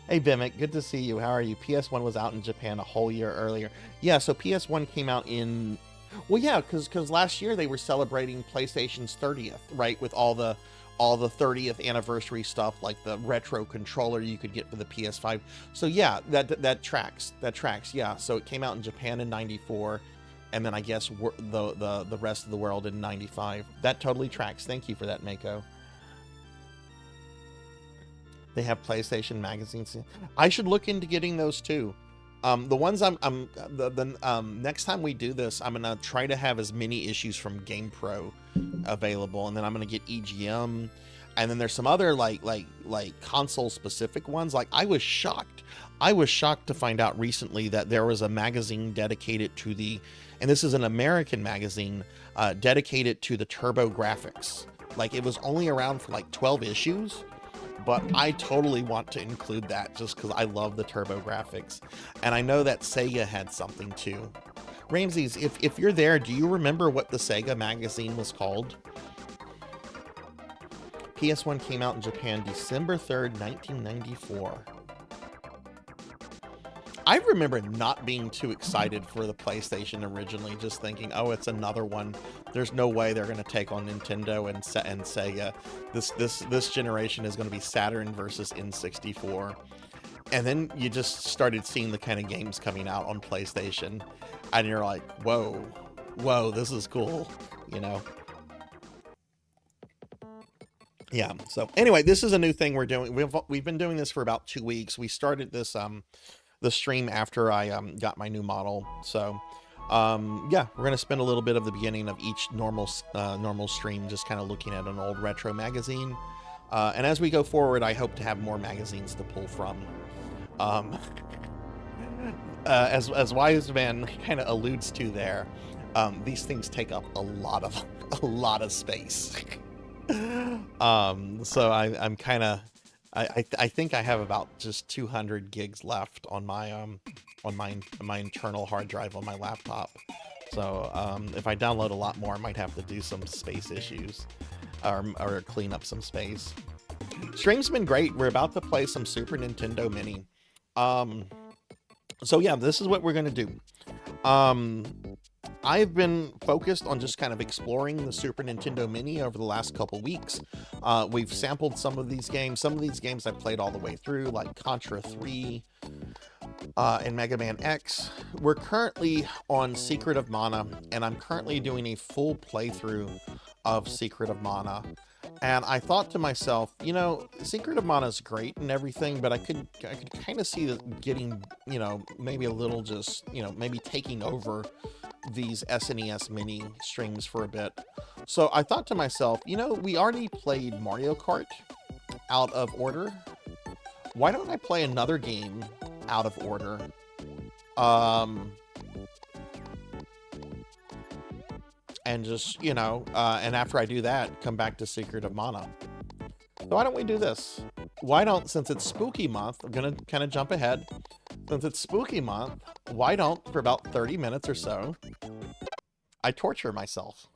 Hey, Bimic, good to see you. How are you? PS1 was out in Japan a whole year earlier. Yeah, so PS1 came out in... Well, yeah, because last year they were celebrating PlayStation's 30th, right? With all the 30th anniversary stuff, like the retro controller you could get for the PS5. So yeah, that tracks. That tracks, yeah. So it came out in Japan in 94, and then I guess the rest of the world in 95. That totally tracks. Thank you for that, Mako. They have PlayStation magazines. I should look into getting those too. The ones next time we do this, I'm gonna try to have as many issues from GamePro available, and then I'm gonna get EGM, and then there's some other like console specific ones. Like I was shocked to find out recently that there was a magazine dedicated to and this is an American magazine dedicated to the Turbo Graphics. Like it was only around for like 12 issues. But I totally want to include that just because I love the Turbo Graphics. And I know that Sega had something too. Ramses, if you're there, do you remember what the Sega magazine was called? PS1 came out in Japan December 3rd, 1994. I remember not being too excited for the PlayStation originally, just thinking, oh, it's another one. There's no way they're going to take on Nintendo and Sega. This generation is going to be Saturn versus N64. And then you just started seeing the kind of games coming out on PlayStation, and you're like, whoa, this is cool, you know? Yeah, so anyway, this is a new thing we're doing. We've been doing this for about 2 weeks. We started this the stream after I got my new model. So yeah, we're gonna spend a little bit of the beginning of each normal stream just kind of looking at an old retro magazine, and as we go forward, I hope to have more magazines to pull from. As Wise Man kind of alludes to there, these things take up a lot of space. So I'm kind of I think I have about just 200 gigs left on my internal hard drive on my laptop. So if I download a lot more, I might have to do some space issues or clean up some space. Stream's been great. We're about to play some Super Nintendo Mini. So yeah, this is what we're gonna do. I've been focused on just kind of exploring the Super Nintendo Mini over the last couple weeks. We've sampled some of these games. Some of these games I've played all the way through, like Contra 3 and Mega Man X. We're currently on Secret of Mana, and I'm currently doing a full playthrough of Secret of Mana. And I thought to myself, you know, Secret of Mana is great and everything, but I could kind of see it getting, you know, maybe a little just, you know, maybe taking over these SNES mini streams for a bit. So I thought to myself, you know, we already played Mario Kart out of order. Why don't I play another game out of order? And just, you know, and after I do that, come back to Secret of Mana. So why don't we do this? Why don't, since it's spooky month, I'm gonna kind of jump ahead. Since it's spooky month, why don't, for about 30 minutes or so, I torture myself.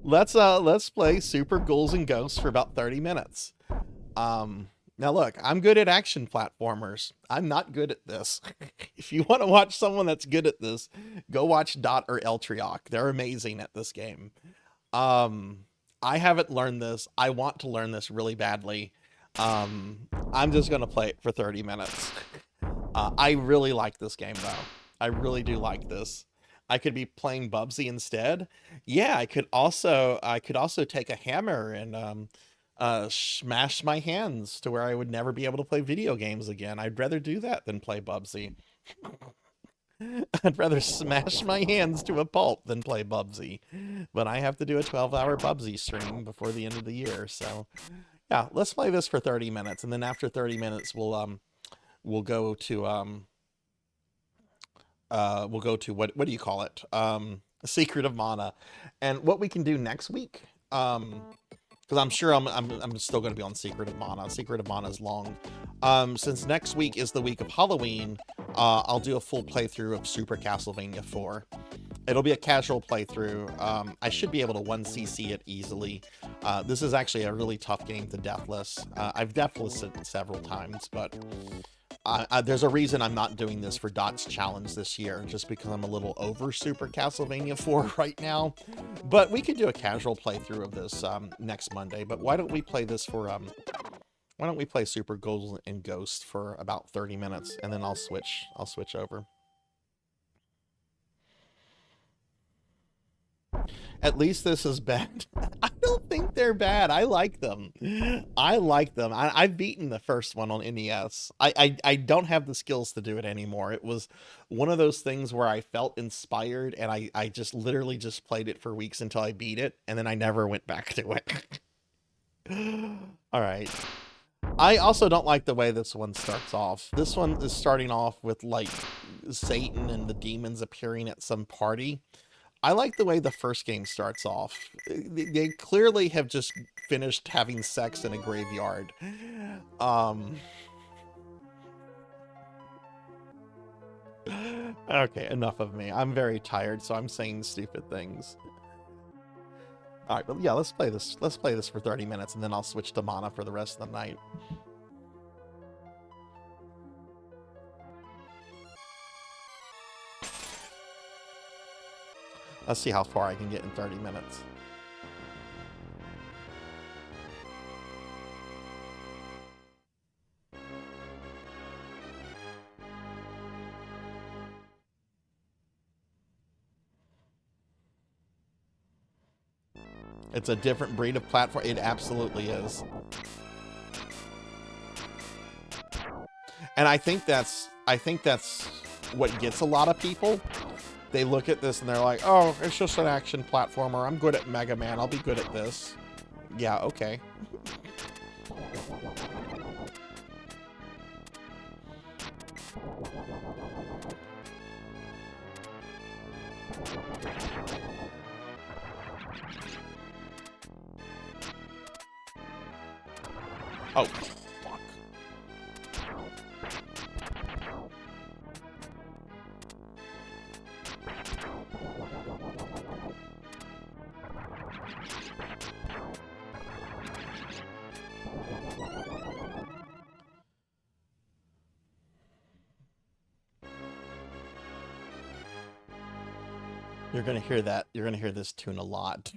Let's play Super Ghouls and Ghosts for about 30 minutes. Now look, I'm good at action platformers. I'm not good at this. If you want to watch someone that's good at this, go watch Dot or Eltriok. They're amazing at this game. I haven't learned this. I want to learn this really badly. I'm just gonna play it for 30 minutes. I really like this game though. I really do like this. I could be playing Bubsy instead. Yeah, I could also take a hammer and smash my hands to where I would never be able to play video games again. I'd rather do that than play Bubsy. I'd rather smash my hands to a pulp than play Bubsy. But I have to do a 12-hour Bubsy stream before the end of the year, so yeah, let's play this for 30 minutes, and then after 30 minutes we'll go to what do you call it? Secret of Mana. And what we can do next week, because I'm sure I'm still going to be on Secret of Mana. Secret of Mana is long. Since next week is the week of Halloween, I'll do a full playthrough of Super Castlevania 4. It'll be a casual playthrough. I should be able to 1cc it easily. This is actually a really tough game to deathless. I've deathlessed it several times, but there's a reason I'm not doing this for Dot's challenge this year, just because I'm a little over Super Castlevania 4 right now. But we could do a casual playthrough of this next Monday. But why don't we play this for why don't we play Super Ghouls and Ghosts for about 30 minutes, and then I'll switch over. At least this is bad. I don't think they're bad. I like them. I like them. I've beaten the first one on NES. I don't have the skills to do it anymore. It was one of those things where I felt inspired, and I just literally just played it for weeks until I beat it, and then I never went back to it. All right. I also don't like the way this one starts off. This one is starting off with, like, Satan and the demons appearing at some party. I like the way the first game starts off. They clearly have just finished having sex in a graveyard. Okay, enough of me. I'm very tired, so I'm saying stupid things. All right, but yeah, let's play this. Let's play this for 30 minutes, and then I'll switch to Mana for the rest of the night. Let's see how far I can get in 30 minutes. It's a different breed of platform. It absolutely is. And I think that's what gets a lot of people. They look at this and they're like, oh, it's just an action platformer. I'm good at Mega Man. I'll be good at this. Yeah, okay. Oh, fuck. You're gonna hear that. You're gonna hear this tune a lot.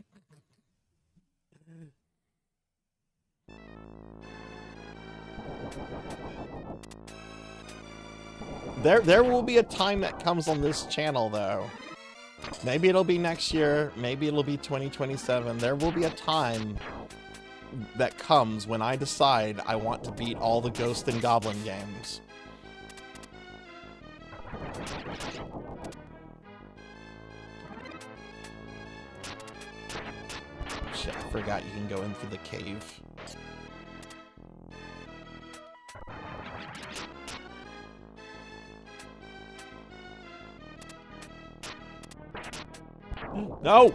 There will be a time that comes on this channel, though. Maybe it'll be next year. Maybe it'll be 2027. There will be a time that comes when I decide I want to beat all the Ghost and Goblin games. Shit, I forgot you can go in through the cave. No!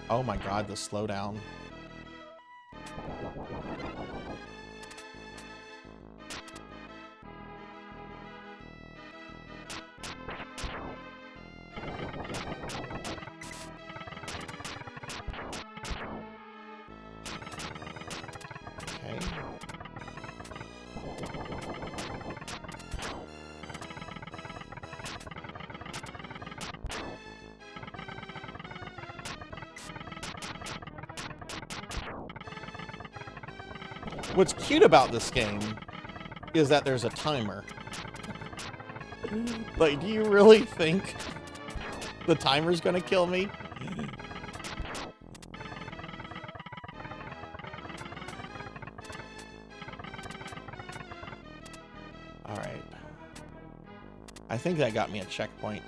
Oh my god, the slowdown. Okay. What's cute about this game is that there's a timer. Like, do you really think the timer's gonna kill me? Alright. I think that got me a checkpoint.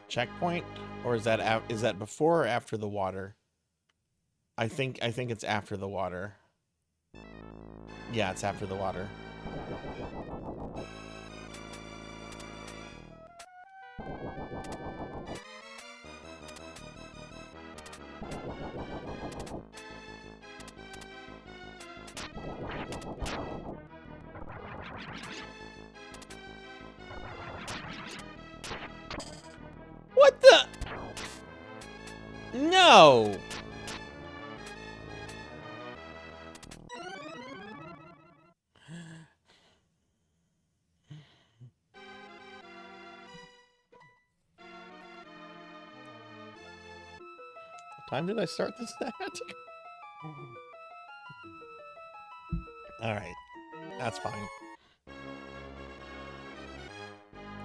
Checkpoint, or is that before or after the water? I think it's after the water. Yeah, it's after the water. What the? No! What time did I start this at? Alright. That's fine.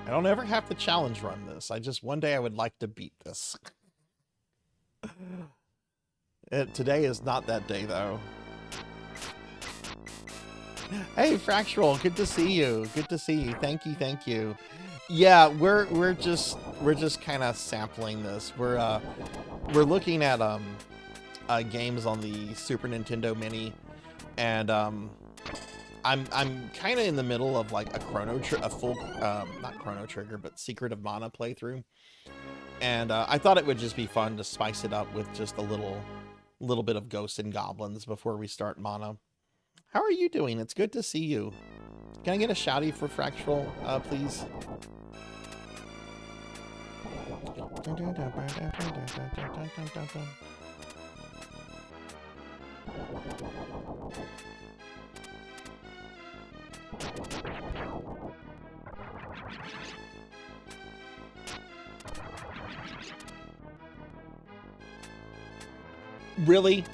I don't ever have to challenge run this. One day I would like to beat this. Today is not that day, though. Hey, Fractual, good to see you. Good to see you. Thank you. Yeah, we're just kind of sampling this. We're looking at games on the Super Nintendo Mini, and I'm kind of in the middle of like a full not Chrono Trigger, but Secret of Mana playthrough, and I thought it would just be fun to spice it up with just a little bit of Ghosts and Goblins before we start Mana. How are you doing? It's good to see you. Can I get a shouty for Fractual, please? Really?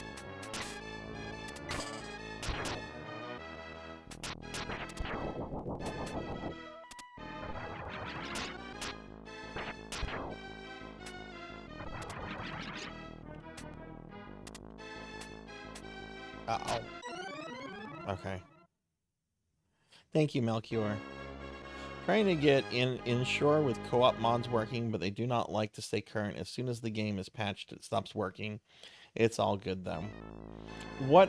Uh-oh. Okay. Thank you, Melchior. Trying to get inshore with co-op mods working, but they do not like to stay current. As soon as the game is patched, it stops working. It's all good though. What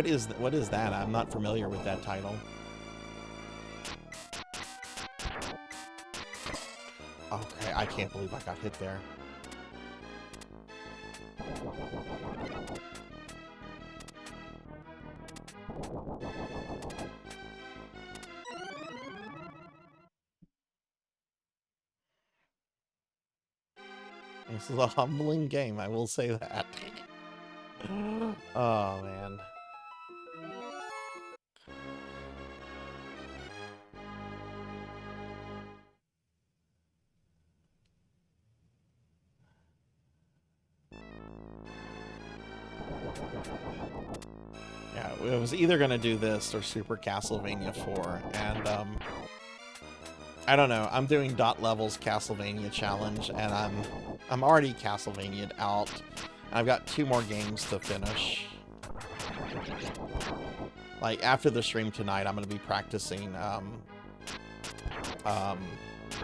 is that? I'm not familiar with that title. Okay, I can't believe I got hit there. This is a humbling game, I will say that. Oh, man. Yeah, it was either going to do this or Super Castlevania 4, and, I don't know. I'm doing Dot Level's Castlevania challenge, and I'm already Castlevania'd out. I've got 2 more games to finish. Like, after the stream tonight, I'm going to be practicing,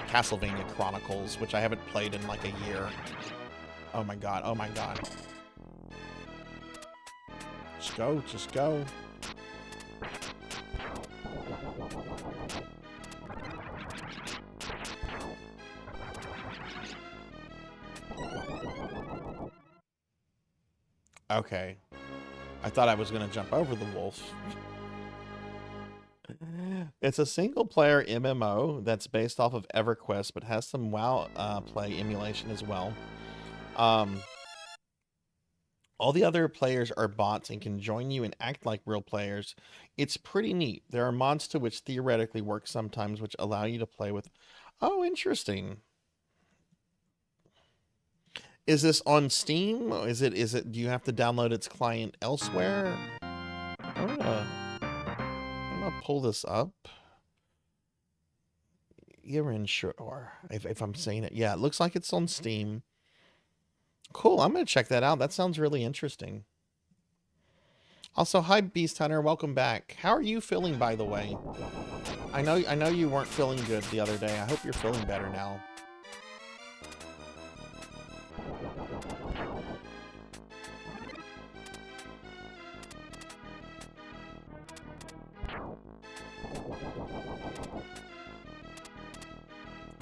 Castlevania Chronicles, which I haven't played in, like, a year. Oh my god, oh my god. Just go, just go. Okay. I thought I was going to jump over the wolf. It's a single-player MMO that's based off of EverQuest, but has some WoW play emulation as well. All the other players are bots and can join you and act like real players. It's pretty neat. There are mods to which theoretically work sometimes, which allow you to play with... Oh, interesting. Is this on Steam? Is it? Do you have to download its client elsewhere? I'm gonna pull this up. You're in sure, or if I'm saying it, yeah, it looks like it's on Steam. Cool. I'm gonna check that out. That sounds really interesting. Also, hi Beast Hunter, welcome back. How are you feeling, by the way? I know you weren't feeling good the other day. I hope you're feeling better now.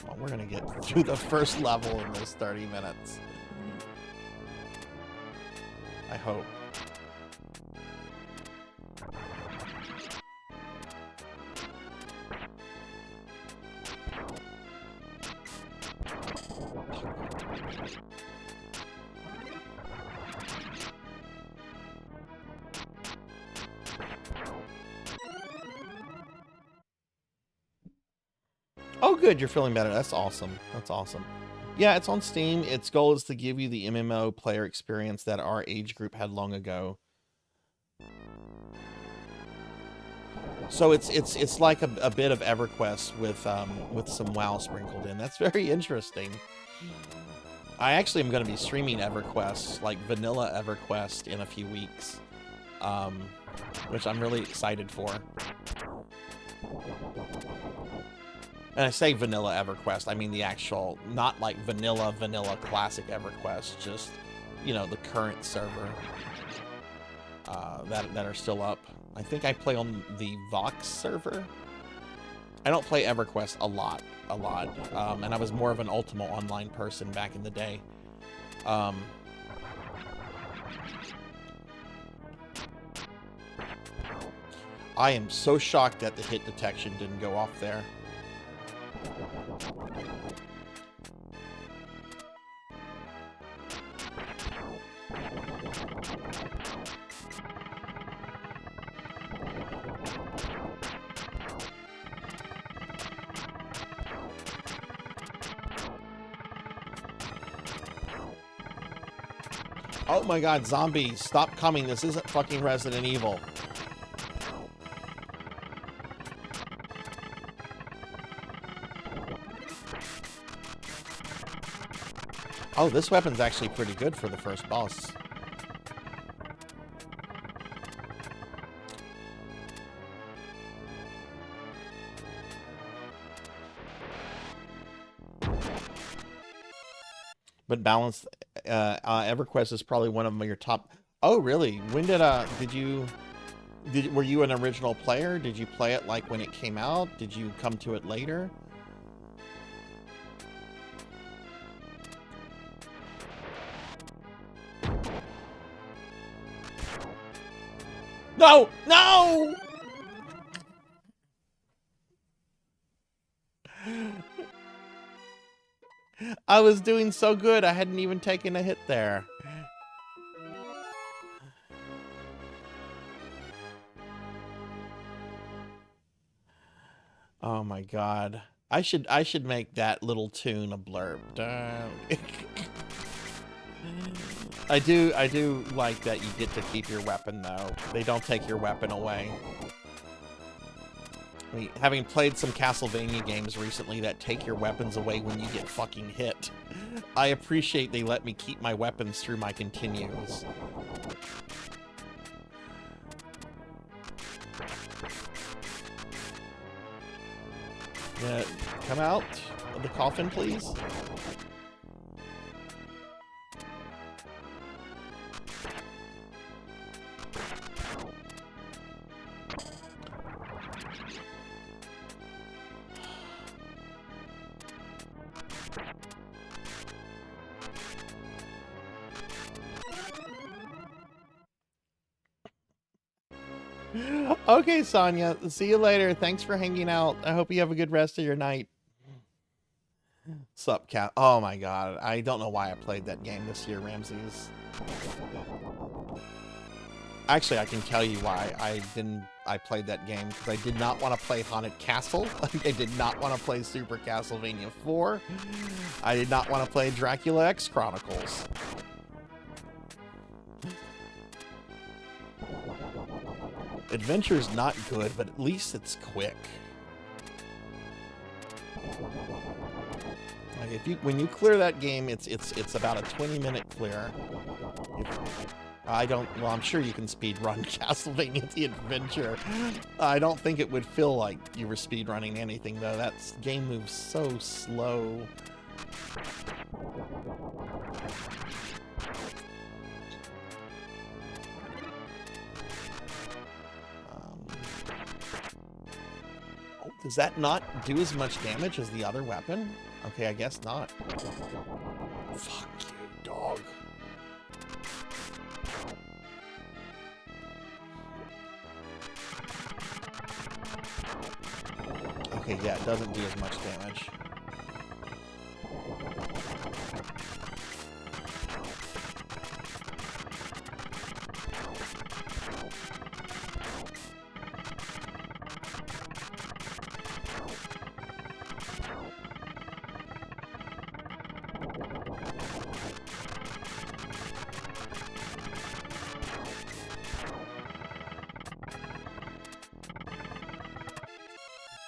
Well, we're gonna get through the first level in this 30 minutes. I hope. Oh, good. You're feeling better. That's awesome. That's awesome. Yeah, it's on Steam. Its goal is to give you the MMO player experience that our age group had long ago. So it's like a bit of EverQuest with some WoW sprinkled in. That's very interesting. I actually am going to be streaming EverQuest, like vanilla EverQuest, in a few weeks, which I'm really excited for. And I say vanilla EverQuest, I mean the actual, not like vanilla classic EverQuest, just, you know, the current server that are still up. I think I play on the Vox server. I don't play EverQuest a lot, and I was more of an Ultima Online person back in the day. I am so shocked that the hit detection didn't go off there. Oh my god, zombies, stop coming. This isn't fucking Resident Evil. Oh, this weapon's actually pretty good for the first boss. But balanced, EverQuest is probably one of your top. Oh, really? When were you an original player? Did you play it like when it came out? Did you come to it later? No! No! I was doing so good. I hadn't even taken a hit there. Oh my god. I should make that little tune a blurb. I do like that you get to keep your weapon though. They don't take your weapon away. I mean, having played some Castlevania games recently that take your weapons away when you get fucking hit, I appreciate they let me keep my weapons through my continues. Come out of the coffin, please. Okay, Sonia. See you later. Thanks for hanging out. I hope you have a good rest of your night. Sup, cat? Oh my god. I don't know why I played that game this year, Ramses. Actually, I can tell you why I played that game, because I did not want to play Haunted Castle. I did not want to play Super Castlevania 4. I did not want to play Dracula X Chronicles. Adventure's not good, but at least it's quick. Like when you clear that game, it's about a 20-minute clear. Well, I'm sure you can speed run Castlevania The Adventure. I don't think it would feel like you were speed running anything though. That game moves so slow. Does that not do as much damage as the other weapon? Okay, I guess not. Fuck you, dog. Okay, yeah, it doesn't do as much damage.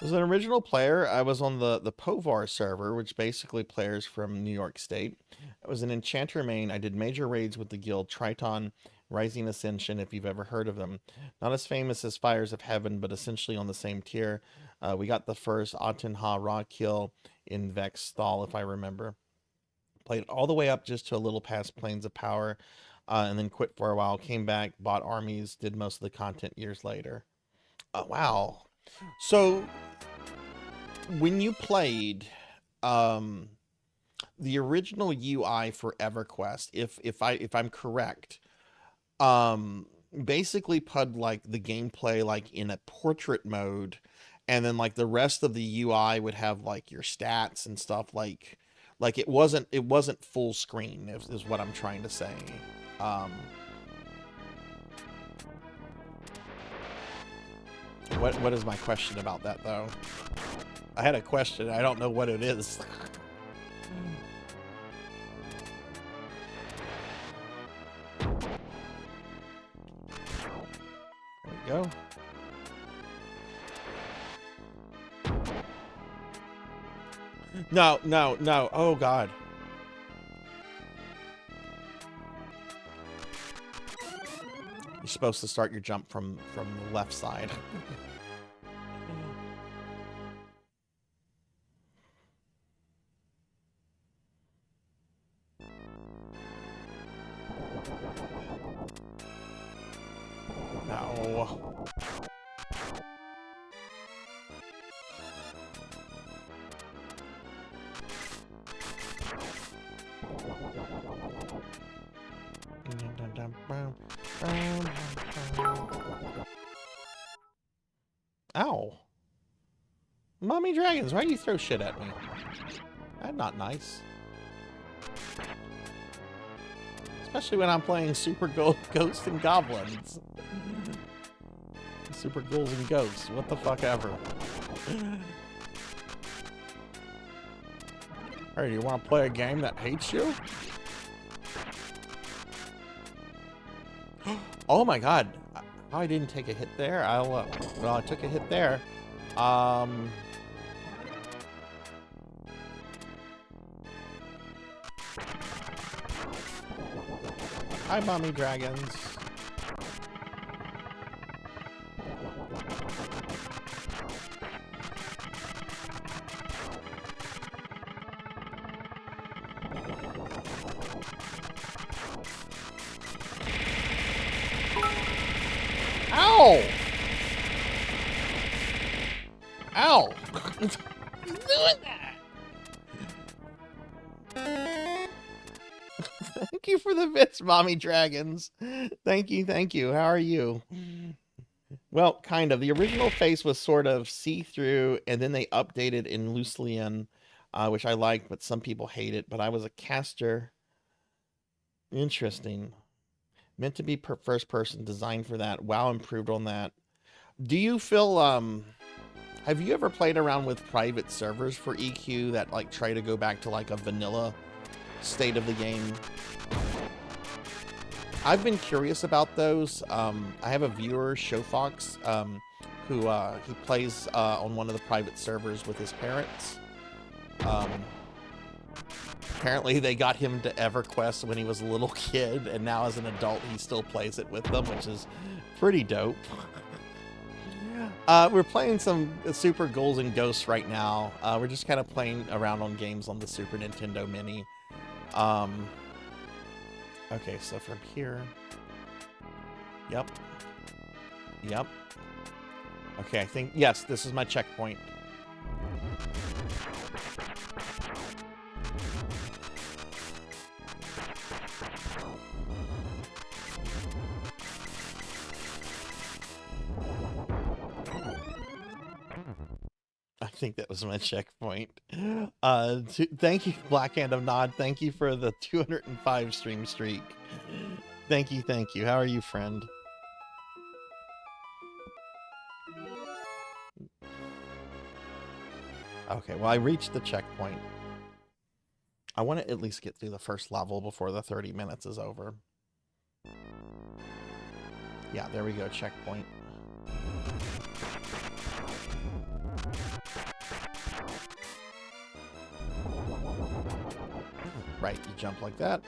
As an original player, I was on the Povar server, which basically players from New York State. I was an enchanter main. I did major raids with the guild Triton, Rising Ascension, if you've ever heard of them. Not as famous as Fires of Heaven, but essentially on the same tier. We got the first Aten Ha Ra kill in Vex Stall, if I remember. Played all the way up just to a little past Plains of Power, and then quit for a while. Came back, bought armies, did most of the content years later. Wow. So, when you played the original UI for EverQuest, if I'm correct, basically put like the gameplay like in a portrait mode, and then like the rest of the UI would have like your stats and stuff like it wasn't full screen is what I'm trying to say. What is my question about that, though? I had a question. I don't know what it is. There we go. No, no, no. Oh, God. You're supposed to start your jump from the left side. No. Ow. Mommy dragons, why do you throw shit at me? That's not nice. Especially when I'm playing Super Ghosts and Goblins. Super Ghouls and Ghosts. What the fuck ever. Hey, do you want to play a game that hates you? Oh my god. Oh, I didn't take a hit there. Well, I took a hit there. Hi, mommy dragons. Ow! Ow! Who's doing that? Thank you for the bits, mommy dragons. Thank you, thank you. How are you? Well, kind of. The original face was sort of see-through, and then they updated in Lucilian, which I like, but some people hate it. But I was a caster. Interesting. Meant to be first person, designed for that. WoW improved on that. Do you feel, have you ever played around with private servers for EQ that like try to go back to like a vanilla state of the game? I've been curious about those. I have a viewer, Showfox, who he plays on one of the private servers with his parents. Apparently they got him to EverQuest when he was a little kid, and now as an adult he still plays it with them, which is pretty dope. We're playing some Super Ghouls and Ghosts right now. We're just kind of playing around on games on the Super Nintendo Mini. Okay, so from here... Yep. Yep. Okay, I think... Yes, this is my checkpoint. I think that was my checkpoint. Thank you, Black Hand of Nod. Thank you for the 205 stream streak. Thank you, thank you. How are you, friend? Okay, well, I reached the checkpoint. I want to at least get through the first level before the 30 minutes is over. Yeah, there we go, checkpoint. Right, you jump like that.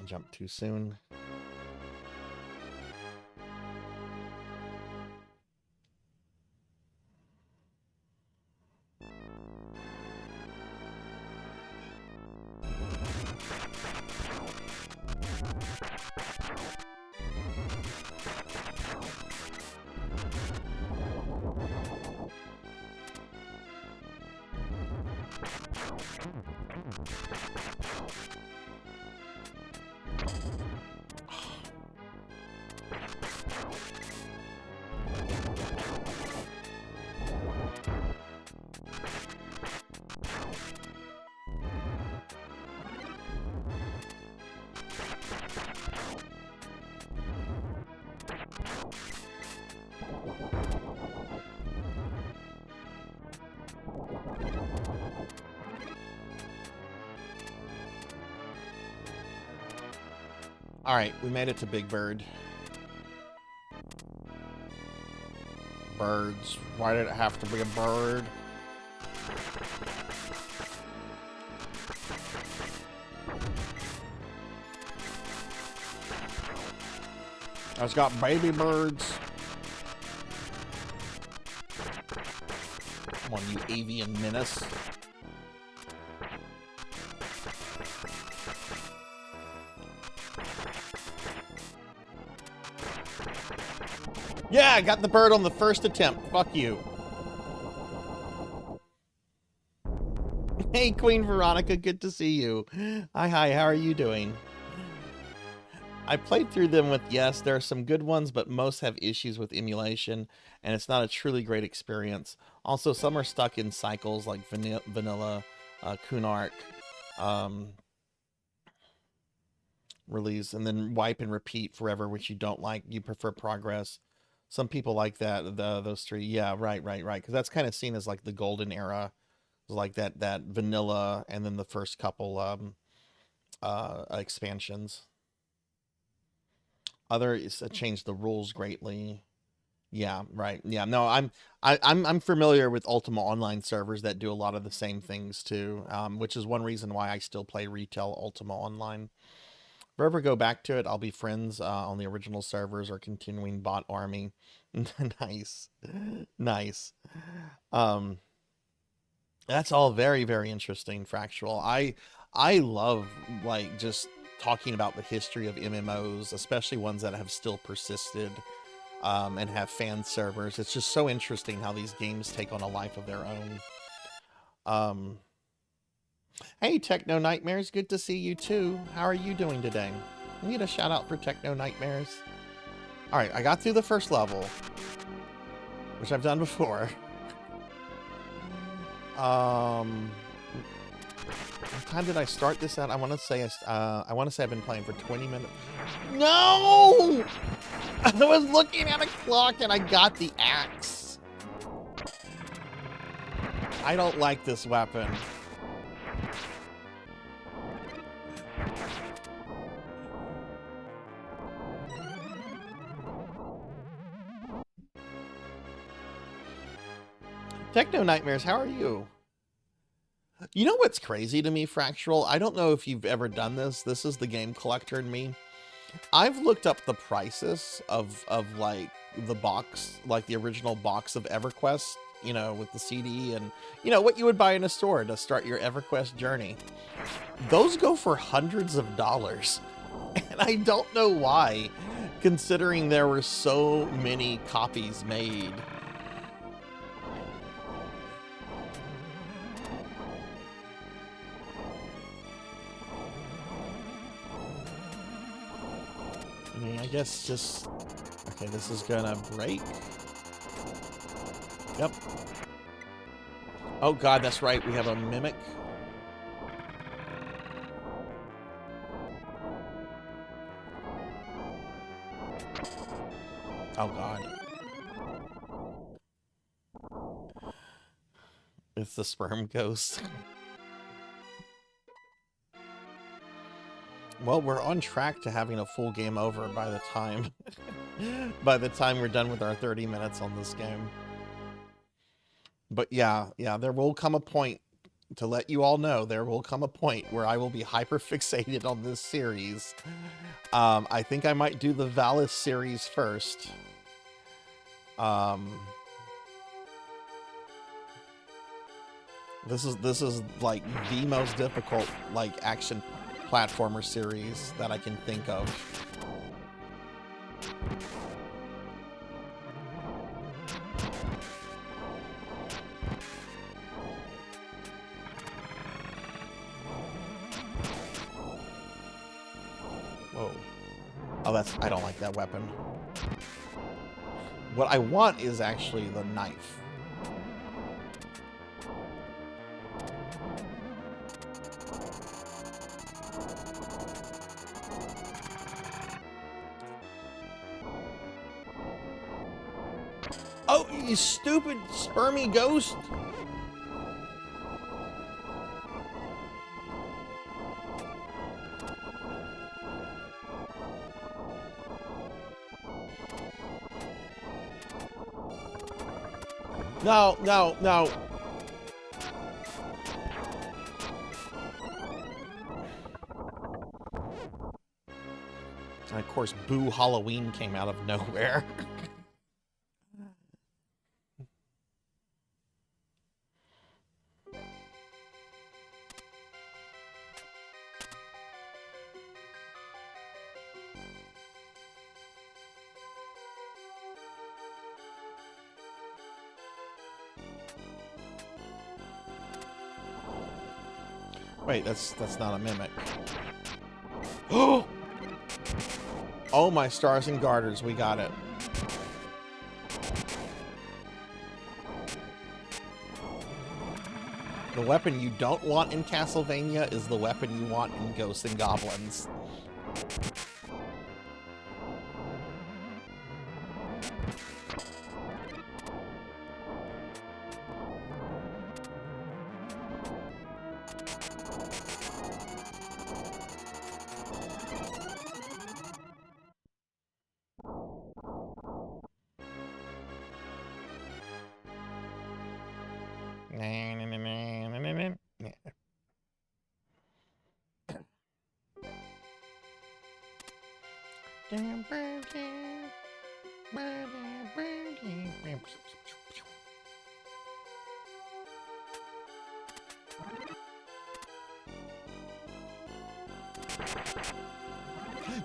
Jump too soon. All right, we made it to Big Bird. Birds. Why did it have to be a bird? It's got baby birds. Come on, you avian menace. Yeah, I got the bird on the first attempt. Fuck you. Hey, Queen Veronica, good to see you. Hi, how are you doing? I played through them with, yes, there are some good ones, but most have issues with emulation, and it's not a truly great experience. Also, some are stuck in cycles like Vanilla, Kunark, um, release, and then wipe and repeat forever, which you don't like. You prefer progress. Some people like that, those three. Yeah, right. Because that's kind of seen as like the golden era, like that vanilla, and then the first couple expansions. Others changed the rules greatly. Yeah, right. Yeah, no, I'm familiar with Ultima Online servers that do a lot of the same things too, which is one reason why I still play retail Ultima Online. If I ever go back to it, I'll be friends on the original servers or continuing bot army. Nice, nice. Um, that's all very, very interesting, Fractual. I love like just talking about the history of MMOs, especially ones that have still persisted and have fan servers. It's just so interesting how these games take on a life of their own. Um, hey, Techno Nightmares, good to see you too. How are you doing today? I need a shout out for Techno Nightmares. All right, I got through the first level, which I've done before. What time did I start this at? I want to say I've been playing for 20 minutes. No! I was looking at a clock and I got the axe. I don't like this weapon. Techno Nightmares, how are you? You know what's crazy to me, Fractual? I don't know if you've ever done this. This is the game collector in me. I've looked up the prices of like the box, like the original box of EverQuest, you know, with the CD and, you know, what you would buy in a store to start your EverQuest journey. Those go for hundreds of dollars. And I don't know why, considering there were so many copies made. I mean, I guess just... Okay, this is gonna break. Yep. Oh god, that's right, we have a mimic. Oh god. It's the sperm ghost. Well, we're on track to having a full game over by the time we're done with our 30 minutes on this game. But yeah, there will come a point, to let you all know, there will come a point where I will be hyper fixated on this series. I think I might do the Valis series first. This is like the most difficult like action platformer series that I can think of. Whoa. Oh, I don't like that weapon. What I want is actually the knife. Oh, you stupid spermy ghost! No. And of course, Boo Halloween came out of nowhere. Wait, that's not a mimic. Oh! Oh, my stars and garters, we got it. The weapon you don't want in Castlevania is the weapon you want in Ghosts and Goblins.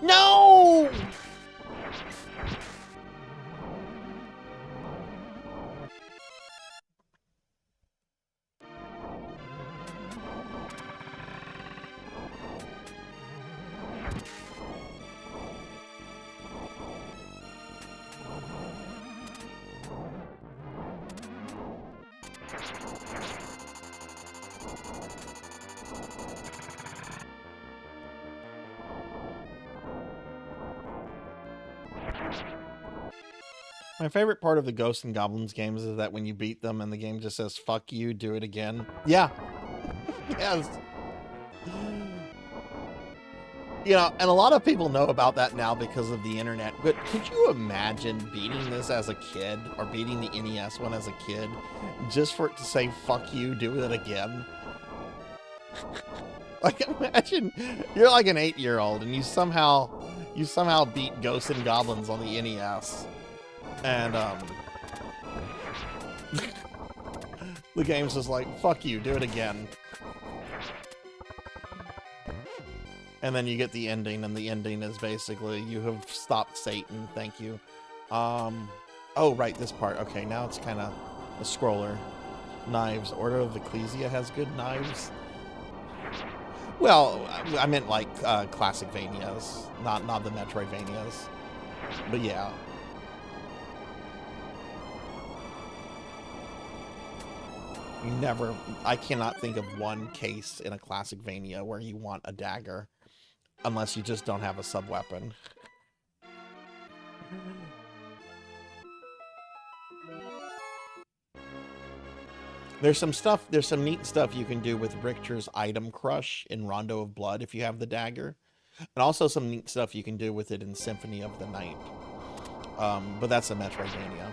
No! My favorite part of the Ghosts and Goblins games is that when you beat them and the game just says, fuck you, do it again. Yeah. Yes. You know, and a lot of people know about that now because of the internet, but could you imagine beating this as a kid, or beating the NES one as a kid, just for it to say, fuck you, do it again? Like, imagine you're like an 8-year-old and you somehow beat Ghosts and Goblins on the NES. And, the game's just like, fuck you, do it again. And then you get the ending, and the ending is basically, you have stopped Satan, thank you. Oh, right, this part. Okay, now it's kind of a scroller. Knives. Order of Ecclesia has good knives. Well, I meant like, classic Vanias, not the Metroidvanias. But yeah. I cannot think of one case in a classic Vania where you want a dagger. Unless you just don't have a sub-weapon. There's some neat stuff you can do with Richter's Item Crush in Rondo of Blood if you have the dagger. And also some neat stuff you can do with it in Symphony of the Night. But that's a Metroidvania.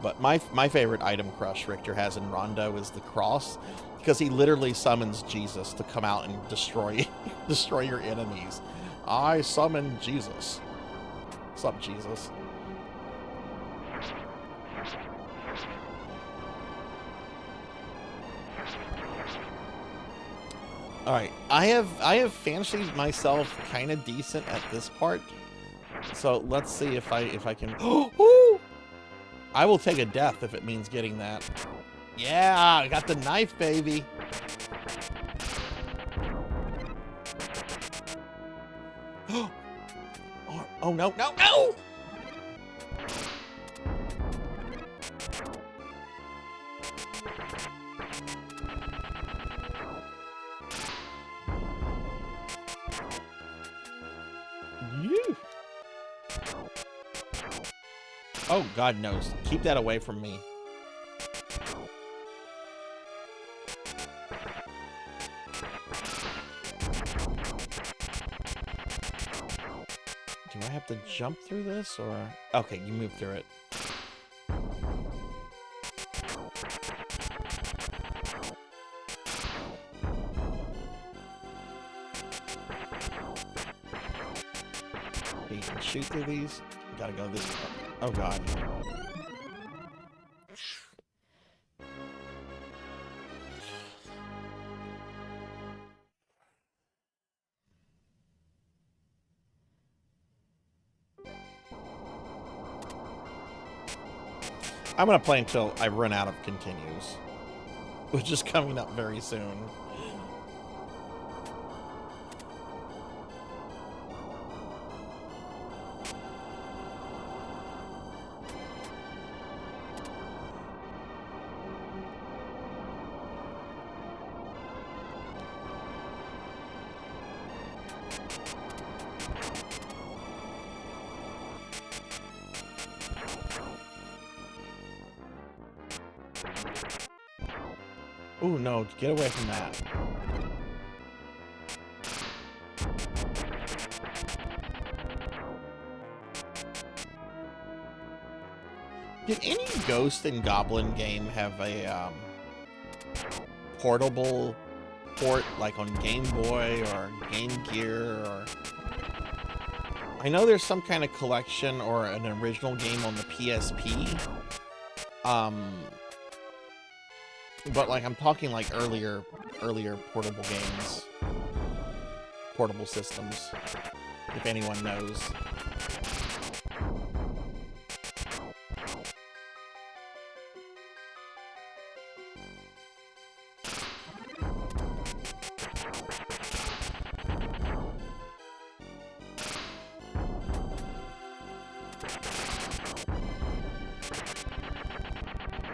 But my favorite Item Crush Richter has in Rondo is the cross, because he literally summons Jesus to come out and destroy your enemies. I summon Jesus. What's up, Jesus? All right, I have fancied myself kind of decent at this part, so let's see if I can. Oh! I will take a death if it means getting that. Yeah, I got the knife, baby. Oh, no, no, no! You. Oh, God knows. Keep that away from me. Do I have to jump through this, or? Okay, you move through it. Okay, you can shoot through these. Gotta go this way. Oh, God. I'm gonna play until I run out of continues, which is coming up very soon. Ooh, no, get away from that. Did any Ghost and Goblin game have a portable port, like on Game Boy or Game Gear? Or I know there's some kind of collection or an original game on the PSP. But like I'm talking like earlier portable games, portable systems, if anyone knows.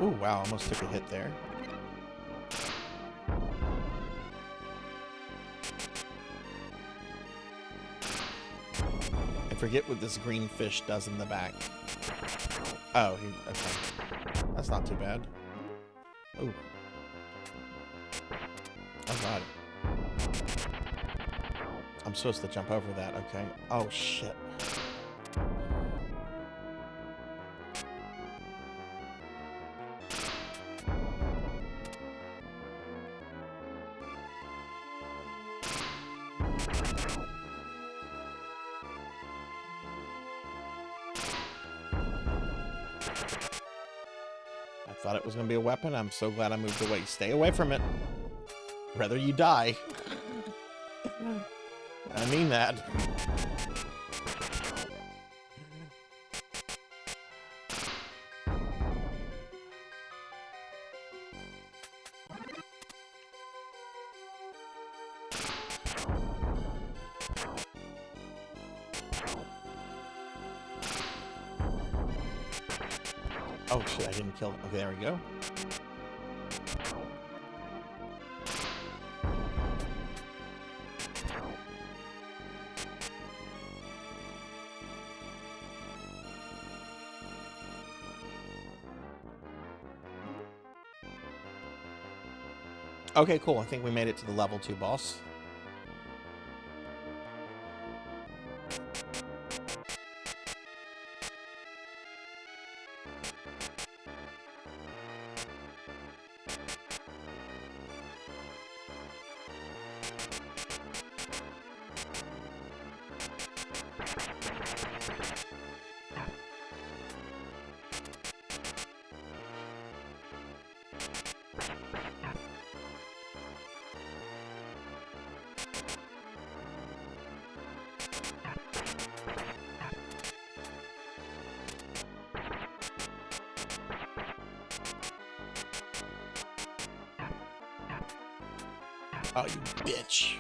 Ooh, wow, almost took a hit there. I forget what this green fish does in the back. Oh, okay. That's not too bad. Ooh. Oh, God. I'm supposed to jump over that, okay. Oh, shit. I thought it was going to be a weapon. I'm so glad I moved away. Stay away from it. Rather you die. I mean that. Oh shit, I didn't kill him. Okay, there we go. Okay, cool. I think we made it to the level 2 boss. Oh, you bitch.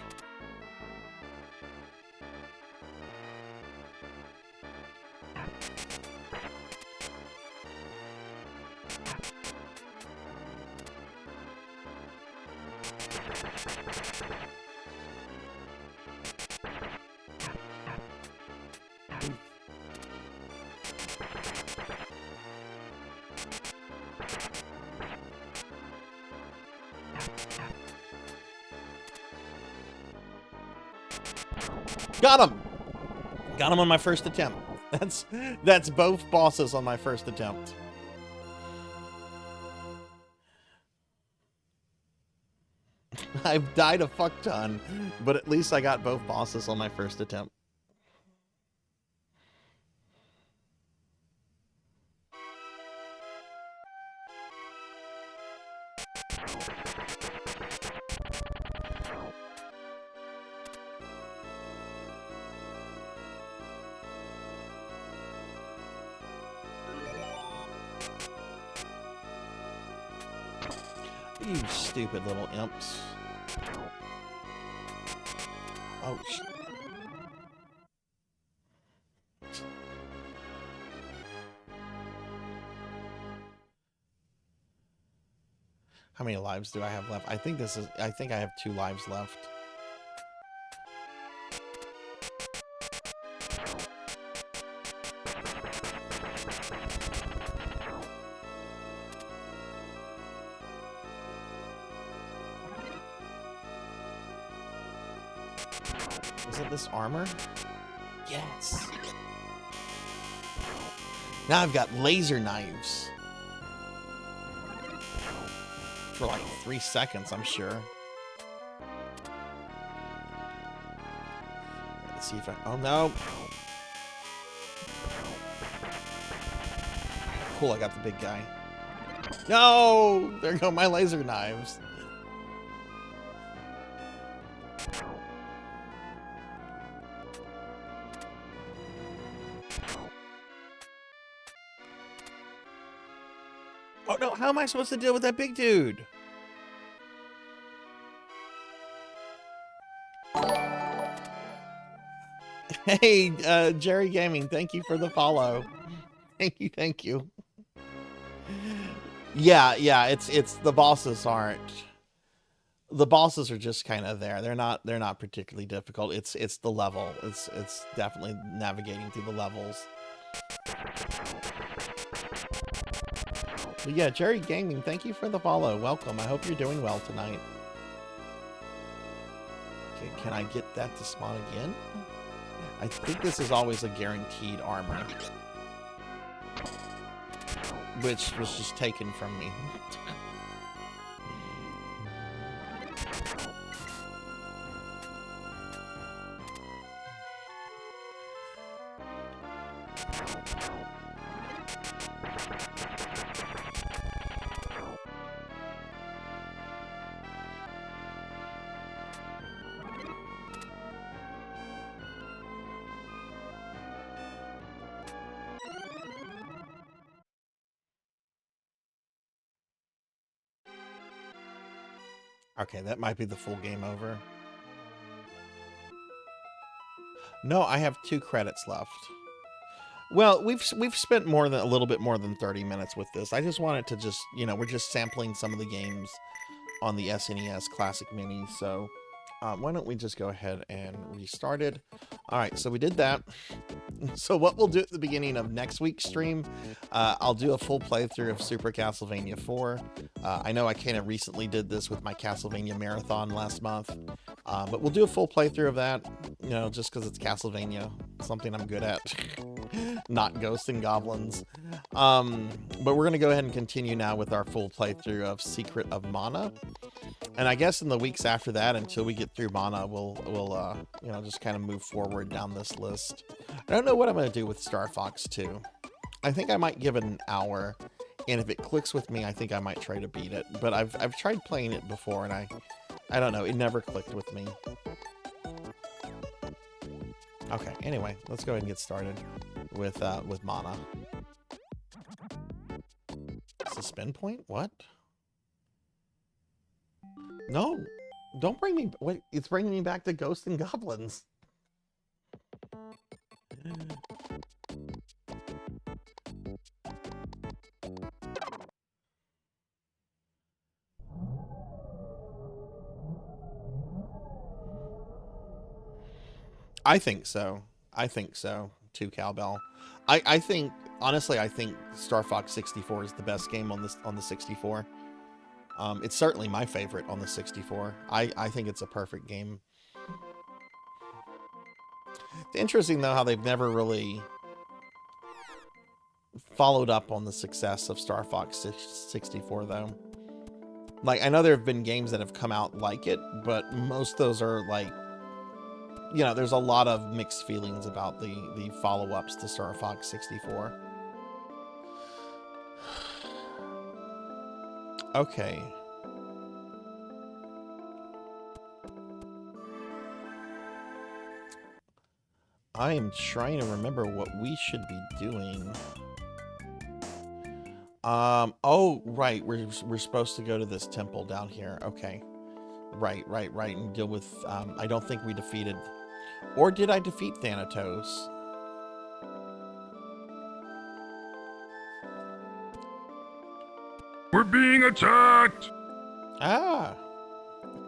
Got him! Got him on my first attempt. That's both bosses on my first attempt. I've died a fuck ton, but at least I got both bosses on my first attempt. You stupid little imps. Oh, how many lives do I have left? I think I have 2 lives left. Is it this armor? Yes. Now I've got laser knives. For like 3 seconds, I'm sure. Let's see if I... Oh, no. Cool, I got the big guy. No! There go my laser knives. Oh, no. How am I supposed to deal with that big dude? Hey, Jerry Gaming, thank you for the follow. Thank you. Yeah, it's the bosses aren't. The bosses are just kind of there. They're not particularly difficult. It's the level. It's definitely navigating through the levels. But yeah, Jerry Gaming, thank you for the follow. Welcome. I hope you're doing well tonight. Okay, can I get that to spawn again? I think this is always a guaranteed armor, which was just taken from me. Okay, that might be the full game over. No, I have 2 credits left. Well, we've spent a little bit more than 30 minutes with this. I just wanted to just, you know, we're just sampling some of the games on the SNES Classic Mini, so why don't we just go ahead and restart it. All right, so we did that. So what we'll do at the beginning of next week's stream, I'll do a full playthrough of Super Castlevania 4. I know I kind of recently did this with my Castlevania Marathon last month, but we'll do a full playthrough of that, you know, just because it's Castlevania, something I'm good at, not Ghosts and Goblins. But we're going to go ahead and continue now with our full playthrough of Secret of Mana. And I guess in the weeks after that, until we get through Mana, we'll you know, just kind of move forward down this list. I don't know what I'm going to do with Star Fox 2. I think I might give it an hour, and if it clicks with me, I think I might try to beat it. But I've tried playing it before, and I don't know, it never clicked with me. Okay, anyway, let's go ahead and get started with Mana. Suspend point? What? No, don't bring me... Wait, it's bringing me back to Ghosts and Goblins. I think so. I think so, too, Cowbell. I think, honestly, I think Star Fox 64 is the best game on the 64. It's certainly my favorite on the 64. I think it's a perfect game. It's interesting, though, how they've never really followed up on the success of Star Fox 64, though. Like, I know there have been games that have come out like it, but most of those are, like, you know, there's a lot of mixed feelings about the follow-ups to Star Fox 64. Okay. I am trying to remember what we should be doing. Oh, right. We're supposed to go to this temple down here. Okay. Right. And deal with, I don't think we defeated, or did I defeat Thanatos? We're being attacked! Ah.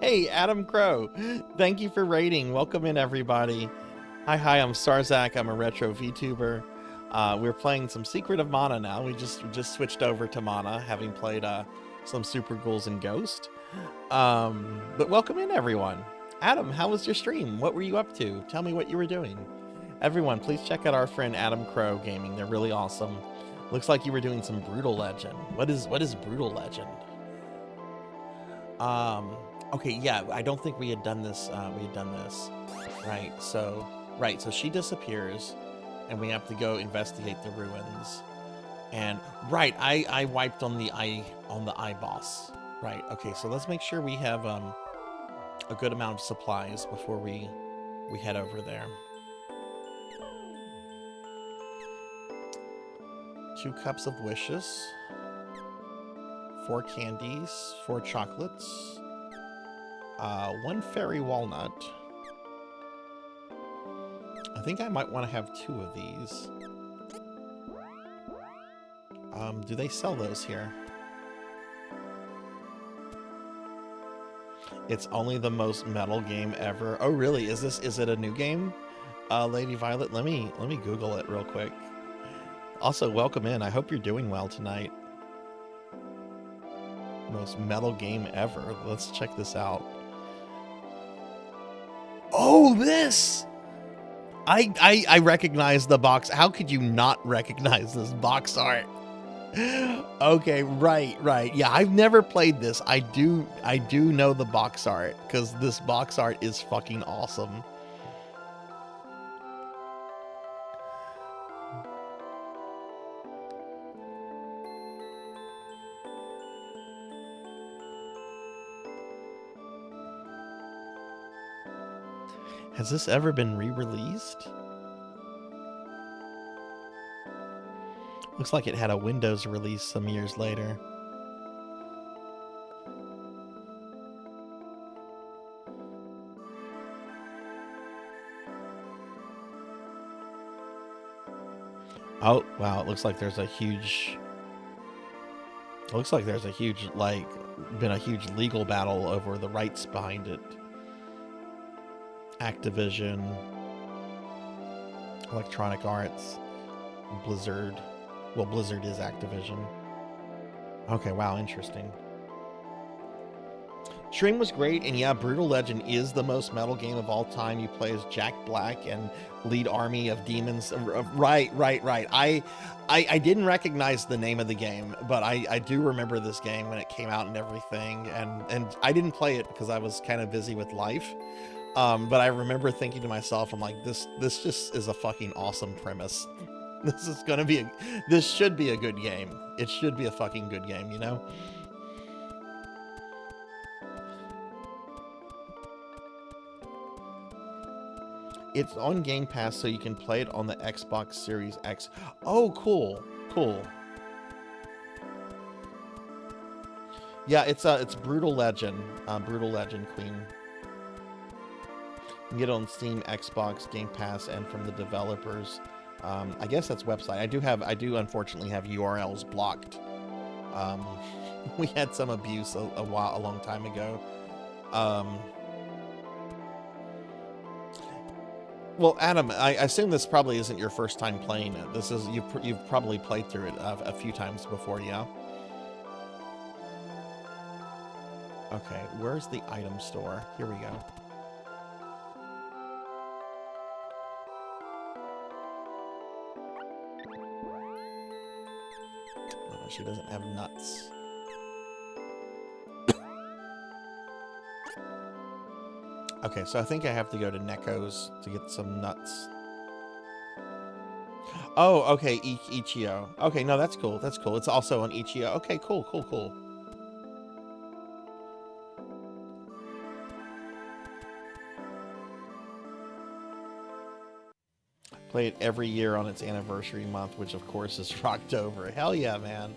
Hey, Adam Crow. Thank you for raiding. Welcome in, everybody. Hi, I'm Sarzac. I'm a retro VTuber. We're playing some Secret of Mana now. We just switched over to Mana, having played some Super Ghouls and Ghost. But welcome in, everyone. Adam, how was your stream? What were you up to? Tell me what you were doing. Everyone, please check out our friend Adam Crow Gaming. They're really awesome. Looks like you were doing some Brutal Legend. What is Brutal Legend? Okay, yeah, I don't think we had done this. Right, so she disappears, and we have to go investigate the ruins. And right, I wiped on the eye boss. Right, okay, so let's make sure we have a good amount of supplies before we head over there. 2 cups of wishes, 4 candies, 4 chocolates, 1 fairy walnut. I think I might want to have 2 of these. Do they sell those here? It's only the most metal game ever. Oh, really? Is it a new game? Lady Violet, let me Google it real quick. Also, welcome in. I hope you're doing well tonight. Most metal game ever. Let's check this out. Oh, this! I recognize the box. How could you not recognize this box art? Okay, right. Yeah, I've never played this. I do know the box art, because this box art is fucking awesome. Has this ever been re-released? Looks like it had a Windows release some years later. Oh, wow, it looks like there's a huge... like, been a huge legal battle over the rights behind it. Activision, Electronic Arts, Blizzard. Well, Blizzard is Activision. Okay, wow, interesting. Stream was great, and yeah, Brutal Legend is the most metal game of all time. You play as Jack Black and lead army of demons. Right. I didn't recognize the name of the game, but I do remember this game when it came out and everything, and I didn't play it because I was kind of busy with life. But I remember thinking to myself, I'm like, this just is a fucking awesome premise. This should be a good game. It should be a fucking good game, you know? It's on Game Pass, so you can play it on the Xbox Series X. Oh, cool. Yeah, it's Brutal Legend. Brutal Legend Queen. You can get it on Steam, Xbox, Game Pass, and from the developers. I guess that's website. I do unfortunately have URLs blocked. We had some abuse a long time ago. Well, Adam, I assume this probably isn't your first time playing it. You've probably played through it a few times before, yeah? Okay, where's the item store? Here we go. Oh, she doesn't have nuts. Okay, so I think I have to go to Neko's to get some nuts. Oh, okay, Ichio. Okay, no, that's cool. It's also on Ichio. Okay, cool. Play it every year on its anniversary month, which of course is Rocktober. Hell yeah, man.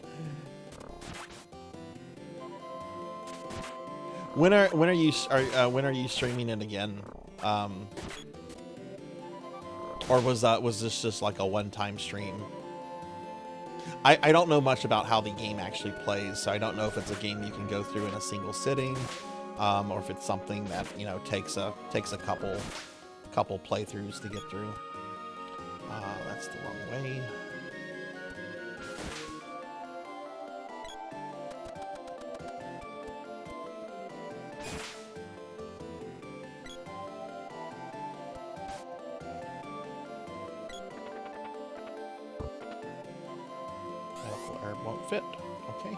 when are you streaming it again? Or was this just like a one-time stream? I don't know much about how the game actually plays, so I don't know if it's a game you can go through in a single sitting, or if it's something that, you know, takes a couple playthroughs to get through. That's the wrong way. Medical herb won't fit. Okay.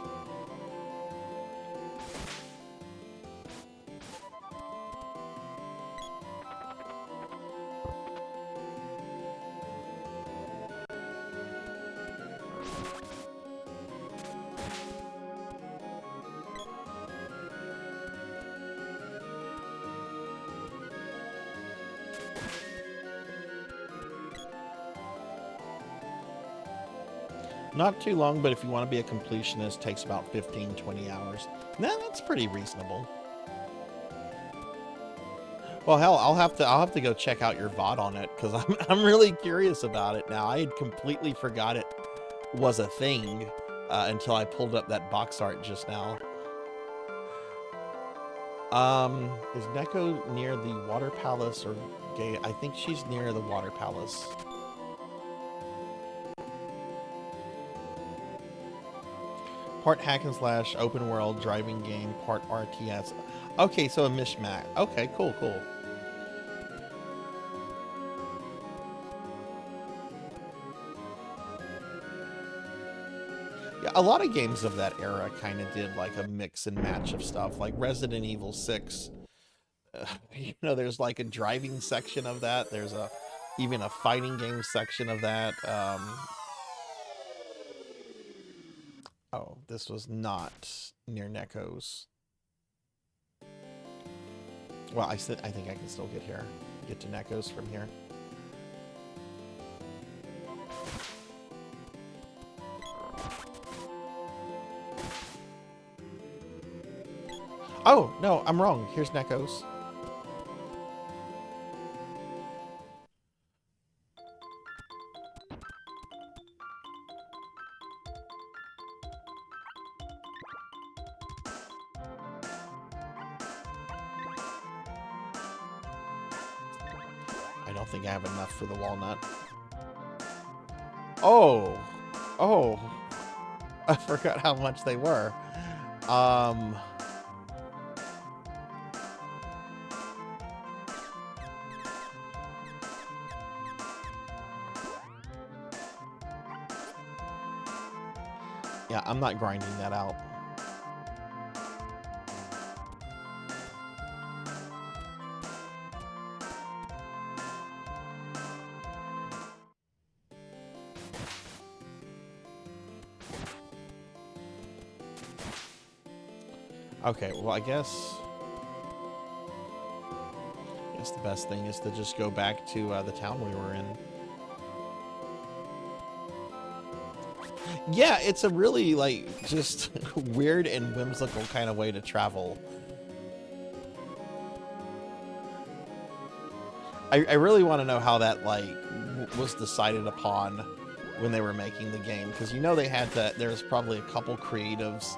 Not too long, but if you want to be a completionist, it takes about 15-20 hours. Nah, that's pretty reasonable. Well, hell, I'll have to go check out your VOD on it, because I'm really curious about it now. I had completely forgot it was a thing until I pulled up that box art just now. Is Neko near the Water Palace or Gay? I think she's near the Water Palace. Part hack and slash, open world, driving game, part RTS. Okay, so a mishmash. Okay, cool. Yeah, a lot of games of that era kind of did like a mix and match of stuff. Like Resident Evil 6. You know, there's like a driving section of that. There's even a fighting game section of that. Oh, this was not near Neko's. Well, I think I can still get to Neko's from here. Oh, no, I'm wrong. Here's Neko's. I don't think I have enough for the walnut. Oh, I forgot how much they were. Yeah, I'm not grinding that out. Okay, well, I guess the best thing is to just go back to the town we were in. Yeah, it's a really, like, just weird and whimsical kind of way to travel. I really want to know how that, like, was decided upon when they were making the game. Because, you know, there's probably a couple creatives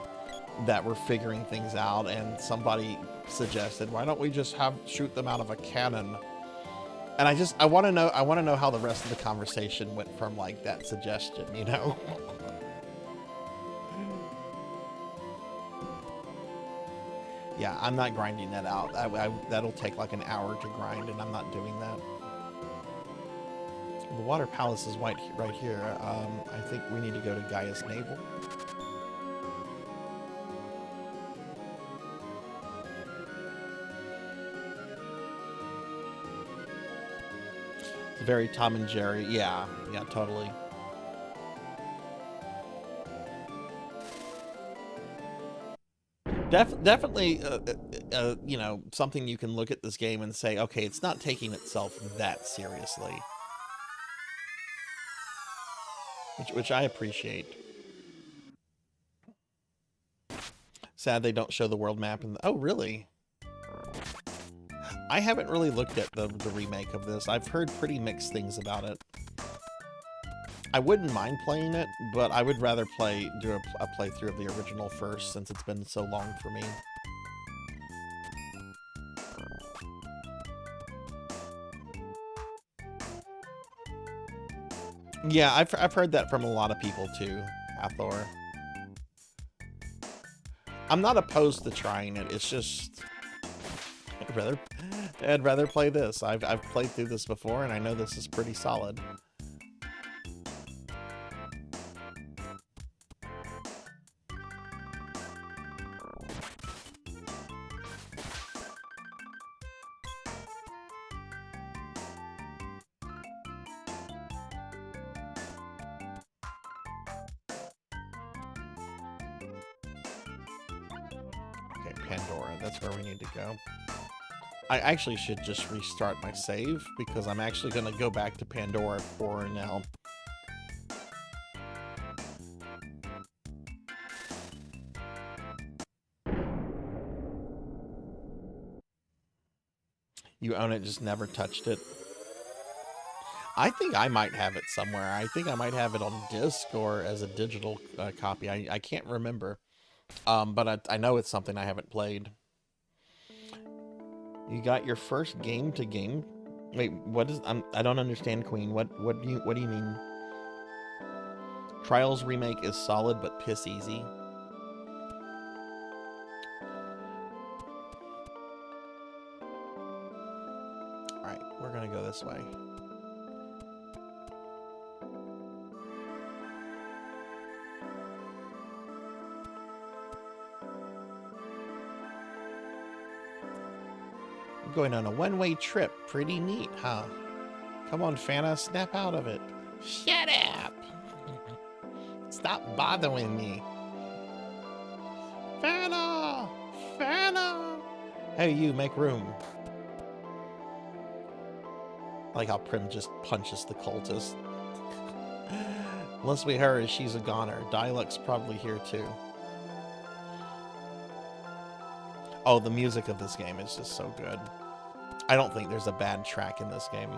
that were figuring things out, and somebody suggested, why don't we just shoot them out of a cannon? And I want to know how the rest of the conversation went from, like, that suggestion, you know? Yeah, I'm not grinding that out. That'll take like an hour to grind, and I'm not doing that. The Water Palace is right here. I think we need to go to Gaia's Navel. It's very Tom and Jerry. Yeah, totally. Definitely, you know, something you can look at this game and say, okay, it's not taking itself that seriously. Which I appreciate. Sad they don't show the world map. Oh, really? I haven't really looked at the remake of this. I've heard pretty mixed things about it. I wouldn't mind playing it, but I would rather do a playthrough of the original first, since it's been so long for me. Yeah, I've heard that from a lot of people too, Hathor. I'm not opposed to trying it. It's just I'd rather play this. I've played through this before, and I know this is pretty solid. Okay, Pandora. That's where we need to go. I actually should just restart my save, because I'm actually going to go back to Pandora for now. You own it, just never touched it. I think I might have it somewhere. I think I might have it on disc or as a digital copy. I can't remember. But I know it's something I haven't played. You got your first game to game? Wait, what is? I don't understand, Queen. What do you mean? Trials remake is solid but piss easy. All right, we're gonna go this way. Going on a one-way trip. Pretty neat, huh? Come on, Fana, snap out of it. Shut up! Stop bothering me. Fana! Fana! Hey, you, make room. Like how Prim just punches the cultist. Unless we hurry, she's a goner. Dialect's probably here too. Oh, the music of this game is just so good. I don't think there's a bad track in this game.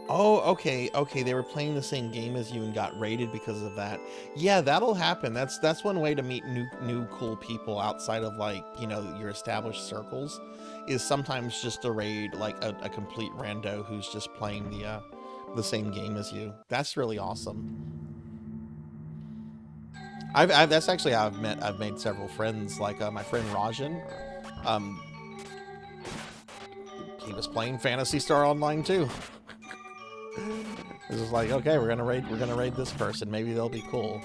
Oh, okay, they were playing the same game as you and got raided because of that. Yeah, that'll happen. That's one way to meet new cool people outside of, like, you know, your established circles, is sometimes just to raid like a complete rando who's just playing the same game as you. That's really awesome. That's actually how I've made several friends. Like my friend Rajan, he was playing Phantasy Star Online too. It was like, okay, we're gonna raid this person. Maybe they'll be cool.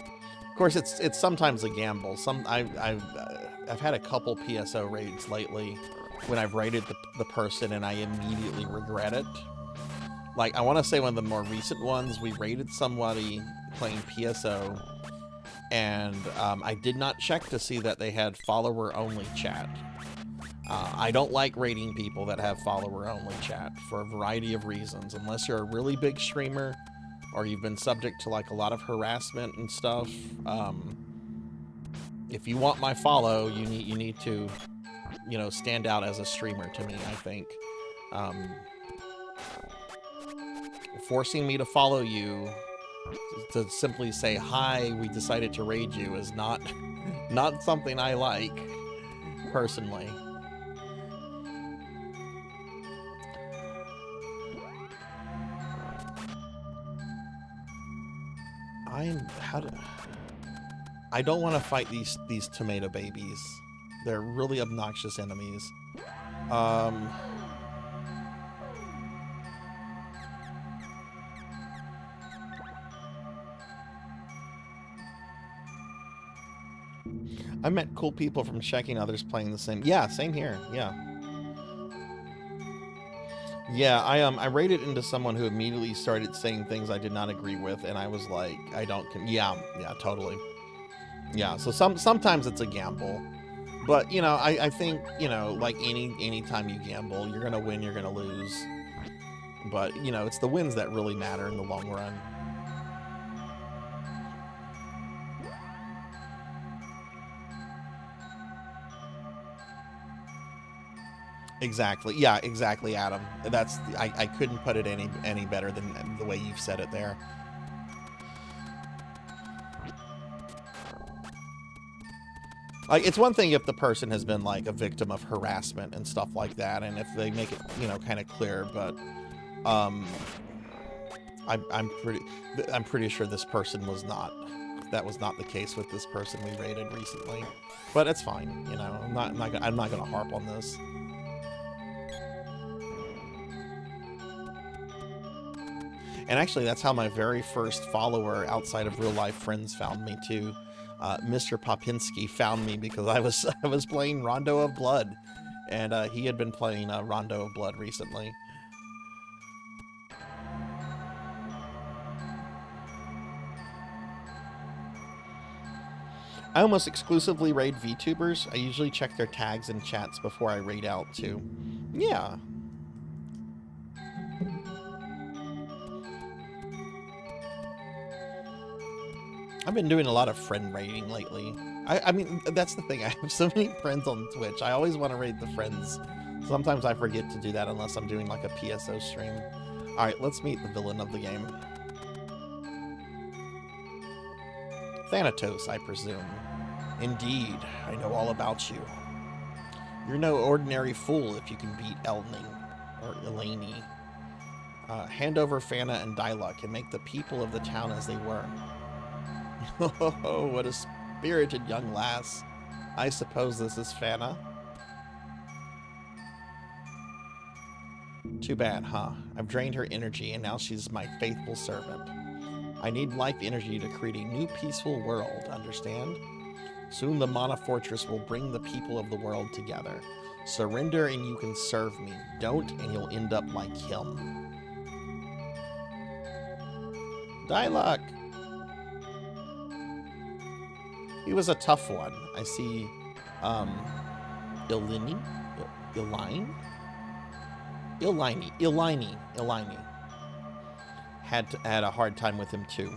Of course, it's sometimes a gamble. I've had a couple PSO raids lately when I've raided the person and I immediately regret it. Like, I want to say one of the more recent ones, we raided somebody playing PSO, and I did not check to see that they had follower-only chat. I don't like raiding people that have follower-only chat for a variety of reasons. Unless you're a really big streamer, or you've been subject to like a lot of harassment and stuff. If you want my follow, you need to, you know, stand out as a streamer to me, I think. Forcing me to follow you to simply say, hi, we decided to raid you, is not something I like, personally. I don't want to fight these tomato babies. They're really obnoxious enemies. I met cool people from checking others playing the same. Yeah, same here. Yeah. Yeah, I raided into someone who immediately started saying things I did not agree with, and I was like, yeah, totally. Yeah, so sometimes it's a gamble. But, you know, I think, you know, like any time you gamble, you're gonna win, you're gonna lose. But, you know, it's the wins that really matter in the long run. Exactly. Yeah, exactly, Adam. That's I couldn't put it any better than the way you've said it there. Like, it's one thing if the person has been like a victim of harassment and stuff like that, and if they make it, you know, kind of clear, but I'm pretty sure this person was not. That was not the case with this person we raided recently. But it's fine, you know. I'm not gonna harp on this. And actually, that's how my very first follower outside of real life friends found me too. Mr. Popinski found me because I was playing Rondo of Blood, and he had been playing Rondo of Blood recently. I almost exclusively raid VTubers. I usually check their tags and chats before I raid out too. Yeah. I've been doing a lot of friend raiding lately. I mean, that's the thing. I have so many friends on Twitch. I always want to raid the friends. Sometimes I forget to do that unless I'm doing like a PSO stream. All right, let's meet the villain of the game. Thanatos, I presume. Indeed, I know all about you. You're no ordinary fool if you can beat Elning, or Eleni. Hand over Fana and Diluc and make the people of the town as they were. Oh, what a spirited young lass. I suppose this is Fana. Too bad, huh? I've drained her energy and now she's my faithful servant. I need life energy to create a new peaceful world, understand? Soon the Mana Fortress will bring the people of the world together. Surrender and you can serve me. Don't and you'll end up like him. Diluc! He was a tough one. I see, Ilini? Ilini. Had a hard time with him too.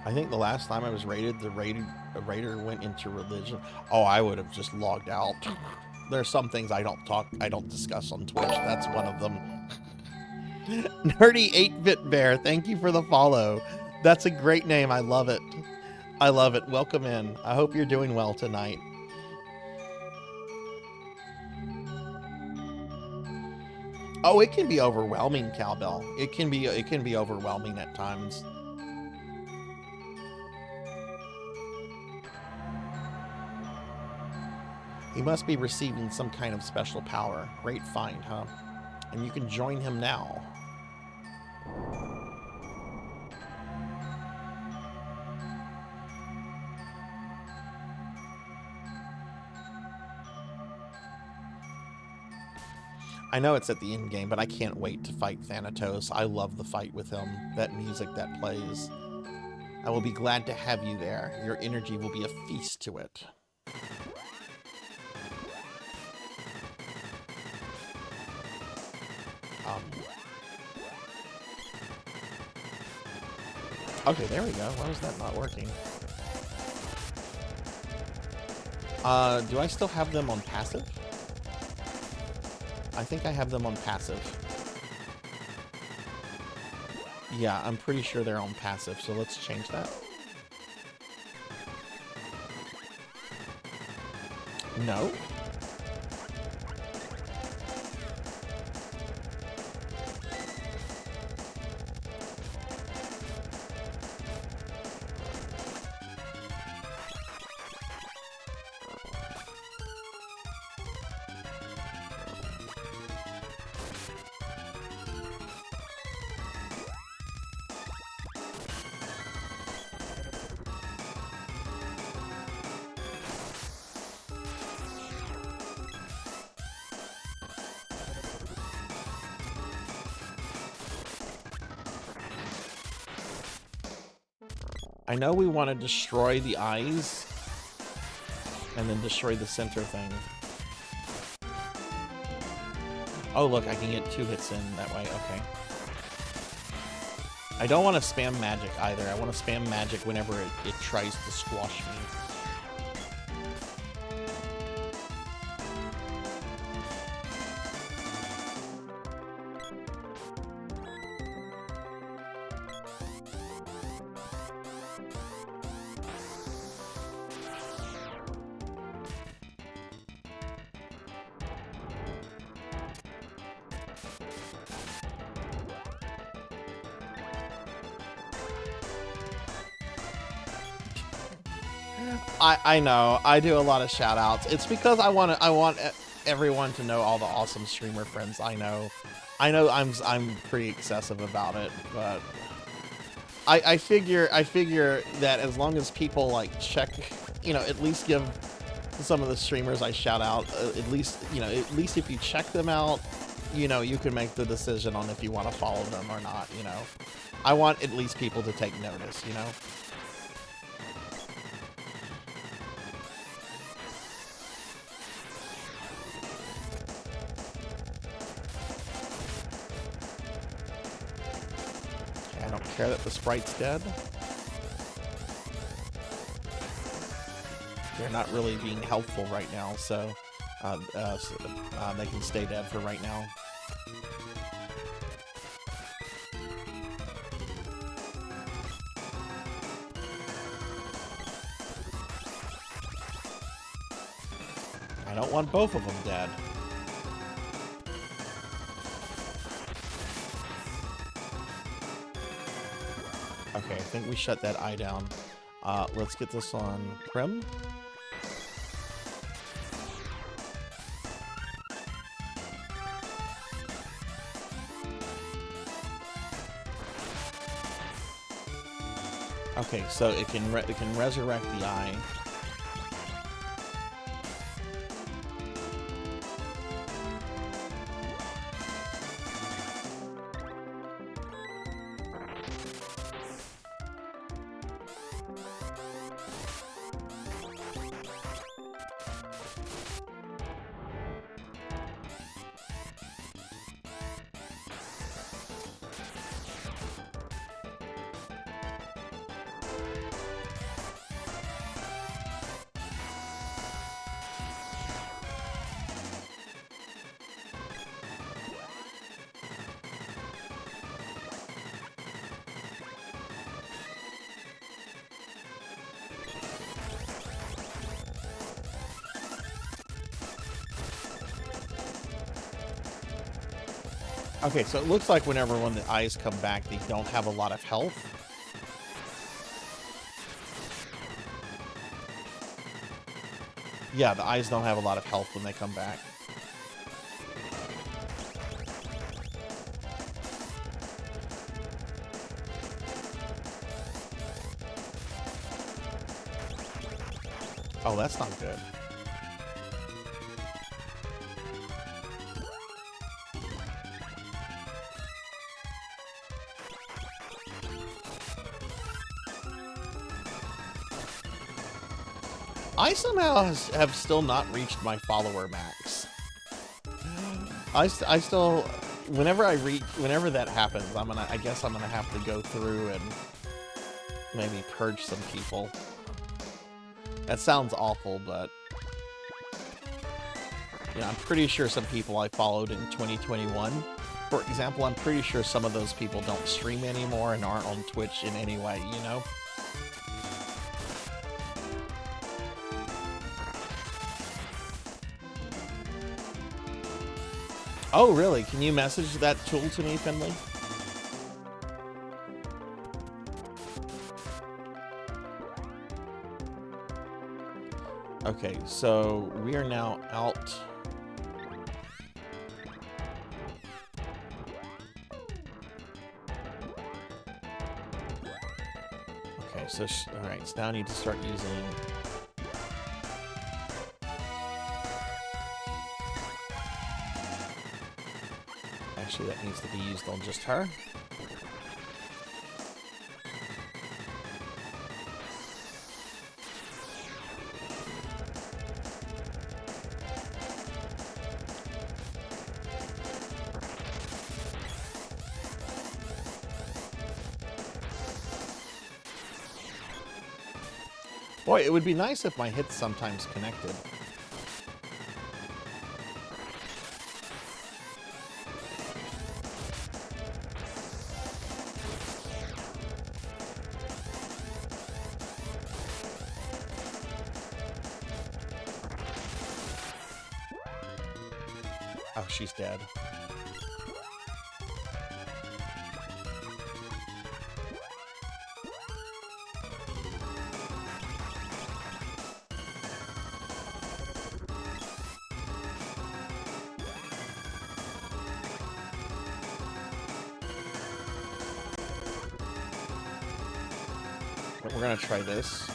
I think the last time I was raided, a raider went into religion. Oh, I would have just logged out. There's some things I don't discuss on Twitch. That's one of them. Nerdy 8-bit bear, thank you for the follow. That's a great name. I love it. I love it. Welcome in. I hope you're doing well tonight. Oh, it can be overwhelming, Cowbell. It can be overwhelming at times. He must be receiving some kind of special power. Great find, huh? And you can join him now. I know it's at the end game, but I can't wait to fight Thanatos. I love the fight with him. That music that plays. I will be glad to have you there. Your energy will be a feast to it. Okay, there we go. Why was that not working? Do I still have them on passive? I think I have them on passive. Yeah, I'm pretty sure they're on passive, so let's change that. No? I know we want to destroy the eyes and then destroy the center thing. Oh, look, I can get 2 hits in that way. Okay. I don't want to spam magic either. I want to spam magic whenever it tries to squash me. I know. I do a lot of shout outs. It's because I want everyone to know all the awesome streamer friends I know. I know I'm pretty excessive about it, but I figure that as long as people like check, at least give some of the streamers I shout out, at least if you check them out, you can make the decision on if you want to follow them or not, I want at least people to take notice. I don't care that the sprite's dead. They're not really being helpful right now, so they can stay dead for right now. I don't want both of them dead. Okay, I think we shut that eye down. Let's get this on Prim. Okay, so it can resurrect the eye. Okay, so it looks like when the eyes come back, they don't have a lot of health. Yeah, the eyes don't have a lot of health when they come back. Oh, that's not good. I somehow have still not reached my follower max. I still, whenever that happens, I guess I'm gonna have to go through and maybe purge some people. That sounds awful, but I'm pretty sure some people I followed in 2021, for example, I'm pretty sure some of those people don't stream anymore and aren't on Twitch in any way, Oh, really? Can you message that tool to me, Finley? Okay, so we are now out. Okay, so all right, so now I need to start using. Actually, that needs to be used on just her. Boy, it would be nice if my hits sometimes connected. Oh, she's dead. But we're gonna try this.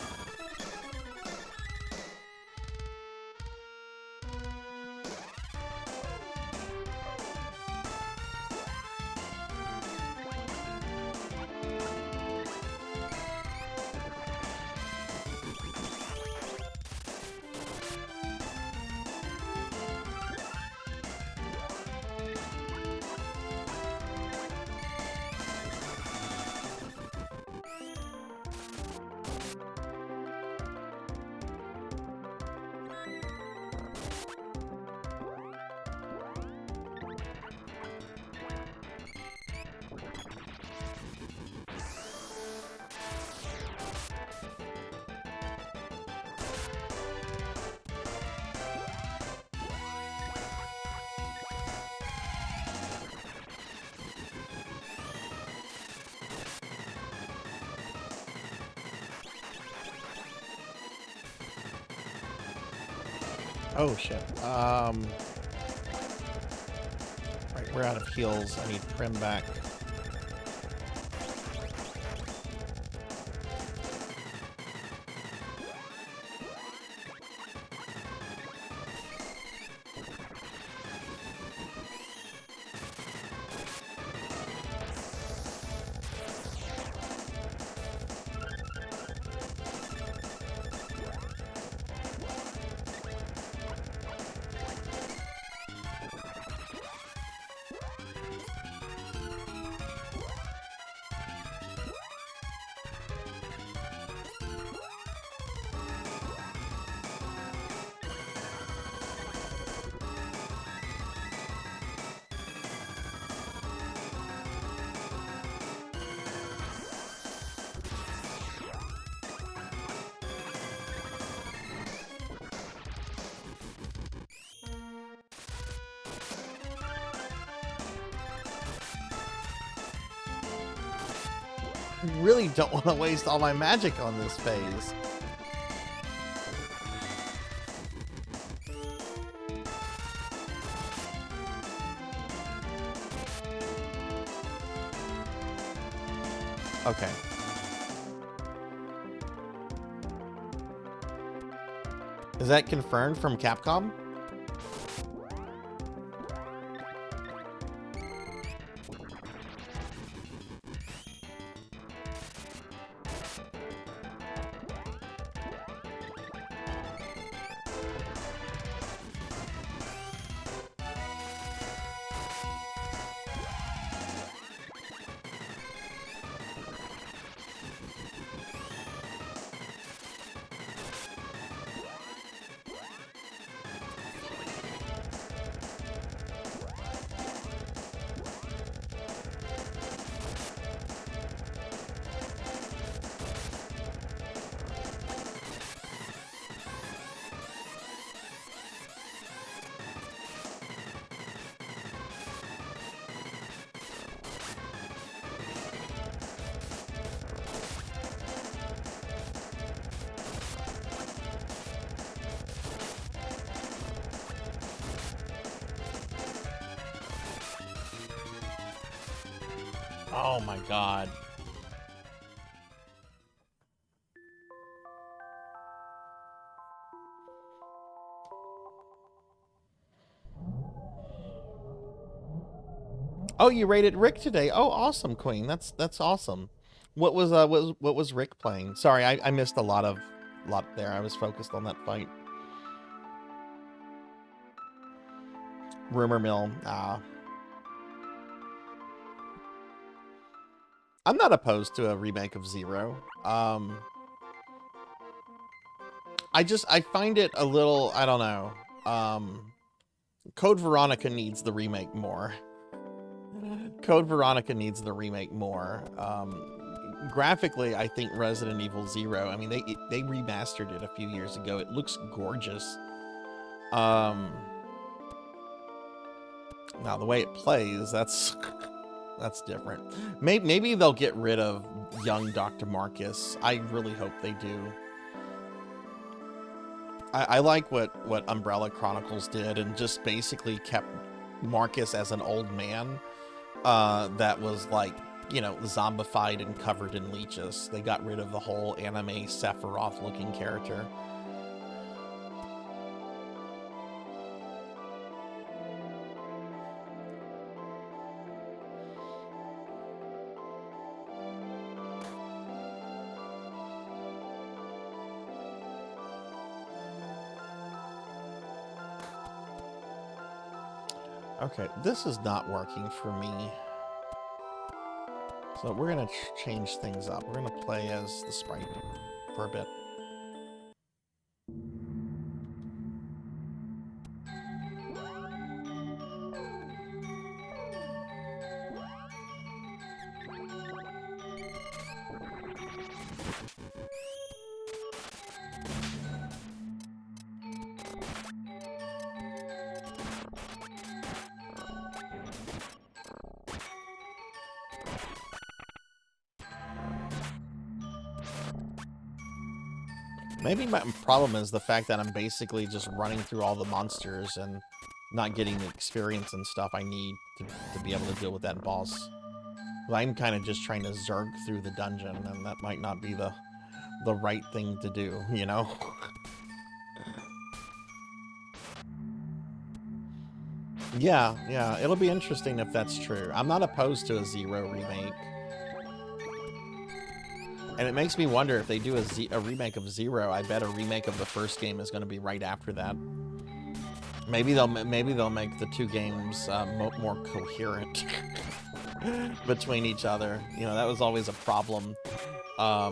Oh shit. Right, we're out of heals. I need Prim back. Really don't want to waste all my magic on this phase. Okay. Is that confirmed from Capcom? Oh my god. Oh, you rated Rick today. Oh, awesome, Queen. That's awesome. What was Rick playing? Sorry, I missed a lot there. I was focused on that fight. Rumor Mill. I'm not opposed to a remake of Zero. I find it a little, I don't know. Code Veronica needs the remake more. Code Veronica needs the remake more. Graphically, I think Resident Evil Zero, I mean, they remastered it a few years ago. It looks gorgeous. Now, the way it plays, that's different. Maybe they'll get rid of young Dr. Marcus. I really hope they do. I like what Umbrella Chronicles did and just basically kept Marcus as an old man that was like you know, zombified and covered in leeches. They got rid of the whole anime Sephiroth-looking character. Okay, this is not working for me. So we're going to change things up. We're going to play as the sprite for a bit. Maybe my problem is the fact that I'm basically just running through all the monsters and not getting the experience and stuff I need to be able to deal with that boss. I'm kind of just trying to zerg through the dungeon, and that might not be the right thing to do, you know? Yeah, it'll be interesting if that's true. I'm not opposed to a Zero remake. And it makes me wonder if they do a remake of Zero, I bet a remake of the first game is going to be right after that. Maybe they'll make the two games more coherent between each other. You know, that was always a problem. Yeah,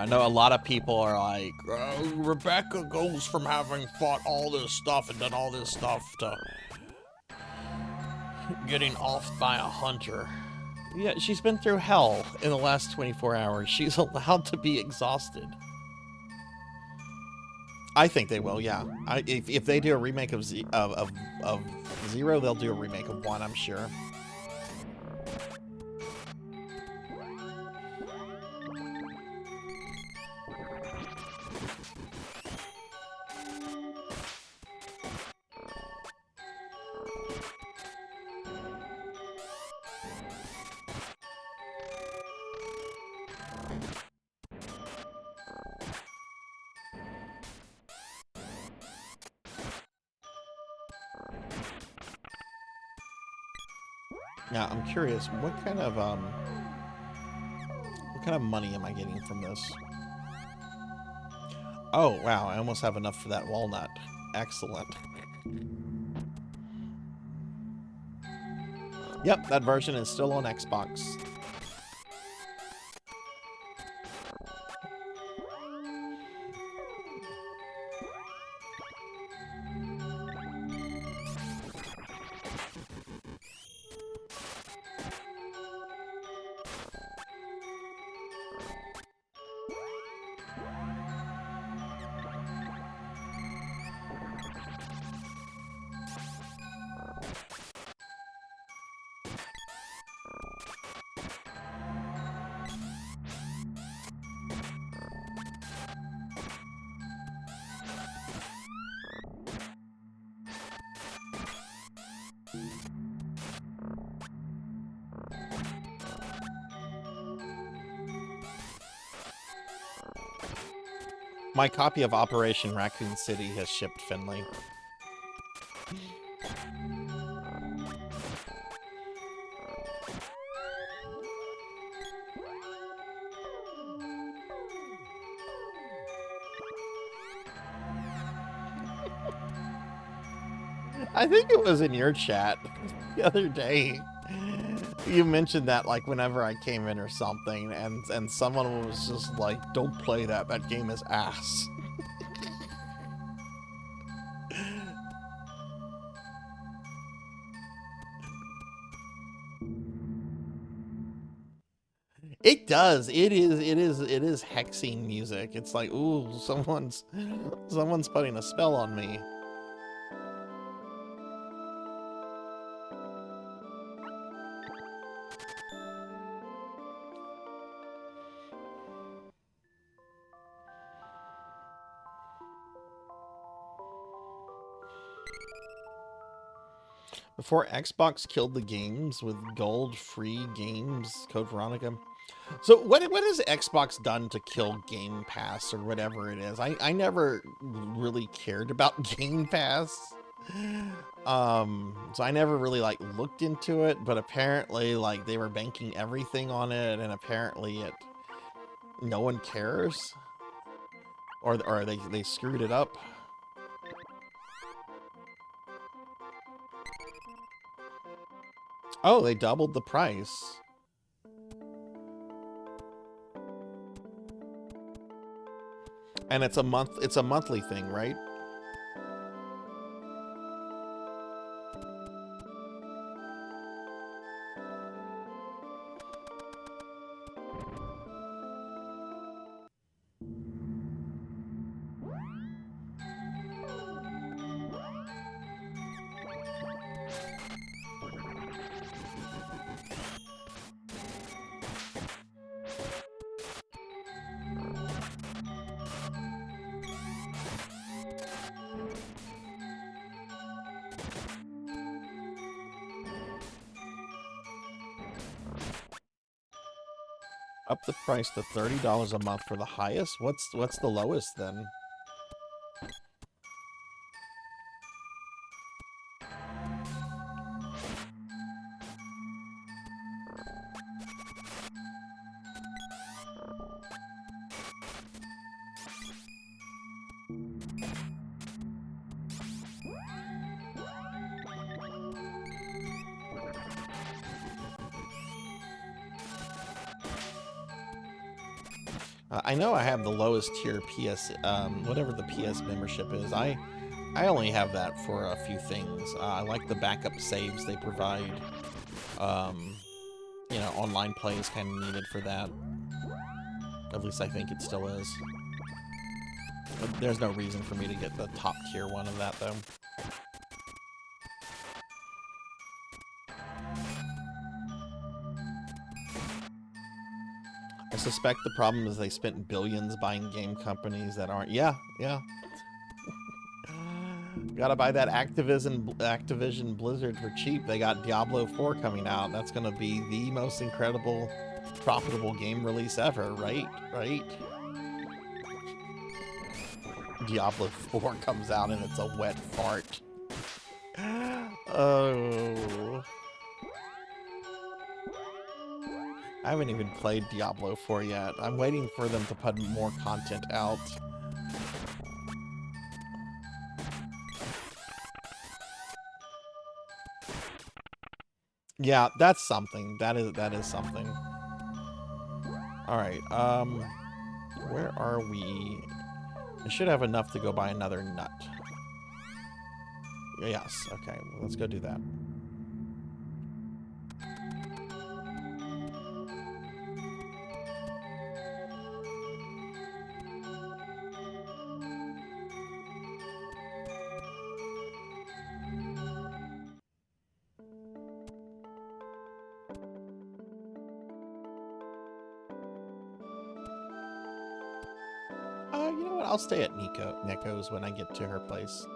I know a lot of people are like, oh, Rebecca goes from having fought all this stuff and done all this stuff to getting offed by a hunter. Yeah, she's been through hell in the last 24 hours. She's allowed to be exhausted. I think they will, yeah. If they do a remake of Zero, they'll do a remake of 1, I'm sure. Now, I'm curious, what kind of money am I getting from this? Oh, wow, I almost have enough for that walnut. Excellent. Yep, that version is still on Xbox. My copy of Operation Raccoon City has shipped, Finley. I think it was in your chat the other day. You mentioned that, like, whenever I came in or something, and someone was just like, don't play that, that game is ass. It does. It is hexing music. It's like, ooh, someone's putting a spell on me. Before Xbox killed the games with gold free games, Code Veronica. So what has Xbox done to kill Game Pass or whatever it is? I never really cared about Game Pass. So I never really like looked into it, but apparently like they were banking everything on it, and apparently no one cares, or they screwed it up. Oh, they doubled the price. And it's a monthly thing, right? Up the price to $30 a month for the highest? What's the lowest then? I know I have the lowest tier PS, whatever the PS membership is. I only have that for a few things. I like the backup saves they provide. You know, online play is kind of needed for that. At least I think it still is. But there's no reason for me to get the top tier one of that, though. I suspect the problem is they spent billions buying game companies that aren't... Yeah. Gotta buy that Activision Blizzard for cheap. They got Diablo 4 coming out. That's gonna be the most incredible, profitable game release ever, right? Diablo 4 comes out and it's a wet fart. Oh... I haven't even played Diablo 4 yet. I'm waiting for them to put more content out. Yeah, that's something. That is something. Alright, where are we? I should have enough to go buy another nut. Yes, okay, well, let's go do that. You know what? I'll stay at Neko's when I get to her place.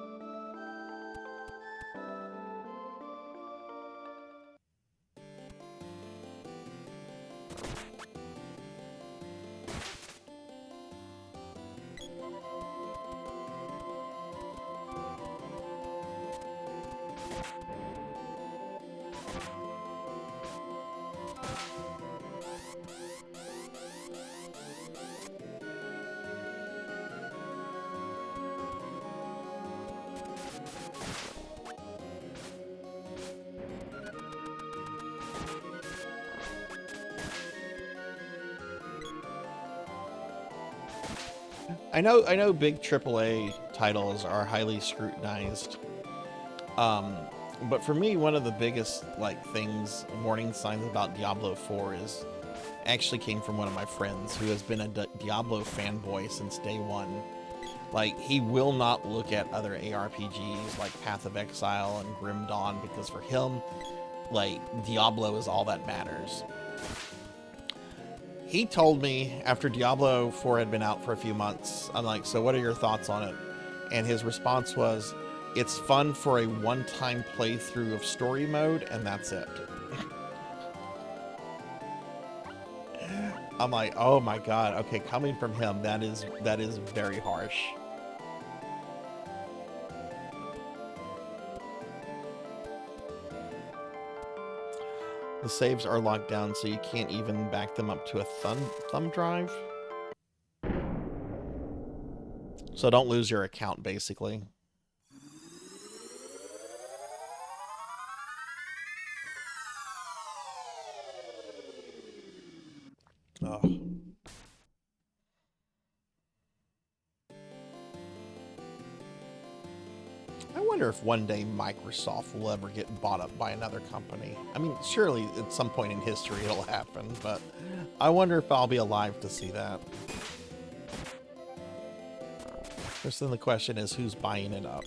I know big AAA titles are highly scrutinized. But for me, one of the biggest warning signs about Diablo 4 actually came from one of my friends who has been a Diablo fanboy since day one. Like, he will not look at other ARPGs like Path of Exile and Grim Dawn because for him, like, Diablo is all that matters. He told me after Diablo 4 had been out for a few months, I'm like, so what are your thoughts on it? And his response was, It's fun for a one-time playthrough of story mode, and that's it. I'm like, oh my god, okay, coming from him, that is very harsh. The saves are locked down, so you can't even back them up to a thumb drive. So don't lose your account, basically. Oh. I wonder if one day Microsoft will ever get bought up by another company. I mean, surely at some point in history it'll happen, but I wonder if I'll be alive to see that. First then the question is, who's buying it up?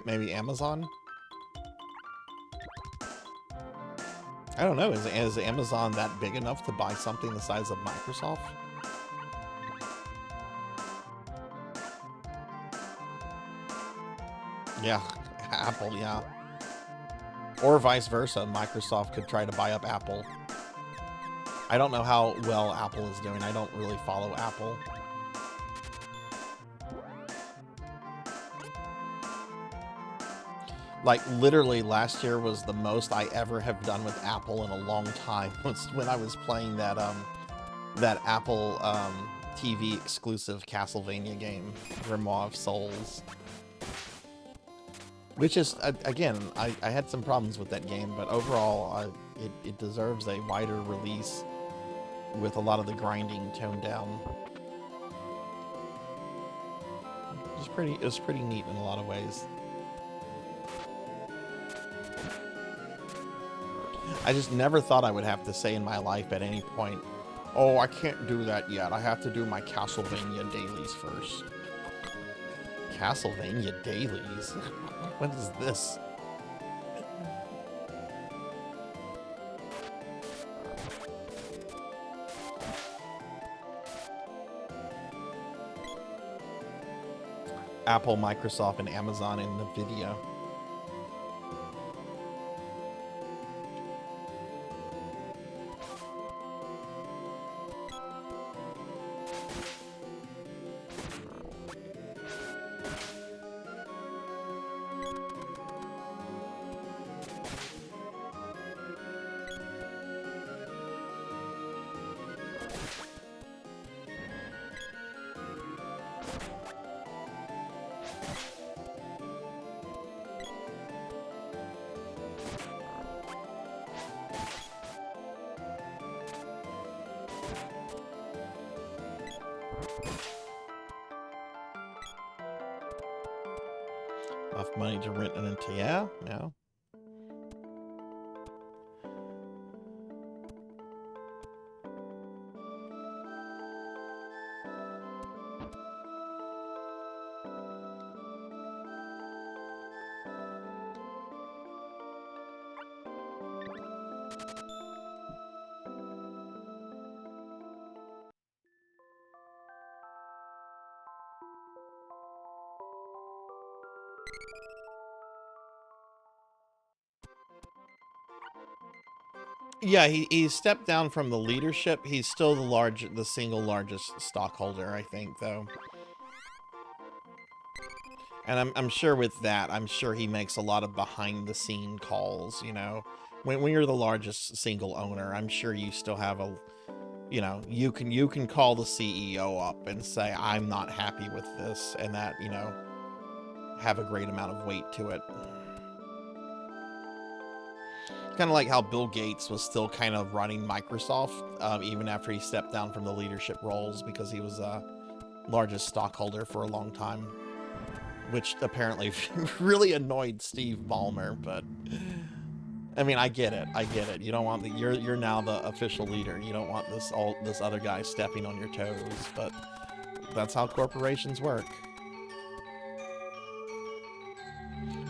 Maybe Amazon? I don't know. Is Amazon that big enough to buy something the size of Microsoft? Yeah, Apple, yeah. Or vice versa. Microsoft could try to buy up Apple. I don't know how well Apple is doing. I don't really follow Apple. Like, literally, last year was the most I ever have done with Apple in a long time. Was when I was playing that Apple TV exclusive Castlevania game, Grimoire of Souls. Which is, again, I had some problems with that game, but overall, it deserves a wider release with a lot of the grinding toned down. It was pretty neat in a lot of ways. I just never thought I would have to say in my life at any point, oh, I can't do that yet. I have to do my Castlevania dailies first. Castlevania dailies? What is this? Apple, Microsoft, and Amazon, and NVIDIA. Enough money to rent an entire, yeah. Yeah, he stepped down from the leadership. He's still the single largest stockholder, I think, though. And I'm sure with that, I'm sure he makes a lot of behind-the-scene calls, you know. When you're the largest single owner, I'm sure you still have a, you know, you can call the CEO up and say, I'm not happy with this, and that, you know, have a great amount of weight to it. Kind of like how Bill Gates was still kind of running Microsoft, even after he stepped down from the leadership roles, because he was largest stockholder for a long time, which apparently really annoyed Steve Ballmer. But I mean, I get it. You don't want you're now the official leader. You don't want this other guy stepping on your toes. But that's how corporations work.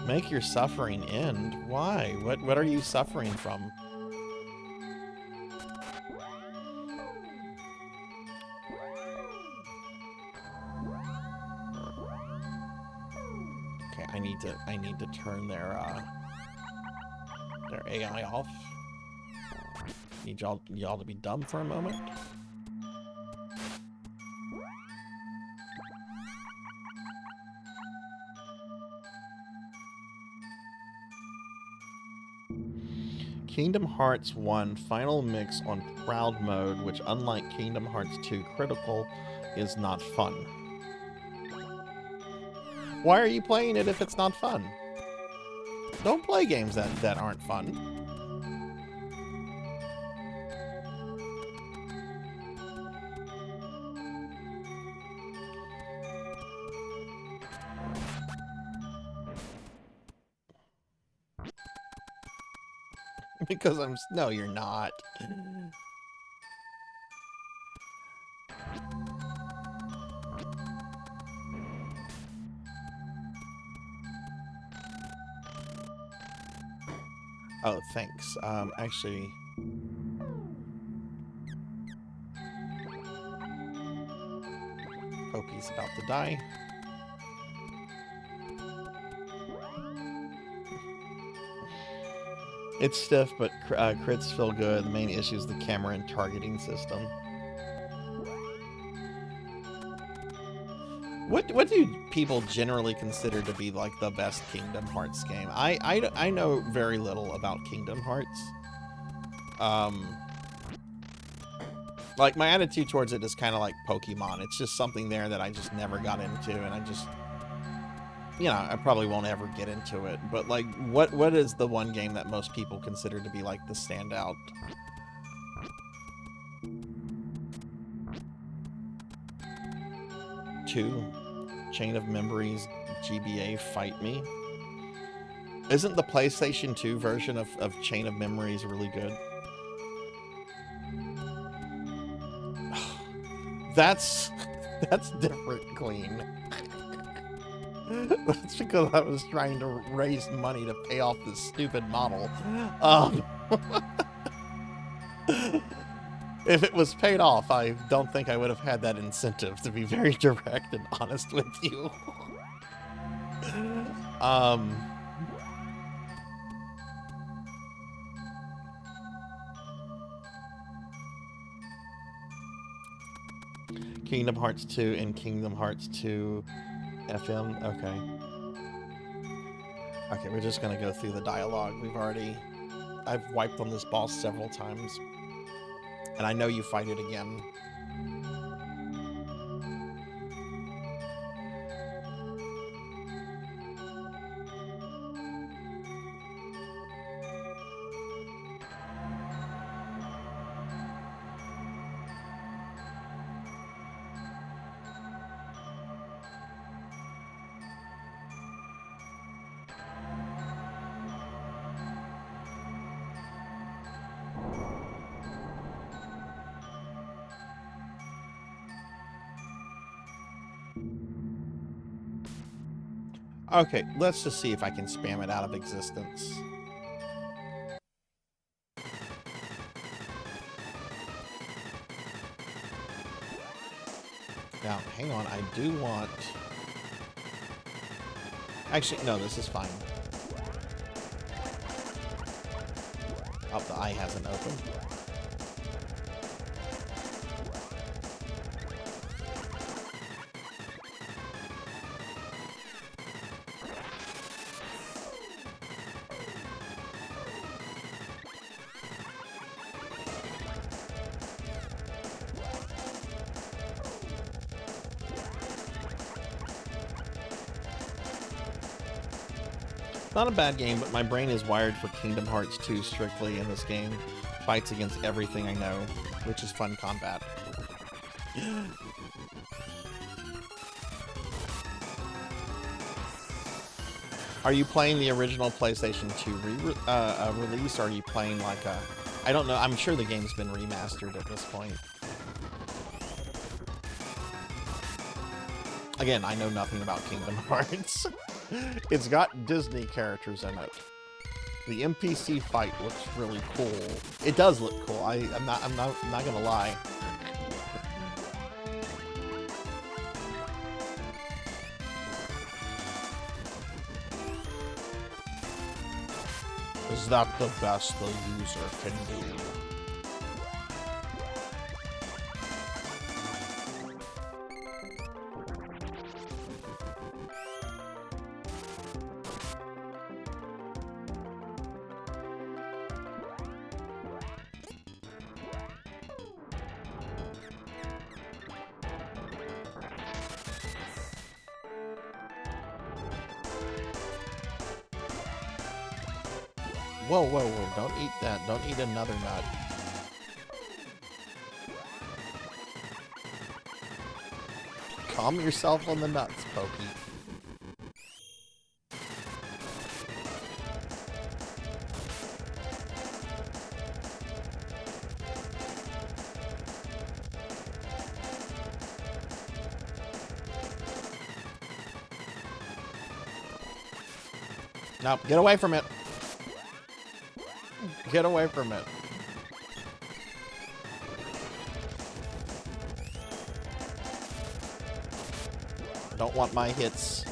Make your suffering end. Why? What are you suffering from? I need to turn their AI off. Need y'all to be dumb for a moment. Kingdom Hearts 1 Final Mix on Proud Mode, which unlike Kingdom Hearts 2 Critical, is not fun. Why are you playing it if it's not fun? Don't play games that aren't fun. Because no, you're not. Oh, thanks. Actually, Pokey's about to die. It's stiff, but crits feel good. The main issue is the camera and targeting system. What do people generally consider to be like the best Kingdom Hearts game? I know very little about Kingdom Hearts. Like my attitude towards it is kind of like Pokemon. It's just something there that I just never got into, and I just, you know, I probably won't ever get into it. But like, what is the one game that most people consider to be like the standout? Chain of Memories, GBA Fight Me. Isn't the PlayStation 2 version of Chain of Memories really good? That's different, Queen. That's because I was trying to raise money to pay off this stupid model. If it was paid off, I don't think I would have had that incentive, to be very direct and honest with you. Kingdom Hearts 2 and Kingdom Hearts 2 FM. Okay, we're just gonna go through the dialogue. I've wiped on this boss several times. And I know you fight it again. Okay, let's just see if I can spam it out of existence. Now, hang on, I do want... Actually, no, this is fine. Oh, the eye hasn't opened. Not a bad game, but my brain is wired for Kingdom Hearts 2 strictly in this game. Fights against everything I know, which is fun combat. Are you playing the original PlayStation 2 release, or are you playing like a... I don't know, I'm sure the game's been remastered at this point. Again, I know nothing about Kingdom Hearts. It's got Disney characters in it. The NPC fight looks really cool. It does look cool. I'm not gonna lie. Is that the best the user can do? Whoa, whoa, whoa, don't eat that. Don't eat another nut. Calm yourself on the nuts, Pokey. Nope, get away from it. Get away from it. Don't want my hits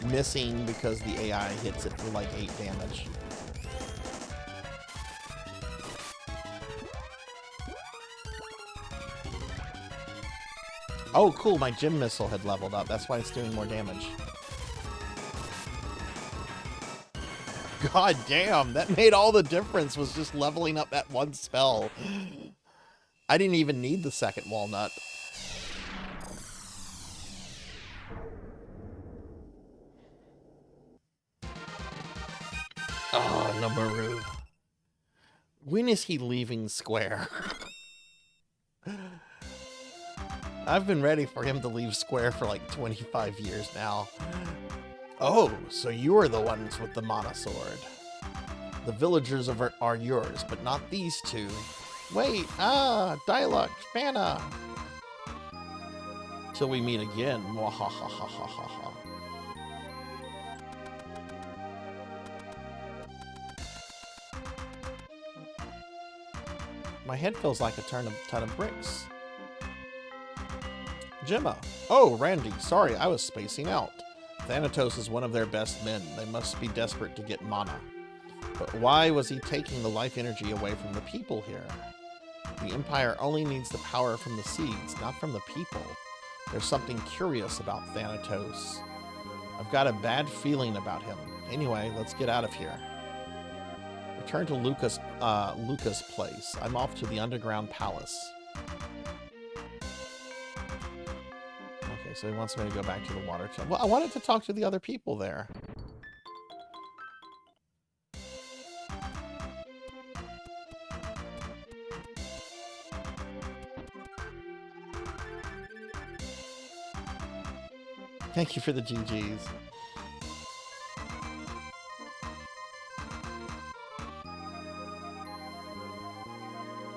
missing because the AI hits it for like 8 damage. Oh, cool. My gym missile had leveled up. That's why it's doing more damage. God damn, that made all the difference, was just leveling up that one spell. I didn't even need the second walnut. Oh, Nomaru. When is he leaving Square? I've been ready for him to leave Square for like 25 years now. Oh, so you are the ones with the mana sword. The villagers are yours, but not these two. Wait, dialect, Fana. Till we meet again. Mwahahahahaha. My head feels like a ton of bricks. Gemma. Oh, Randy, sorry, I was spacing out. Thanatos is one of their best men. They must be desperate to get mana. But why was he taking the life energy away from the people here? The Empire only needs the power from the seeds, not from the people. There's something curious about Thanatos. I've got a bad feeling about him. Anyway, let's get out of here. Return to Luca's place. I'm off to the underground palace. Okay, so he wants me to go back to the water tower. Well, I wanted to talk to the other people there. Thank you for the GGs.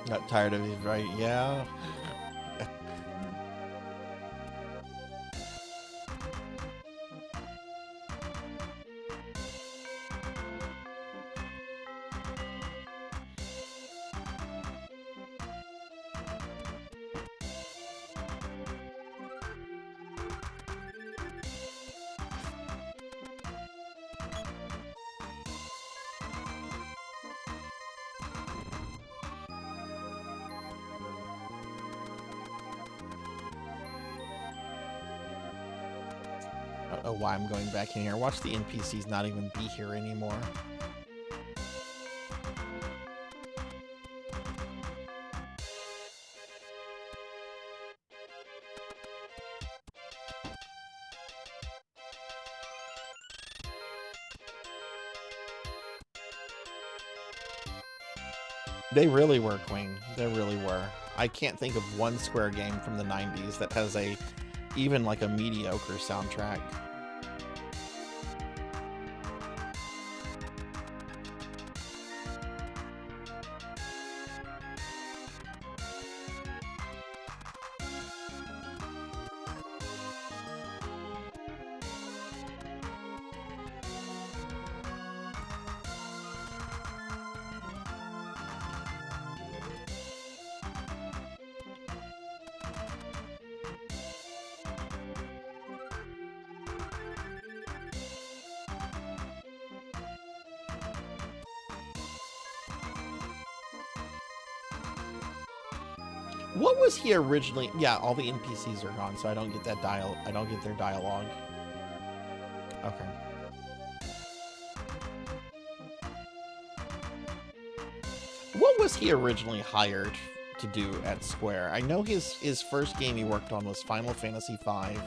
Got tired of these, right? Yeah. I don't know why I'm going back in here. Watch the NPCs not even be here anymore. They really were, Queen. They really were. I can't think of one Square game from the 90s that has even like a mediocre soundtrack. What was he originally? Yeah, all the NPCs are gone, so I don't get that I don't get their dialogue. Okay. What was he originally hired to do at Square? I know his first game he worked on was Final Fantasy V,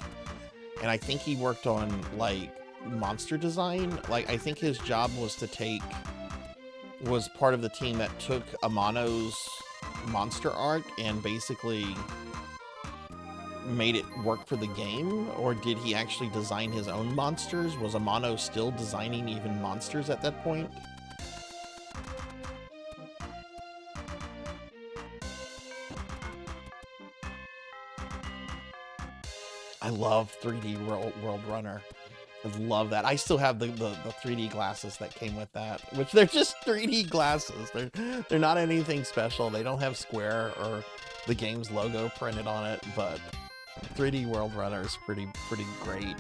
and I think he worked on like monster design. Like I think his job was was part of the team that took Amano's monster art and basically made it work for the game, or did he actually design his own monsters? Was Amano still designing even monsters at that point? I love 3D World Runner. I love that. I still have the 3D glasses that came with that, which they're just 3D glasses. They're not anything special. They don't have Square or the game's logo printed on it, but 3D World Runner is pretty great.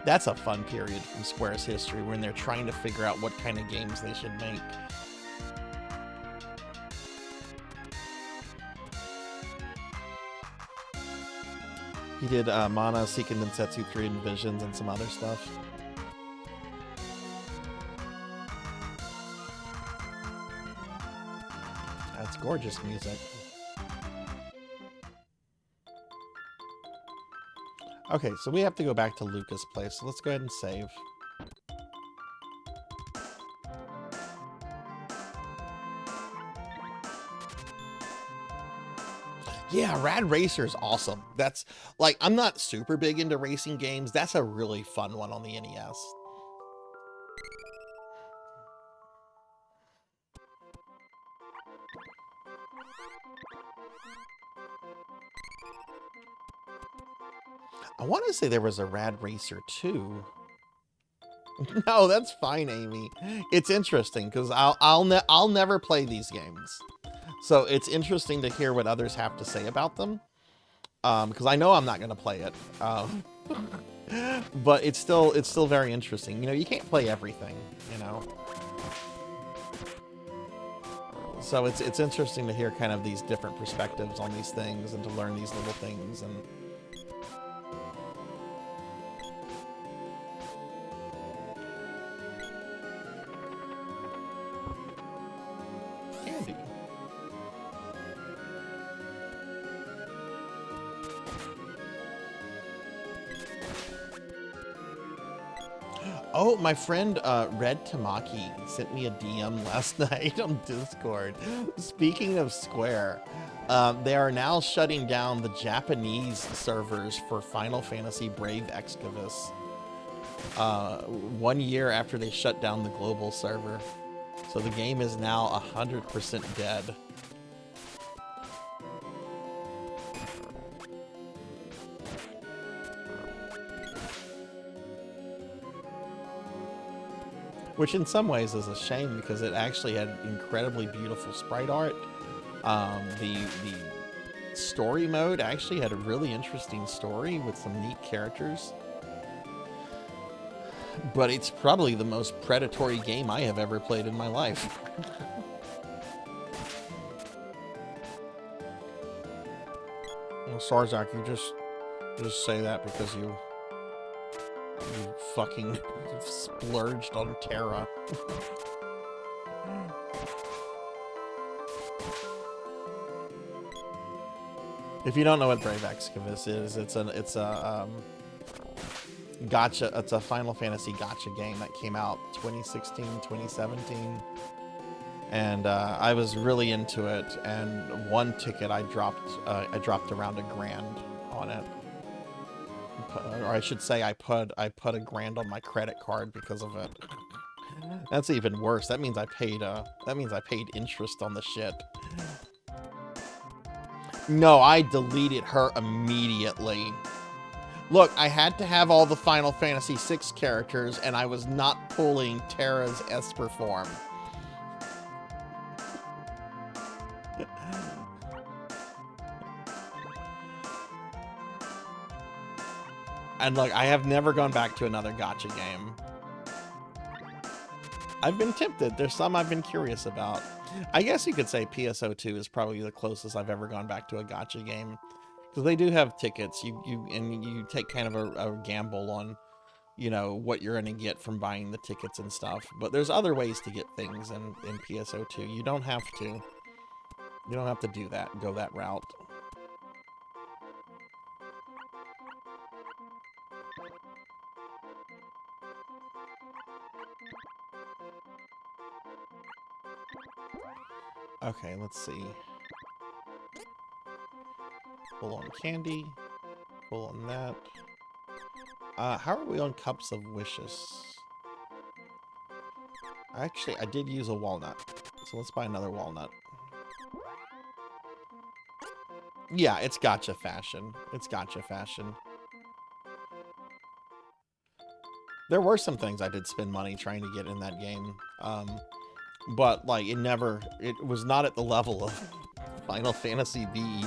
That's a fun period from Square's history when they're trying to figure out what kind of games they should make. He did Mana, Seiken Densetsu 3 and Visions and some other stuff. That's gorgeous music. Okay, so we have to go back to Lucas' place, so let's go ahead and save. Yeah, Rad Racer is awesome. That's, like, I'm not super big into racing games. That's a really fun one on the NES. I want to say there was a Rad Racer 2. No, that's fine, Amy. It's interesting because I'll never play these games, so it's interesting to hear what others have to say about them. Because I know I'm not going to play it, but it's still very interesting. You know, you can't play everything, you know. So it's interesting to hear kind of these different perspectives on these things and to learn these little things and. Oh, my friend Red Tamaki sent me a DM last night on Discord. Speaking of Square, they are now shutting down the Japanese servers for Final Fantasy Brave Exvius 1 year after they shut down the global server. So the game is now 100% dead. Which in some ways is a shame because it actually had incredibly beautiful sprite art. The story mode actually had a really interesting story with some neat characters. But it's probably the most predatory game I have ever played in my life. Well, Sarzac, you just say that because you fucking splurged on Terra. If you don't know what Brave Exvius is, it's a gacha. It's a Final Fantasy gacha game that came out 2016, 2017, and I was really into it. And one ticket I dropped around $1,000 on it. Or I should say I put $1,000 on my credit card because of it. That's even worse. That means I paid interest on the shit. No, I deleted her immediately. Look, I had to have all the Final Fantasy VI characters, and I was not pulling Terra's Esper form. And look, I have never gone back to another gacha game. I've been tempted. There's some I've been curious about. I guess you could say PSO2 is probably the closest I've ever gone back to a gacha game. Because they do have tickets. You take kind of a gamble on, you know, what you're going to get from buying the tickets and stuff. But there's other ways to get things in PSO2. You don't have to. You don't have to do that. Go that route. Okay, let's see. Full on candy. Full on that. How are we on cups of wishes? Actually, I did use a walnut. So let's buy another walnut. Yeah, it's gacha fashion. It's gacha fashion. There were some things I did spend money trying to get in that game. But, like, it was not at the level of Final Fantasy VE.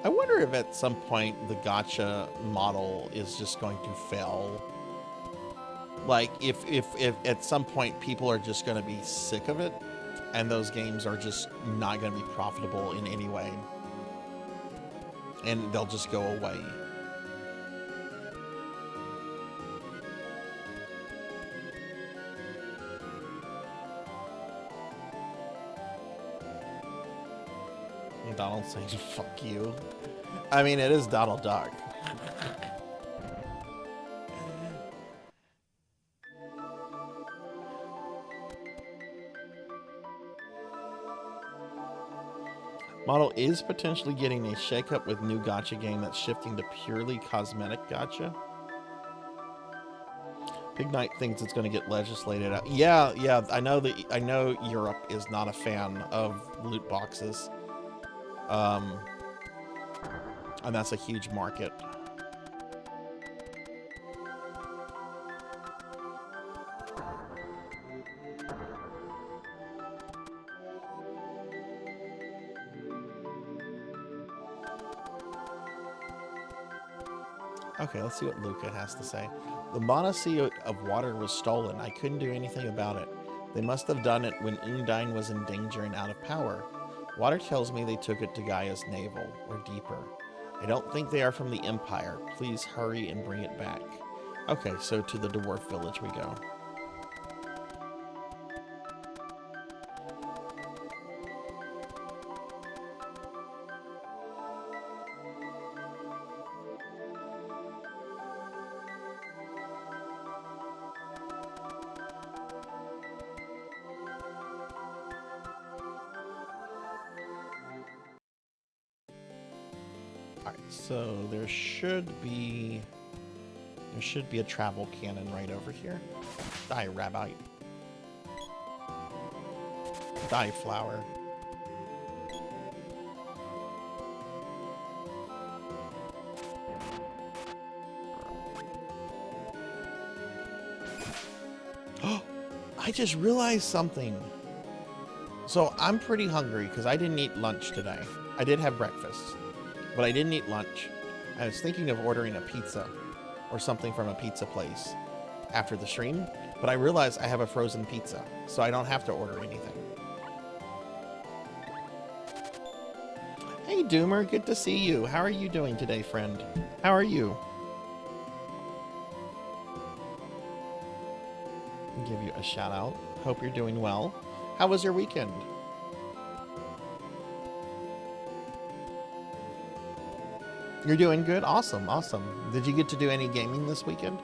I wonder if at some point the gacha model is just going to fail. Like, if at some point people are just going to be sick of it, and those games are just not going to be profitable in any way, and they'll just go away. Donald saying, fuck you. I mean, it is Donald Duck. Model is potentially getting a shakeup with new gacha game that's shifting to purely cosmetic gacha. Big Knight thinks it's going to get legislated out. Yeah, I know Europe is not a fan of loot boxes. And that's a huge market. Okay, let's see what Luca has to say. The Monacy of water was stolen. I couldn't do anything about it. They must have done it when Undine was in danger and out of power. Water tells me they took it to Gaia's navel, or deeper. I don't think they are from the Empire. Please hurry and bring it back. Okay, so to the dwarf village we go. So there should be a travel cannon right over here. Die, Rabite. Die, flower. I just realized something. So I'm pretty hungry because I didn't eat lunch today. I did have breakfast, but I didn't eat lunch. I was thinking of ordering a pizza or something from a pizza place after the stream, but I realized I have a frozen pizza, so I don't have to order anything. Hey, Doomer, good to see you. How are you doing today, friend? How are you? I'll give you a shout out. Hope you're doing well. How was your weekend? You're doing good? Awesome, awesome. Did you get to do any gaming this weekend?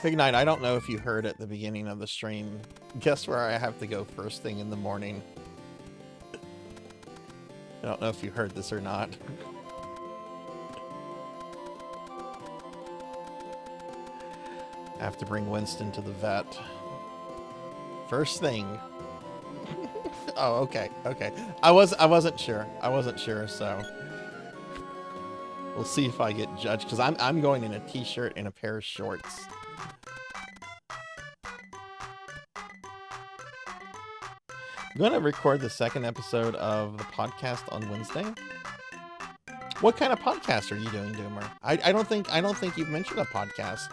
Big Night, I don't know if you heard at the beginning of the stream. Guess where I have to go first thing in the morning? I don't know if you heard this or not. I have to bring Winston to the vet. First thing. Oh, okay, okay. I wasn't sure. I wasn't sure, so we'll see if I get judged, because I'm going in a t-shirt and a pair of shorts. I'm going to record the second episode of the podcast on Wednesday. What kind of podcast are you doing, Doomer? I don't think you've mentioned a podcast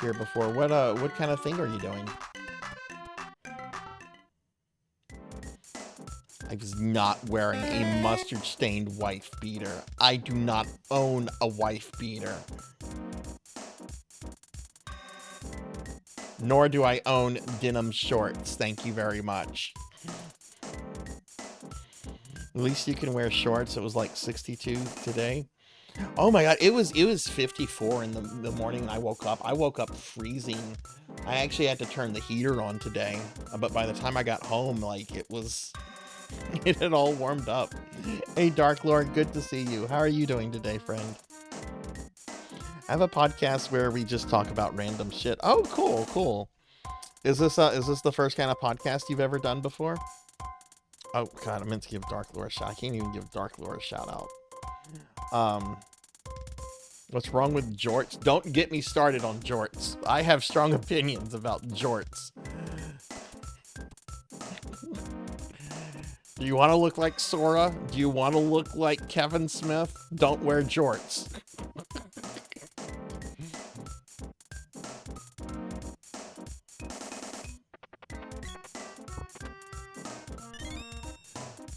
here before. What kind of thing are you doing? I was not wearing a mustard-stained wife beater. I do not own a wife beater. Nor do I own denim shorts. Thank you very much. At least you can wear shorts. It was like 62 today. Oh my god, it was 54 in the morning when I woke up. I woke up freezing. I actually had to turn the heater on today. But by the time I got home, like, it had all warmed up. Hey Dark Lord, good to see you. How are you doing today, friend? I have a podcast where we just talk about random shit. Oh, cool, cool. Is this the first kind of podcast you've ever done before? Oh god, I meant to give Dark Lord a shout. I can't even give Dark Lord a shout out. What's wrong with jorts? Don't get me started on jorts. I have strong opinions about jorts. Do you want to look like Sora? Do you want to look like Kevin Smith? Don't wear jorts.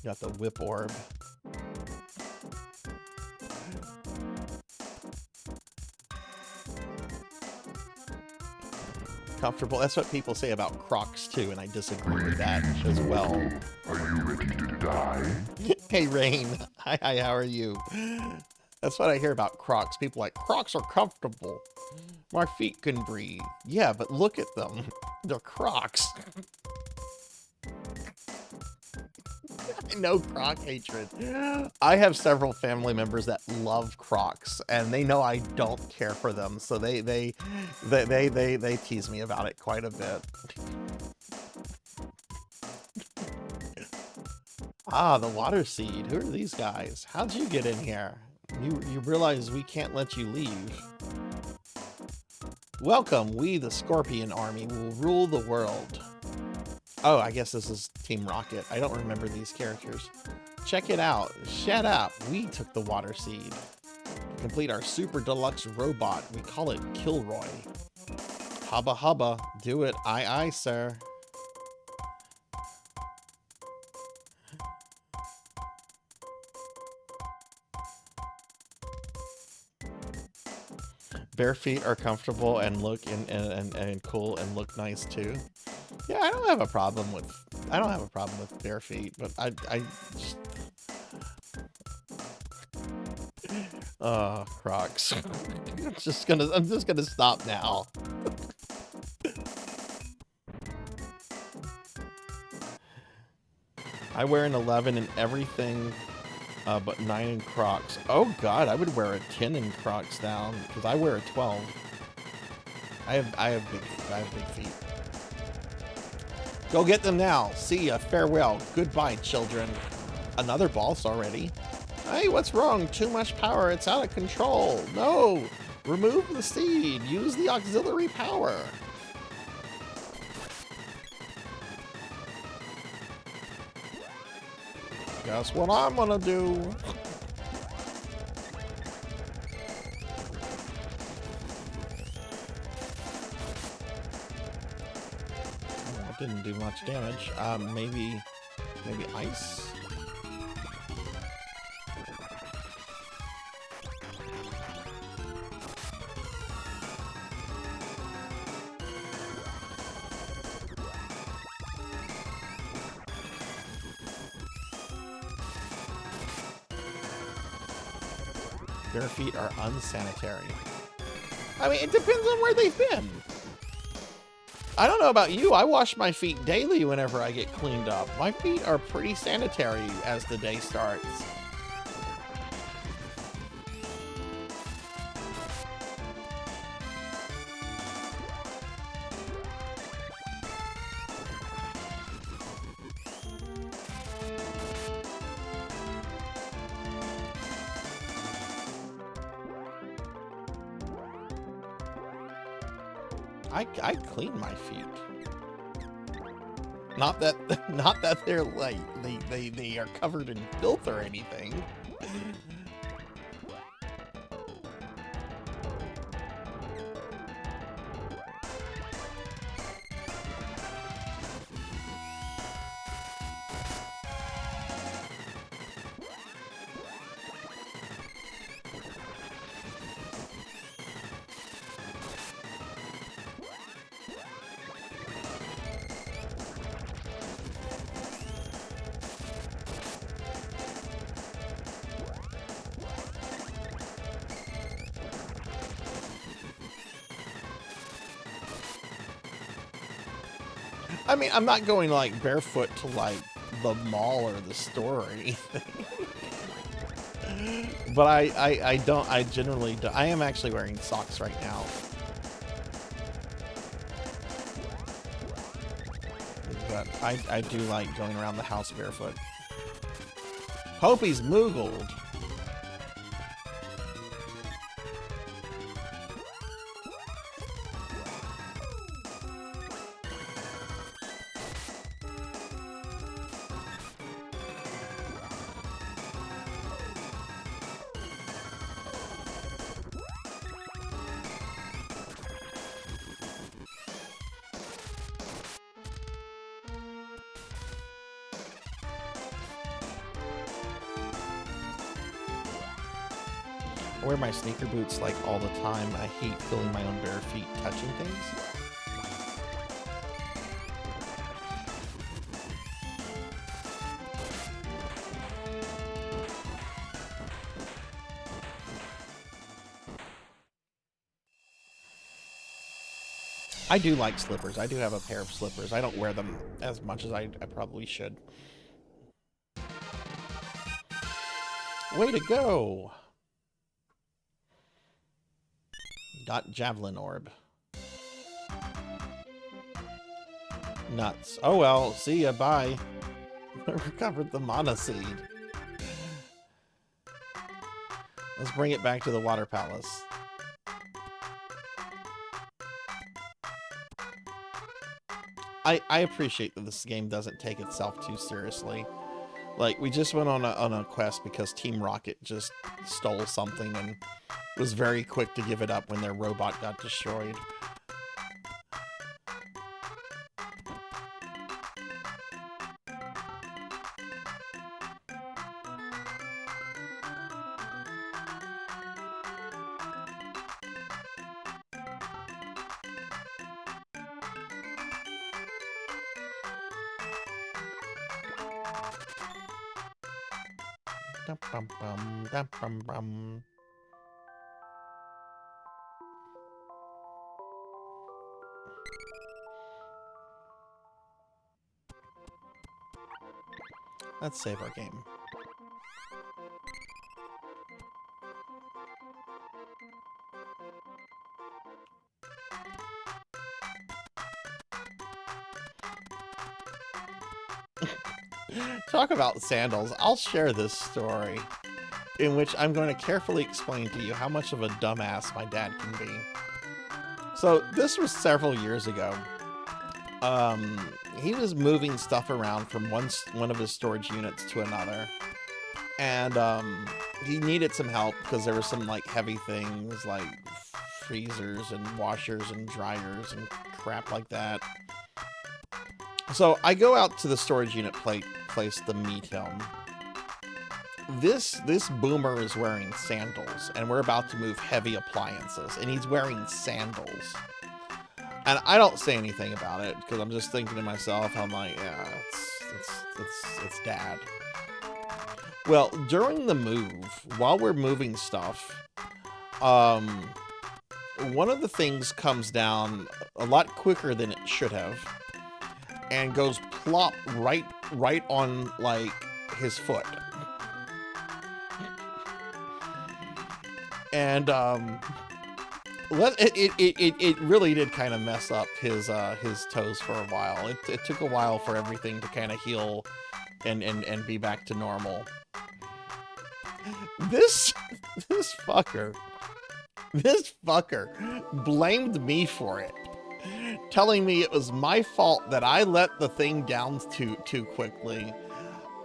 Got the whip orb. Comfortable. That's what people say about Crocs too, and I disagree with that as well. Are you ready to die? Hey Rain. Hi, how are you? That's what I hear about Crocs. People like, Crocs are comfortable. My feet can breathe. Yeah, but look at them. They're Crocs. No Croc hatred. I have several family members that love Crocs, and they know I don't care for them, so they tease me about it quite a bit. Ah, the water seed. Who are these guys? How'd you get in here? You realize we can't let you leave. Welcome, we the Scorpion Army will rule the world. Oh, I guess this is Team Rocket. I don't remember these characters. Check it out. Shut up. We took the water seed. To complete our super deluxe robot, we call it Kilroy. Hubba hubba. Do it. Aye aye, sir. Bare feet are comfortable and look and cool and look nice too. Yeah, I don't have a problem with bare feet, but I just Crocs. I'm just gonna stop now. I wear an 11 in everything but 9 in Crocs. Oh god, I would wear a 10 in Crocs now because I wear a 12. I have big feet. Go get them now. See ya. Farewell. Goodbye, children. Another boss already. Hey, what's wrong? Too much power. It's out of control. No. Remove the seed. Use the auxiliary power. Guess what I'm gonna do? Didn't do much damage. Maybe ice? Bare feet are unsanitary. I mean, it depends on where they've been. I don't know about you. I wash my feet daily whenever I get cleaned up. My feet are pretty sanitary as the day starts. I clean my feet. Not that they're like they are covered in filth or anything. I mean, I'm not going like barefoot to like the mall or the store or anything. But I generally don't. I am actually wearing socks right now. But I do like going around the house barefoot. Hope he's moogled. I wear my sneaker boots like all the time. I hate feeling my own bare feet touching things. I do like slippers. I do have a pair of slippers. I don't wear them as much as I probably should. Way to go! Got Javelin Orb. Nuts. Oh well, see ya, bye. Recovered the Mana Seed. Let's bring it back to the Water Palace. I appreciate that this game doesn't take itself too seriously. Like, we just went on a quest because Team Rocket just stole something and was very quick to give it up when their robot got destroyed. Dum, bum, bum, dum, bum, bum. Let's save our game. Talk about sandals. I'll share this story in which I'm going to carefully explain to you how much of a dumbass my dad can be. So this was several years ago. He was moving stuff around from one of his storage units to another, and he needed some help because there were some like heavy things like freezers and washers and dryers and crap like that. So I go out to the storage unit place to meet him. This boomer is wearing sandals, and we're about to move heavy appliances, and he's wearing sandals. And I don't say anything about it because I'm just thinking to myself, I'm like, yeah, it's dad. Well, during the move, while we're moving stuff, one of the things comes down a lot quicker than it should have, and goes plop right on like his foot. And it really did kind of mess up his toes for a while. It took a while for everything to kind of heal and be back to normal. This fucker blamed me for it, telling me it was my fault that I let the thing down too quickly.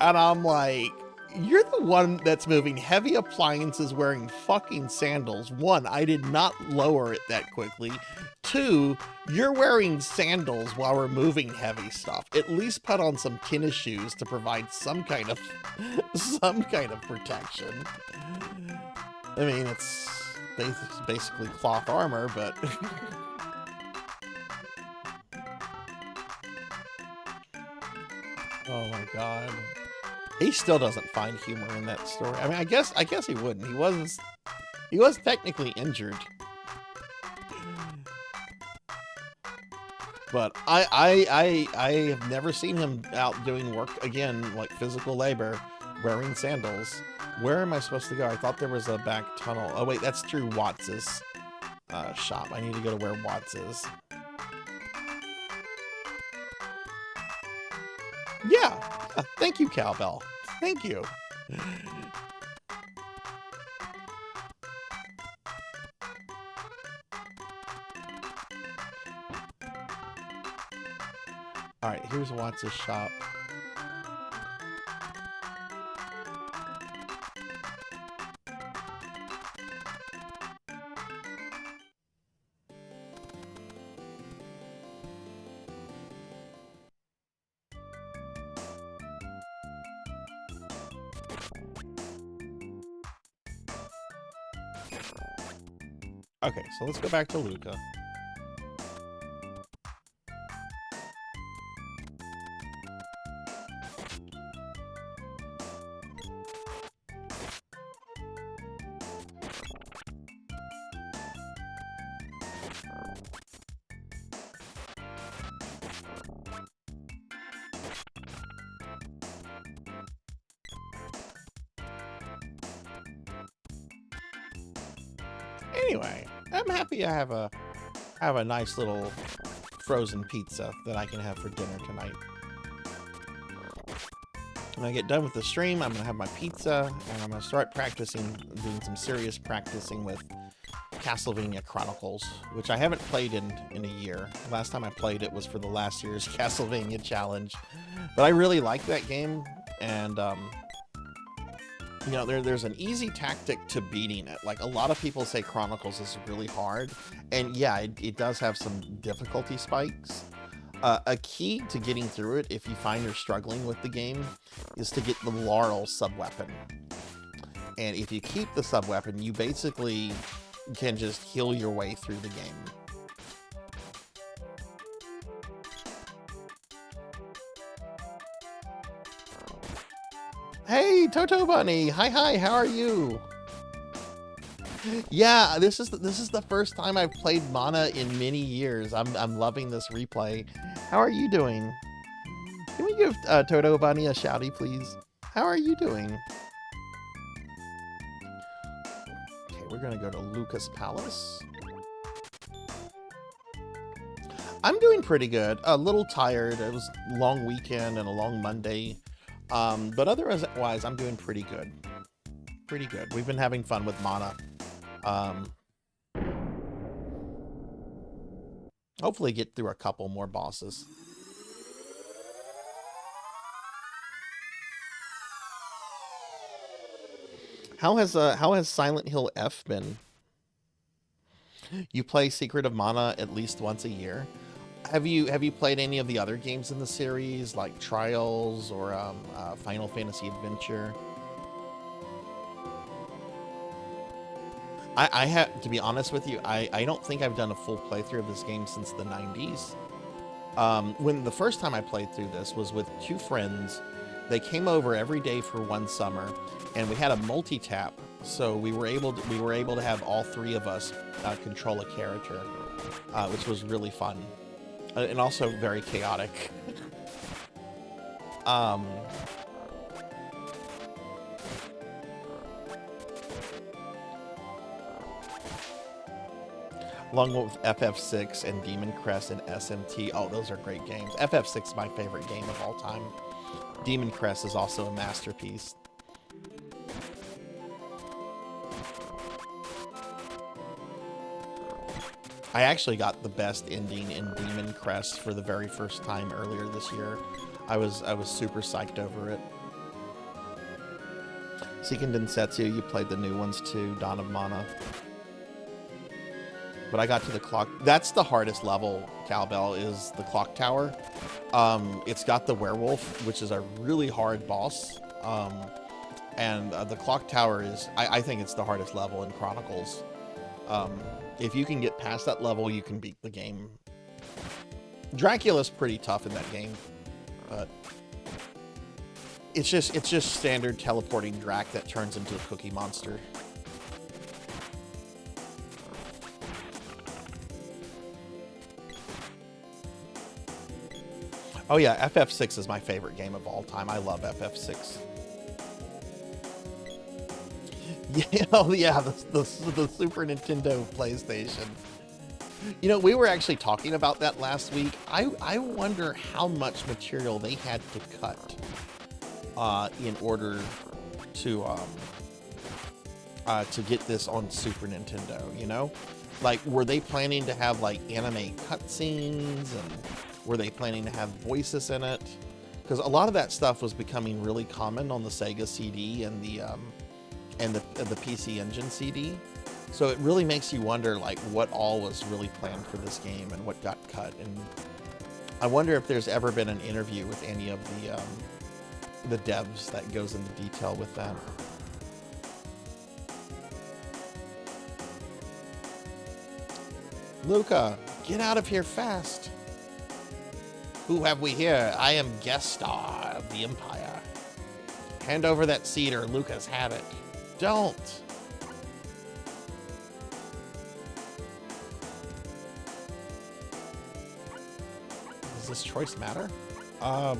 And I'm like, you're the one that's moving heavy appliances wearing fucking sandals. One, I did not lower it that quickly. Two, you're wearing sandals while we're moving heavy stuff. At least put on some tennis shoes to provide some kind of protection. I mean, it's basically cloth armor, but oh my god. He still doesn't find humor in that story. I mean, I guess he wouldn't. He was technically injured. But I have never seen him out doing work again, like physical labor, wearing sandals. Where am I supposed to go? I thought there was a back tunnel. Oh wait, that's through Watts's shop. I need to go to where Watts is. Yeah. Thank you, Cowbell. Thank you. All right, here's Watts' shop. Okay, so let's go back to Luca. Anyway, I'm happy I have a nice little frozen pizza that I can have for dinner tonight. When I get done with the stream, I'm gonna have my pizza and I'm gonna start practicing, doing some serious practicing with Castlevania Chronicles, which I haven't played in a year. Last time I played it was for the last year's Castlevania challenge, but I really like that game, and you know, there's an easy tactic to beating it. Like, a lot of people say Chronicles is really hard, and yeah, it does have some difficulty spikes. A key to getting through it, if you find you're struggling with the game, is to get the Laurel sub-weapon. And if you keep the sub-weapon, you basically can just heal your way through the game. Hey, Toto Bunny! Hi, how are you? Yeah, this is the first time I've played Mana in many years. I'm loving this replay. How are you doing? Can we give Toto Bunny a shouty, please? How are you doing? Okay, we're gonna go to Lucas Palace. I'm doing pretty good. A little tired. It was a long weekend and a long Monday. But otherwise, I'm doing pretty good. Pretty good. We've been having fun with Mana. Hopefully get through a couple more bosses. How has Silent Hill F been? You play Secret of Mana at least once a year. Have you played any of the other games in the series, like Trials or Final Fantasy Adventure? I have, to be honest with you, I don't think I've done a full playthrough of this game since the 90s. When the first time I played through this was with two friends. They came over every day for one summer, and we had a multi-tap So we were able to have all three of us control a character, which was really fun, and also very chaotic. Along with FF6 and Demon Crest and SMT. Oh, those are great games. FF6 is my favorite game of all time. Demon Crest is also a masterpiece. I actually got the best ending in Demon Crest for the very first time earlier this year. I was super psyched over it. Seiken Densetsu, you played the new ones too, Dawn of Mana. But I got to the clock. That's the hardest level, Cowbell, is the clock tower. It's got the werewolf, which is a really hard boss. And the clock tower is, I think it's the hardest level in Chronicles. If you can get past that level, you can beat the game. Dracula's pretty tough in that game, but it's just standard teleporting Drac that turns into a cookie monster. Oh yeah, FF6 is my favorite game of all time. I love FF6. Yeah, oh yeah, the Super Nintendo PlayStation. You know, we were actually talking about that last week. I wonder how much material they had to cut in order to get this on Super Nintendo, you know? Like, were they planning to have, like, anime cutscenes, and were they planning to have voices in it? Because a lot of that stuff was becoming really common on the Sega CD and the PC Engine CD. So it really makes you wonder, like, what all was really planned for this game and what got cut. And I wonder if there's ever been an interview with any of the devs that goes into detail with that. Luca, get out of here fast. Who have we here? I am guest star of the Empire. Hand over that seat or Luca's had it. Don't. Does this choice matter? I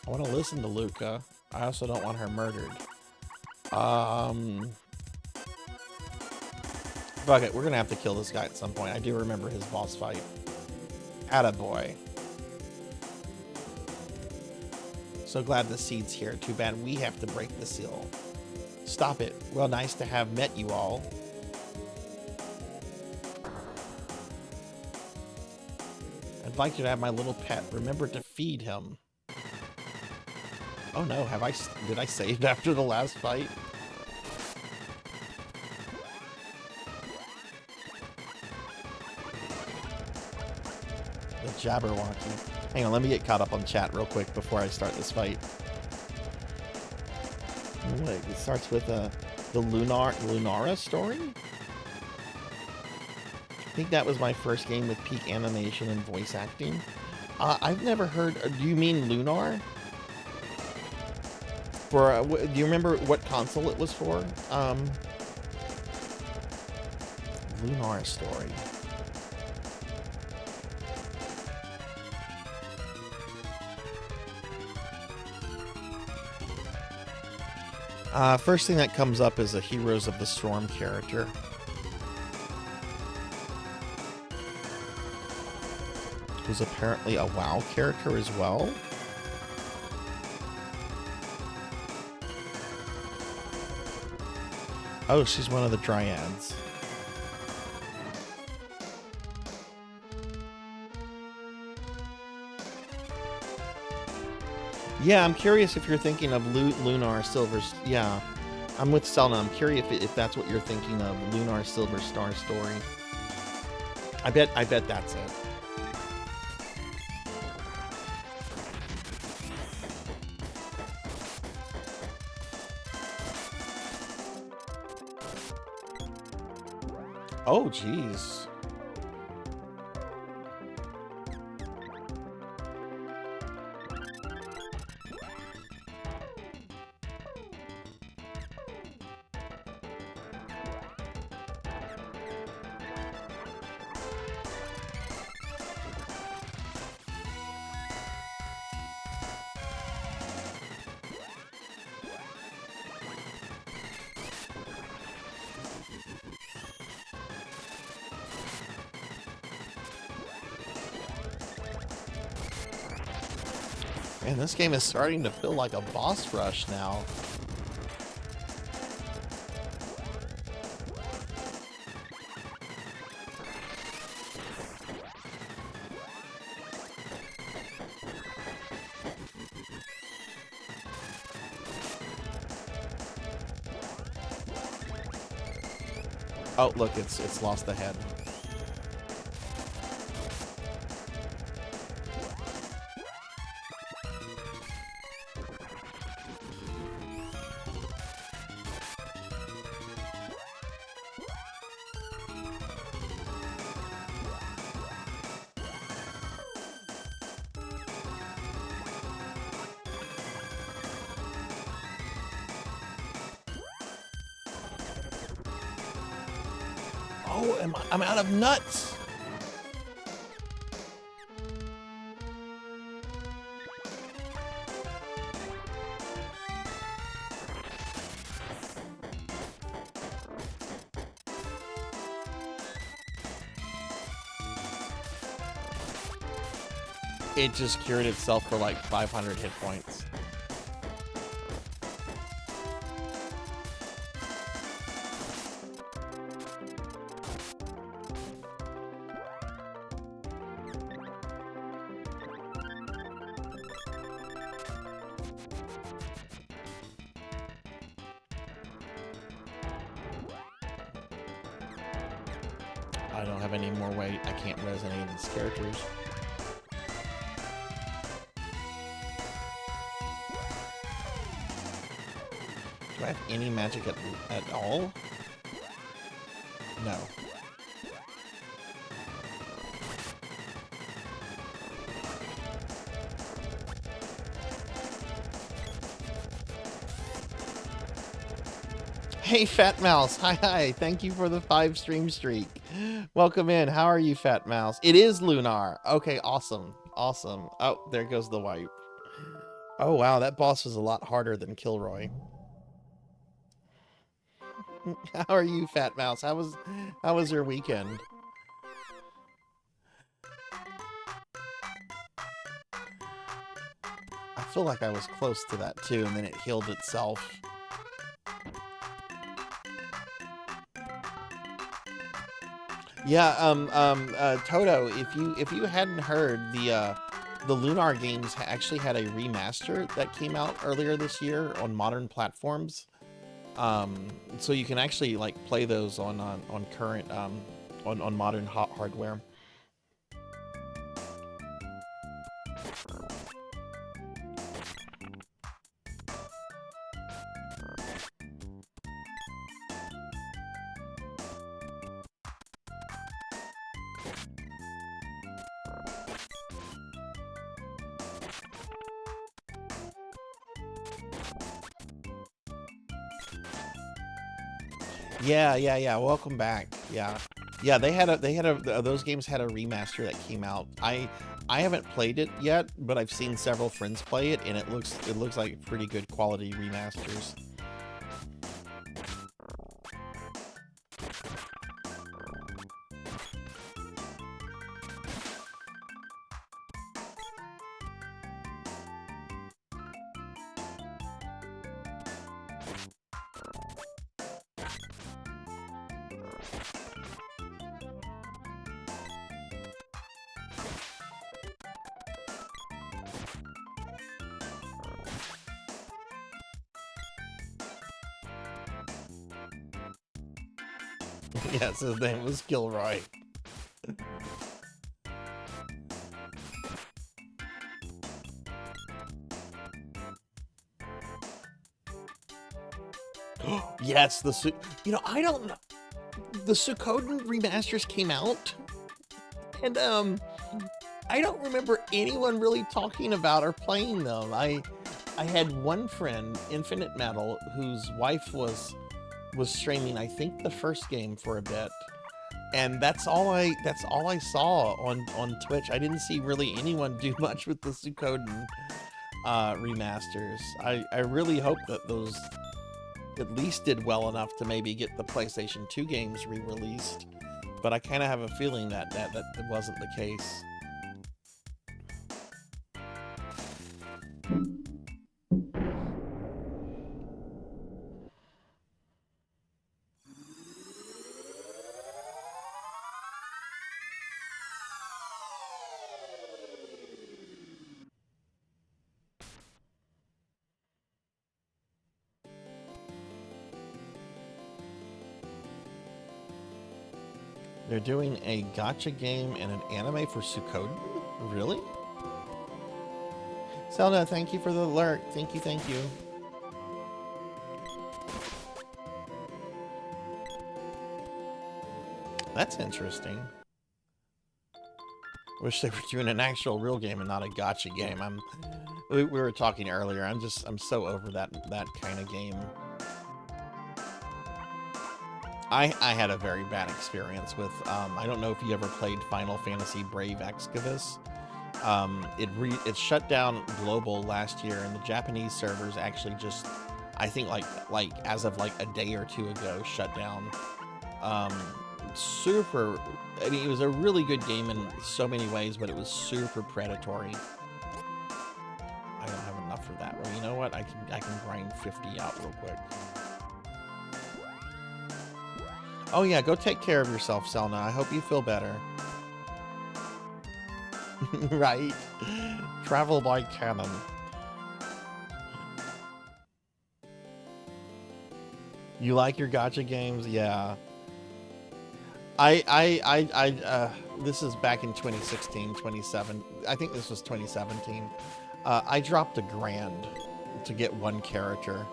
want to listen to Luca. I also don't want her murdered. Fuck it, we're gonna have to kill this guy at some point. I do remember his boss fight. Attaboy. So glad the seed's here. Too bad we have to break the seal. Stop it. Well, nice to have met you all. I'd like you to have my little pet. Remember to feed him. Oh no, did I save after the last fight? The Jabberwocky. Hang on, let me get caught up on chat real quick before I start this fight. Wait, it starts with the Lunara story? I think that was my first game with peak animation and voice acting. I've never heard, do you mean Lunar? For, do you remember what console it was for? Lunar story. First thing that comes up is a Heroes of the Storm character. Who's apparently a WoW character as well. Oh, she's one of the Dryads. Yeah, I'm curious if you're thinking of Lunar Silver's... Yeah, I'm with Selna. I'm curious if that's what you're thinking of, Lunar Silver Star story. I bet that's it. Oh, geez. Man, this game is starting to feel like a boss rush now. Oh, look, it's lost the head. Oh, I'm out of nuts. It just cured itself for like 500 hit points. I don't have any more weight. I can't resonate with these characters. Do I have any magic at all? No. Hey, Fat Mouse. Hi. Thank you for the 5 stream streak. Welcome in. How are you, Fat Mouse? It is Lunar. Okay, awesome. Awesome. Oh, there goes the wipe. Oh, wow. That boss was a lot harder than Kilroy. How are you, Fat Mouse? How was your weekend? I feel like I was close to that too, and then it healed itself. Yeah, Toto, if you hadn't heard, the Lunar games actually had a remaster that came out earlier this year on modern platforms. So you can actually like play those on current on modern hardware. Yeah. Welcome back. Yeah. Those games had a remaster that came out. I haven't played it yet, but I've seen several friends play it, and it looks like pretty good quality remasters. Yes, his name was Gilroy. Yes, the suit. You know, I don't know. the Suikoden remasters came out, and I don't remember anyone really talking about or playing them. I had one friend, Infinite Metal, whose wife was streaming, I think, the first game for a bit, and that's all I saw on Twitch. I didn't see really anyone do much with the Suikoden remasters. I really hope that those at least did well enough to maybe get the PlayStation 2 games re-released, but I kind of have a feeling that wasn't the case. They're doing a gacha game and an anime for Suikoden? Really? Zelda, thank you for the alert. Thank you, thank you. That's interesting. Wish they were doing an actual real game and not a gacha game. We were talking earlier. I'm so over that kind of game. I had a very bad experience with, I don't know if you ever played Final Fantasy Brave Exvius. It shut down global last year, and the Japanese servers actually just, I think like as of like a day or two ago, shut down. Super, I mean, it was a really good game in so many ways, but it was super predatory. I don't have enough for that. Well, you know what? I can grind 50 out real quick. Oh yeah, go take care of yourself, Selna. I hope you feel better. Right? Travel by canon. You like your gacha games? Yeah. This is back in 2016, 27. I think this was 2017. I dropped $1,000 to get one character.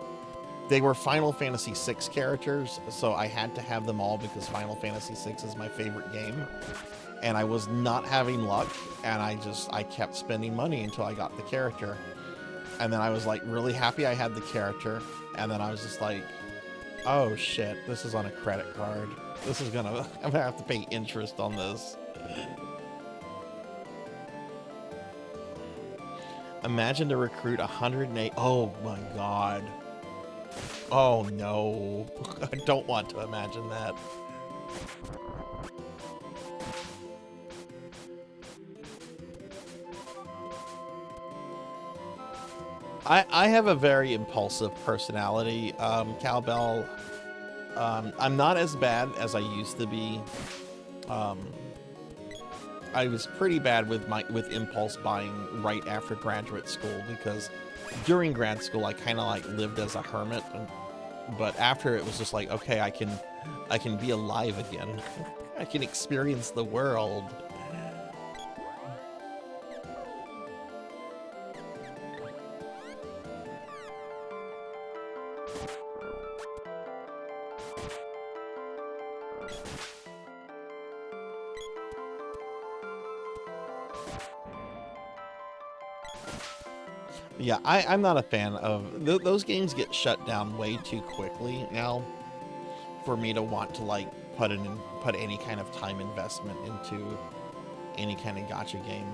They were Final Fantasy VI characters, so I had to have them all because Final Fantasy VI is my favorite game. And I was not having luck, and I kept spending money until I got the character. And then I was like really happy I had the character, and then I was just like, oh shit, this is on a credit card. I'm gonna have to pay interest on this. Imagine to recruit 108. Oh my god. Oh no. I don't want to imagine that. I have a very impulsive personality, Cowbell. I'm not as bad as I used to be. I was pretty bad with impulse buying right after graduate school, because during grad school I kind of like lived as a hermit, but after it was just like, okay, I can be alive again. I can experience the world. Yeah, I'm not a fan of those games. Get shut down way too quickly now for me to want to like put any kind of time investment into any kind of gacha game.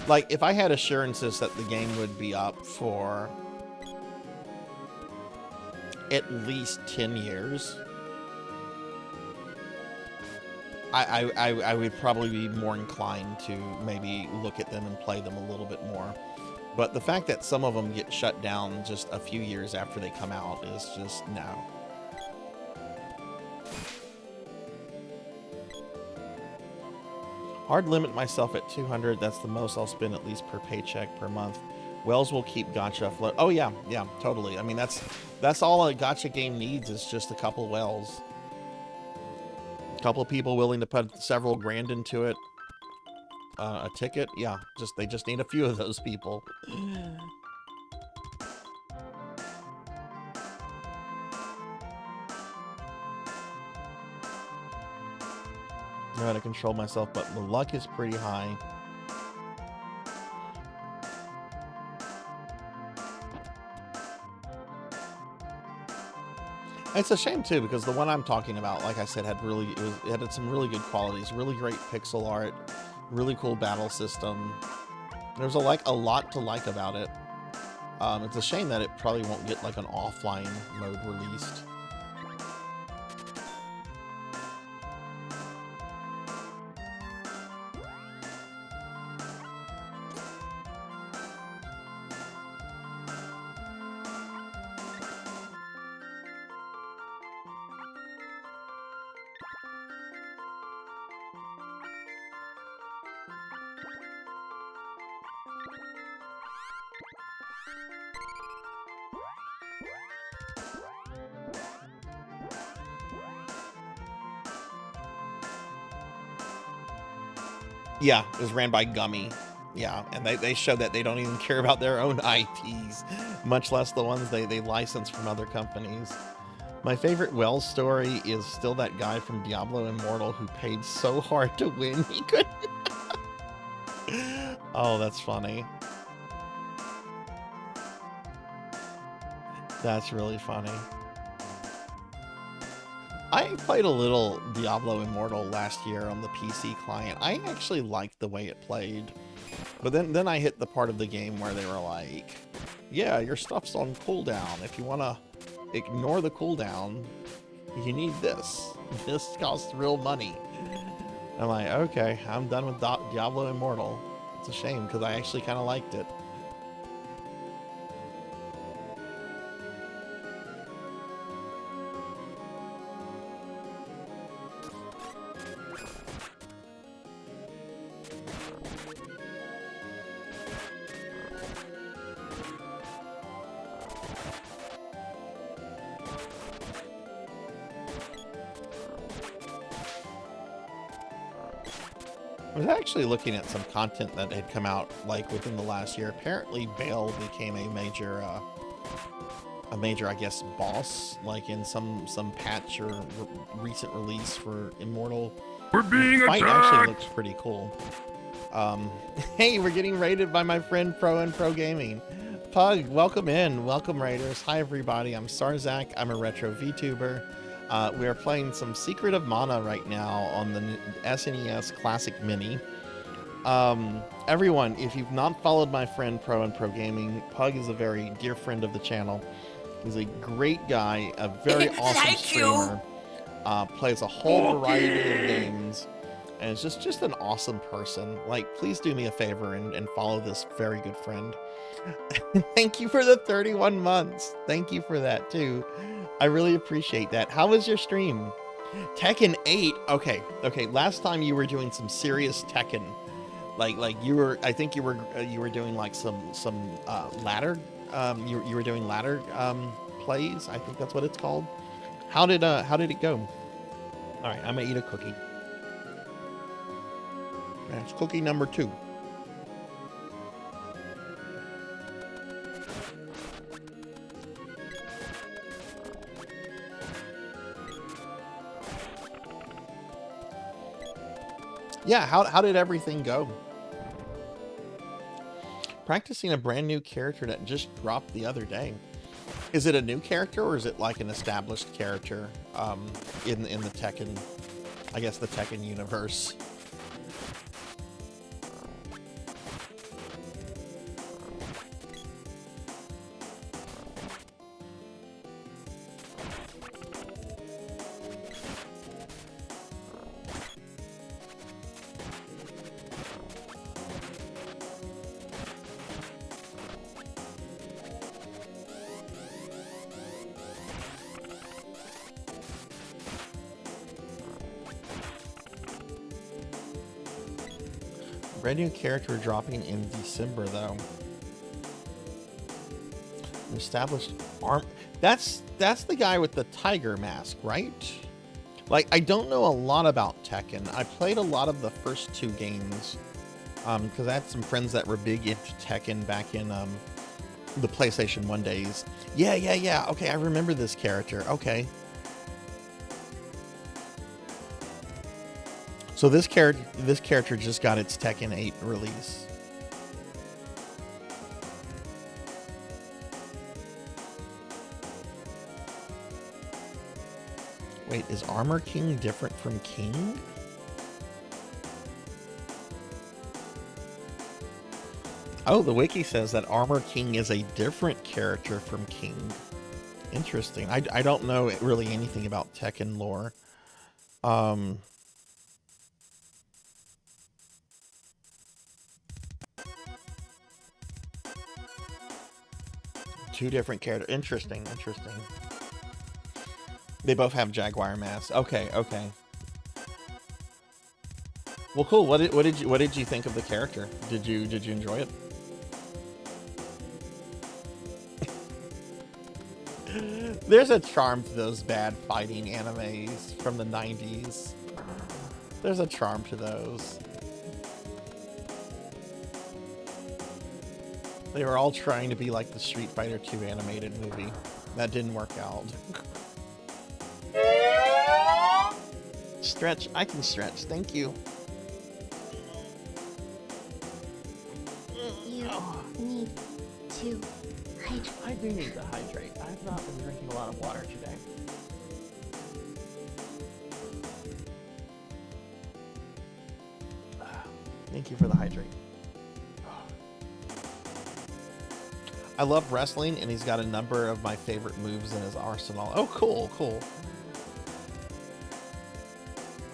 Like, if I had assurances that the game would be up for at least 10 years, I would probably be more inclined to maybe look at them and play them a little bit more. But the fact that some of them get shut down just a few years after they come out is just no. Hard limit myself at 200. That's the most I'll spend at least per paycheck per month. Wells will keep gacha afloat. Oh yeah, totally. I mean, that's all a gacha game needs, is just a couple wells. A couple of people willing to put several grand into it. A ticket, yeah. They just need a few of those people. know how to control myself, but the luck is pretty high. It's a shame too, because the one I'm talking about, like I said, had it had some really good qualities, really great pixel art, really cool battle system. There's a lot to like about it. It's a shame that it probably won't get like an offline mode released. Yeah, it was ran by Gummy. Yeah, and they show that they don't even care about their own IPs, much less the ones they license from other companies. My favorite Wells story is still that guy from Diablo Immortal who paid so hard to win he couldn't. Oh, that's funny. That's really funny. I played a little Diablo Immortal last year on the PC client. I actually liked the way it played. But then I hit the part of the game where they were like, yeah, your stuff's on cooldown. If you want to ignore the cooldown, you need this. This costs real money. I'm like, okay, I'm done with Diablo Immortal. It's a shame because I actually kind of liked it. I was actually looking at some content that had come out like within the last year. Apparently, Bale became a major, I guess, boss, like in some patch or recent release for Immortal. We're being attacked! attacked! Actually looks pretty cool. Hey, we're getting raided by my friend Pro and Pro Gaming. Pug, welcome in. Welcome, Raiders. Hi, everybody. I'm Sarzac. I'm a retro VTuber. We are playing some Secret of Mana right now on the SNES Classic Mini. Everyone, if you've not followed my friend Pro and Pro Gaming, Pug is a very dear friend of the channel. He's a great guy, a very awesome streamer. Plays a whole variety of games, and is just an awesome person. Like, please do me a favor and follow this very good friend. Thank you for the 31 months. Thank you for that too. I really appreciate that. How was your stream? Tekken 8. Okay. Last time you were doing some serious Tekken. Like you were, I think you were doing like some ladder. You were doing ladder plays. I think that's what it's called. How did it go? All right, I'm gonna eat a cookie. That's cookie number 2. Yeah, how did everything go? Practicing a brand new character that just dropped the other day. Is it a new character or is it like an established character in the Tekken, I guess the Tekken universe? Brand new character dropping in December, though. An established arm. That's the guy with the tiger mask, right? Like, I don't know a lot about Tekken. I played a lot of the first 2 games because I had some friends that were big into Tekken back in the PlayStation 1 days. Yeah. Okay, I remember this character. Okay. So this character just got its Tekken 8 release. Wait, is Armor King different from King? Oh, the wiki says that Armor King is a different character from King. Interesting. I don't know really anything about Tekken lore. Two different characters. Interesting. They both have Jaguar masks. Okay. Well, cool. What did you think of the character? Did you enjoy it? There's a charm to those bad fighting animes from the 90s. There's a charm to those. They were all trying to be like the Street Fighter 2 animated movie. That didn't work out. Stretch. I can stretch. Thank you. You need to hydrate. I do need to hydrate. I've not been drinking a lot of water today. Thank you for the hydrate. I love wrestling, and he's got a number of my favorite moves in his arsenal. Oh, cool. All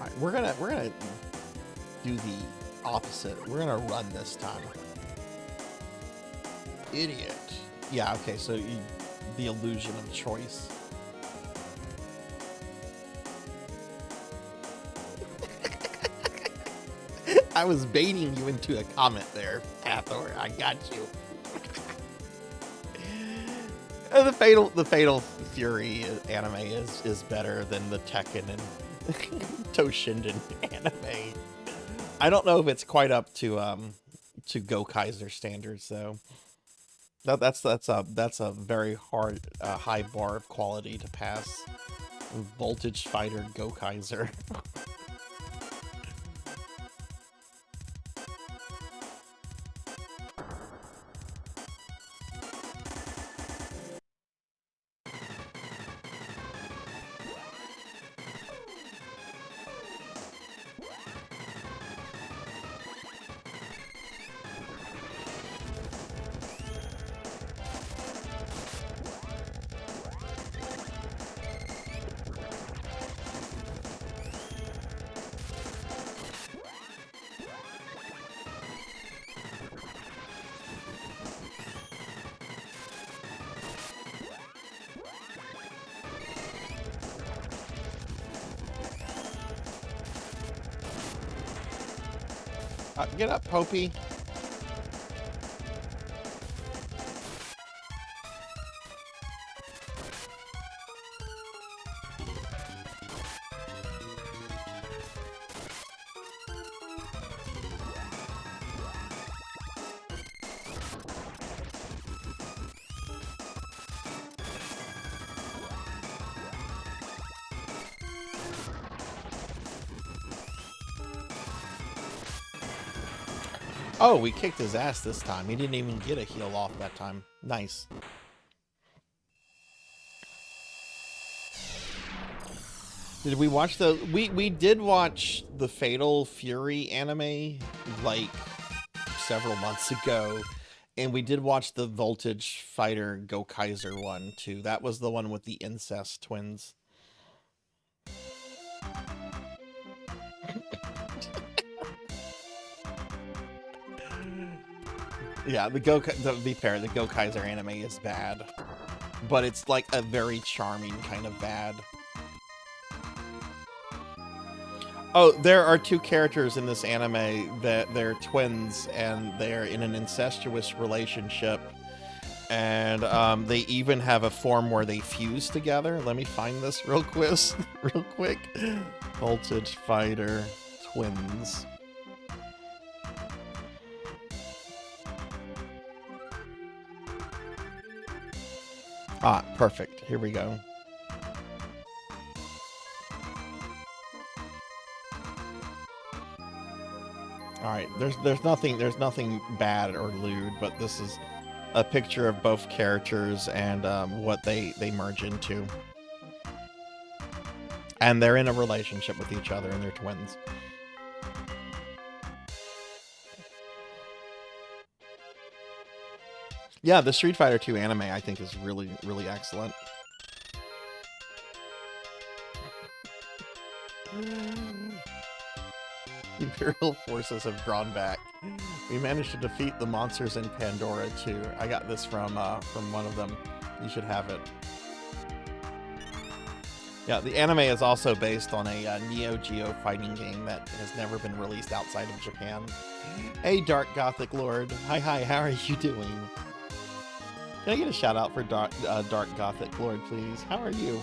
right, we're gonna do the opposite. We're gonna run this time. Idiot. Yeah. Okay. So the illusion of choice. I was baiting you into a comment there, Hathor. I got you. The Fatal Fury anime is better than the Tekken and Toshinden anime. I don't know if it's quite up to Go Kaiser standards though. That's a very hard high bar of quality to pass. Voltage Fighter Go Kaiser. Get up, Popey. Oh, we kicked his ass this time. He didn't even get a heal off that time. Nice. Did we watch the... We did watch the Fatal Fury anime, like, several months ago. And we did watch the Voltage Fighter Go Kaiser one, too. That was the one with the incest twins. Yeah, to be fair, the Go Kaiser anime is bad. But it's like a very charming kind of bad. Oh, there are two characters in this anime that they're twins and they're in an incestuous relationship. And they even have a form where they fuse together. Let me find this real quick. Voltage Fighter twins. Ah, perfect. Here we go. All right, there's nothing bad or lewd, but this is a picture of both characters and what they merge into, and they're in a relationship with each other, and they're twins. Yeah, the Street Fighter 2 anime I think is really excellent. Imperial forces have drawn back. We managed to defeat the monsters in Pandora too. I got this from one of them. You should have it. Yeah, the anime is also based on a Neo Geo fighting game that has never been released outside of Japan. Hey, Dark Gothic Lord. Hi, how are you doing? Can I get a shout out for Dark Gothic Lord, please? How are you?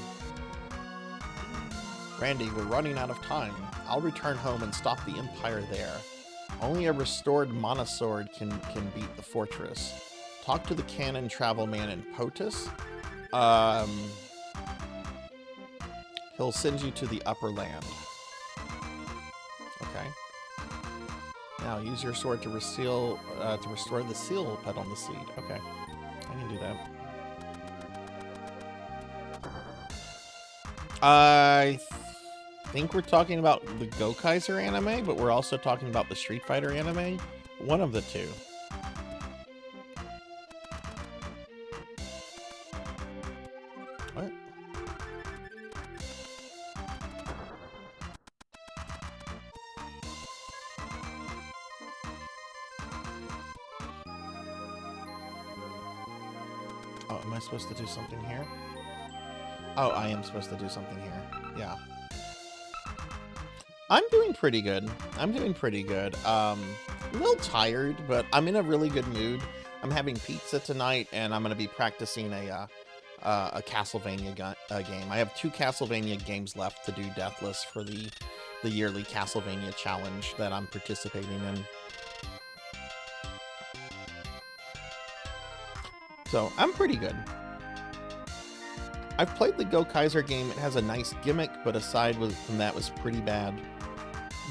Randy, we're running out of time. I'll return home and stop the Empire there. Only a restored Mana Sword can beat the fortress. Talk to the Cannon Travel Man in Potus. He'll send you to the Upper Land. Okay. Now use your sword to restore the seal put on the seed. Okay, I can do that. I think we're talking about the Gokaiser anime, but we're also talking about the Street Fighter anime. One of the two. What? Oh, am I supposed to do something here? Oh, I am supposed to do something here. Yeah. I'm doing pretty good. I'm doing pretty good. A little tired, but I'm in a really good mood. I'm having pizza tonight, and I'm going to be practicing a Castlevania game. I have 2 Castlevania games left to do deathless for the yearly Castlevania challenge that I'm participating in. So I'm pretty good. I've played the Gokaiser game. It has a nice gimmick, but aside from that, was pretty bad.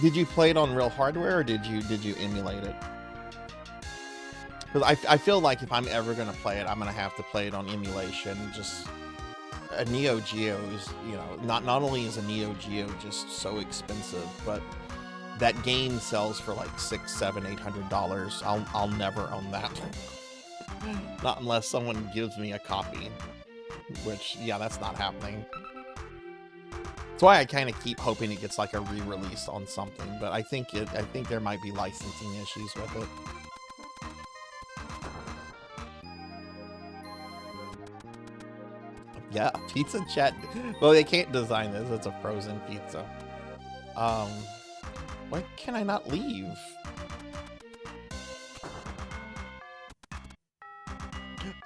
Did you play it on real hardware, or did you emulate it? Because I feel like if I'm ever going to play it, I'm going to have to play it on emulation. Just a Neo Geo is, you know, not only is a Neo Geo just so expensive, but that game sells for like $600, $700, $800. I'll never own that. Not unless someone gives me a copy, which, yeah, that's not happening. That's why I kind of keep hoping it gets like a re-release on something, but I think there might be licensing issues with it. Yeah, pizza chat. Well, they can't design this. It's a frozen pizza. Why can I not leave?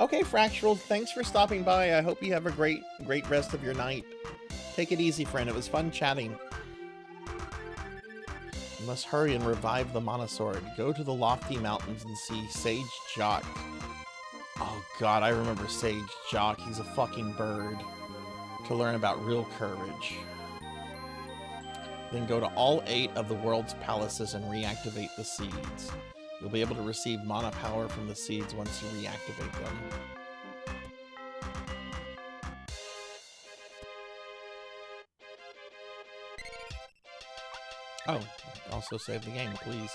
Okay, Fractural, thanks for stopping by. I hope you have a great rest of your night. Take it easy, friend. It was fun chatting. You must hurry and revive the Mana Sword. Go to the lofty mountains and see Sage Jock. Oh god, I remember Sage Jock. He's a fucking bird. To learn about real courage. Then go to all 8 of the world's palaces and reactivate the seeds. You'll be able to receive mana power from the seeds once you reactivate them. Oh, also save the game, please.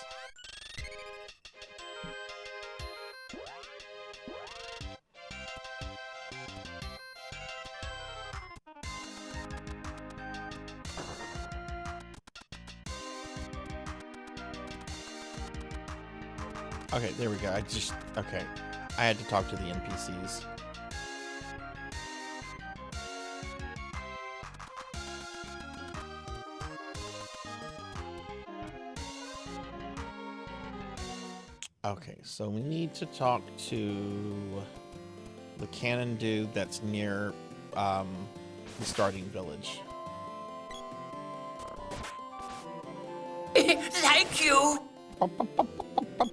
Okay, there we go. Okay. I had to talk to the NPCs. Okay, so we need to talk to the cannon dude that's near the starting village. Thank you!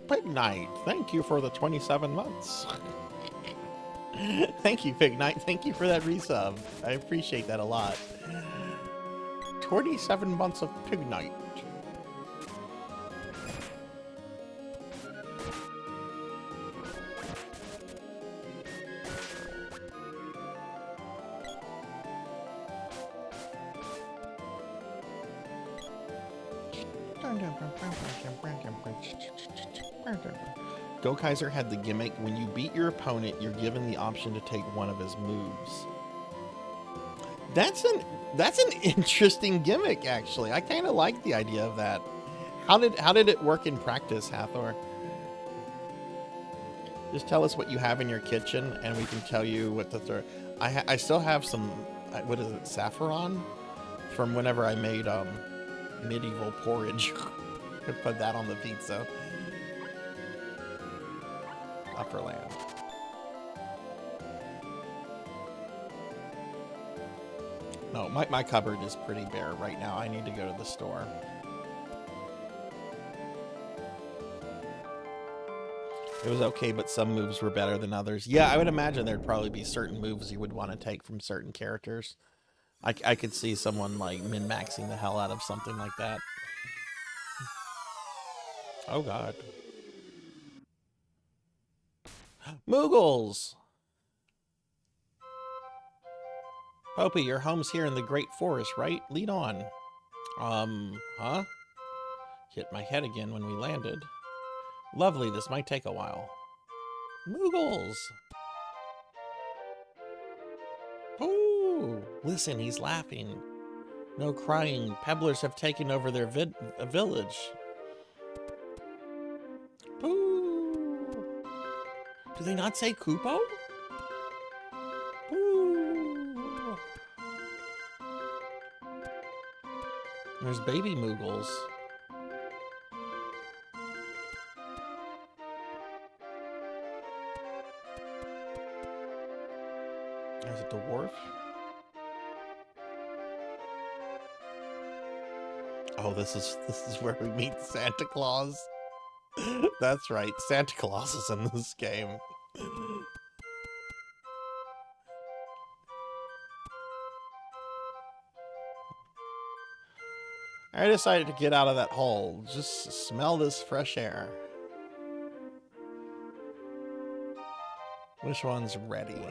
Pig Knight, thank you for the 27 months. Thank you, Pig Knight. Thank you for that resub. I appreciate that a lot. 27 months of Pig Knight. Go Kaiser had the gimmick, when you beat your opponent, you're given the option to take one of his moves. That's an interesting gimmick, actually. I kind of like the idea of that. How did it work in practice, Hathor? Just tell us what you have in your kitchen, and we can tell you what to throw. I still have some, what is it, saffron? From whenever I made medieval porridge. I put that on the pizza. Upper land. No, my cupboard is pretty bare right now. I need to go to the store. It was okay, but some moves were better than others. Yeah, I would imagine there'd probably be certain moves you would want to take from certain characters. I could see someone like min-maxing the hell out of something like that. Oh god. Moogles! Popey, your home's here in the Great Forest, right? Lead on. Huh? Hit my head again when we landed. Lovely, this might take a while. Moogles! Ooh! Listen, he's laughing. No crying. Pebblers have taken over their village. Pooh! Do they not say Kupo? Pooh! There's baby Moogles. There's a dwarf. Oh, this is where we meet Santa Claus. That's right, Santa Claus is in this game. I decided to get out of that hole. Just smell this fresh air. Which one's ready?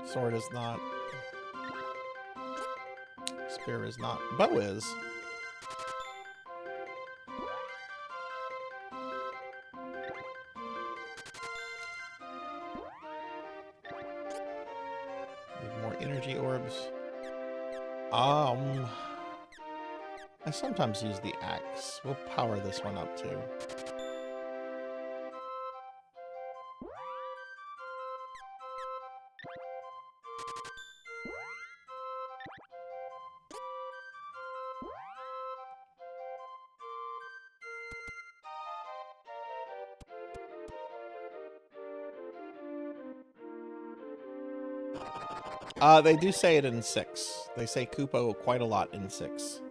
Sword is not. Spear is not. Bow is. Need more energy orbs. I sometimes use the axe. We'll power this one up too. They do say it in 6. They say Kupo quite a lot in 6.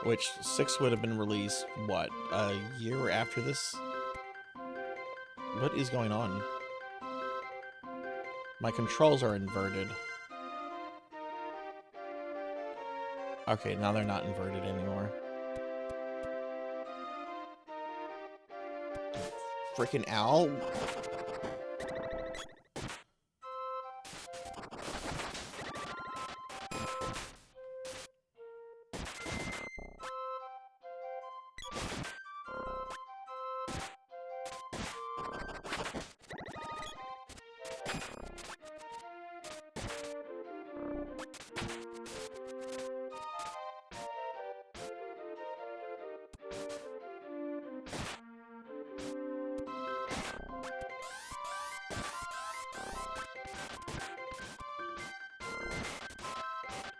Which 6 would have been released, what, a year after this? What is going on? My controls are inverted. Okay, now they're not inverted anymore. Freaking owl.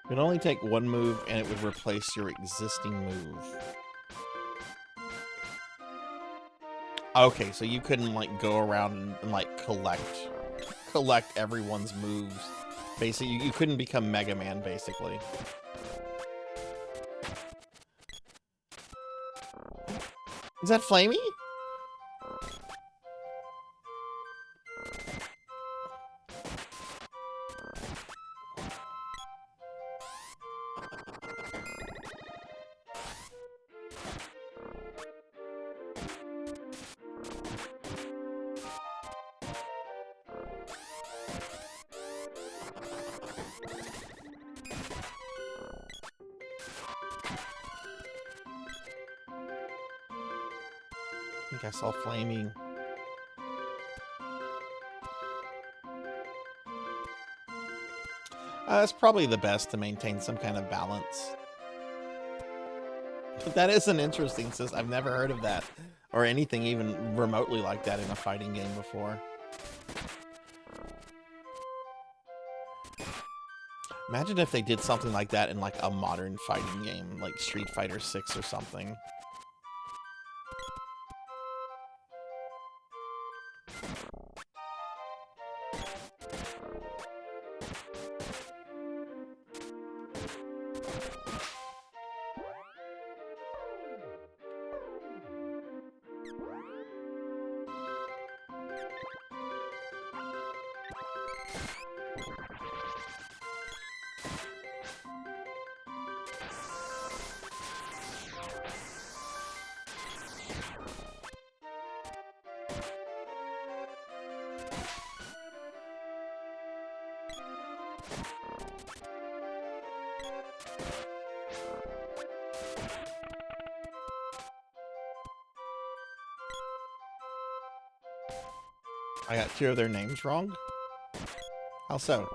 It would only take one move and it would replace your existing move. Okay, so you couldn't like go around and like collect everyone's moves. Basically, you couldn't become Mega Man, basically. Is that Flamey? think I saw flaming. It's probably the best to maintain some kind of balance. But that is an interesting system. I've never heard of that or anything even remotely like that in a fighting game before. Imagine if they did something like that in like a modern fighting game, like Street Fighter 6 or something. I got 2 of their names wrong? How so?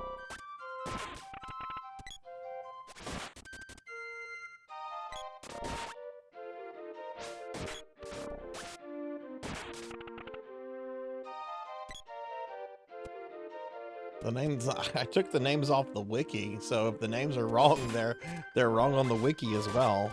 The names, I took the names off the wiki, so if the names are wrong, they're wrong on the wiki as well.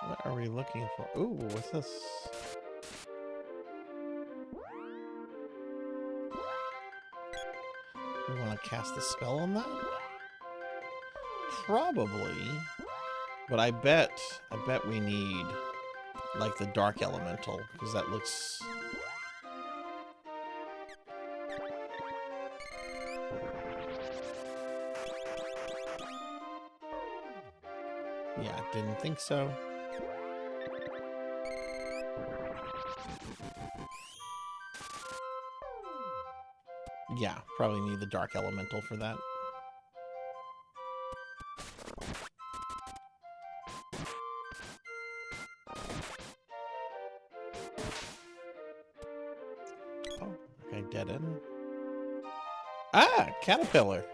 What are we looking for? Ooh, what's this? We want to cast a spell on that? Probably. But I bet we need like the dark elemental, because that looks... Yeah, didn't think so. Yeah, probably need the dark elemental for that. Oh, okay, dead end. Ah, caterpillar.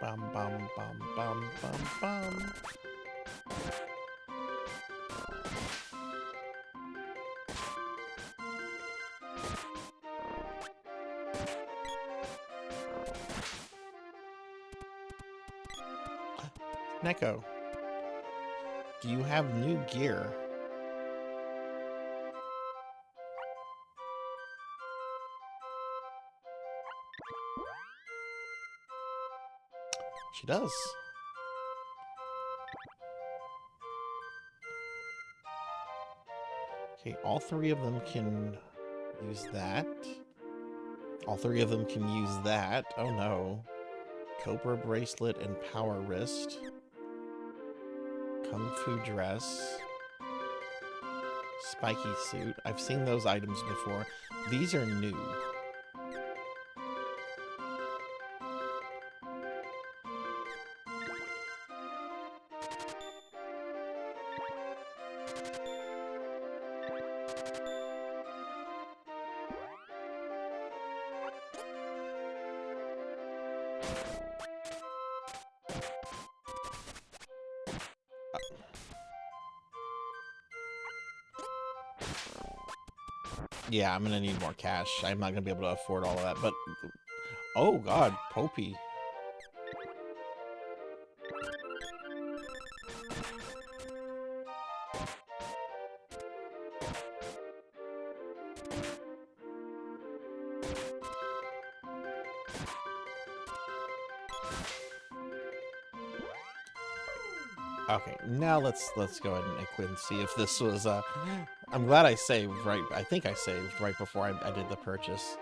Bum bum bum bum bum bum. Neko, do you have new gear? She does. Okay, all 3 of them can use that. All 3 of them can use that. Oh no. Cobra bracelet and power wrist. Kung Fu dress. Spiky suit. I've seen those items before. These are new. Yeah, I'm gonna need more cash. I'm not gonna be able to afford all of that, but... Oh god, Popey. Okay, now let's go ahead and quit and see if this was I'm glad I saved right. I think I saved right before I did the purchase.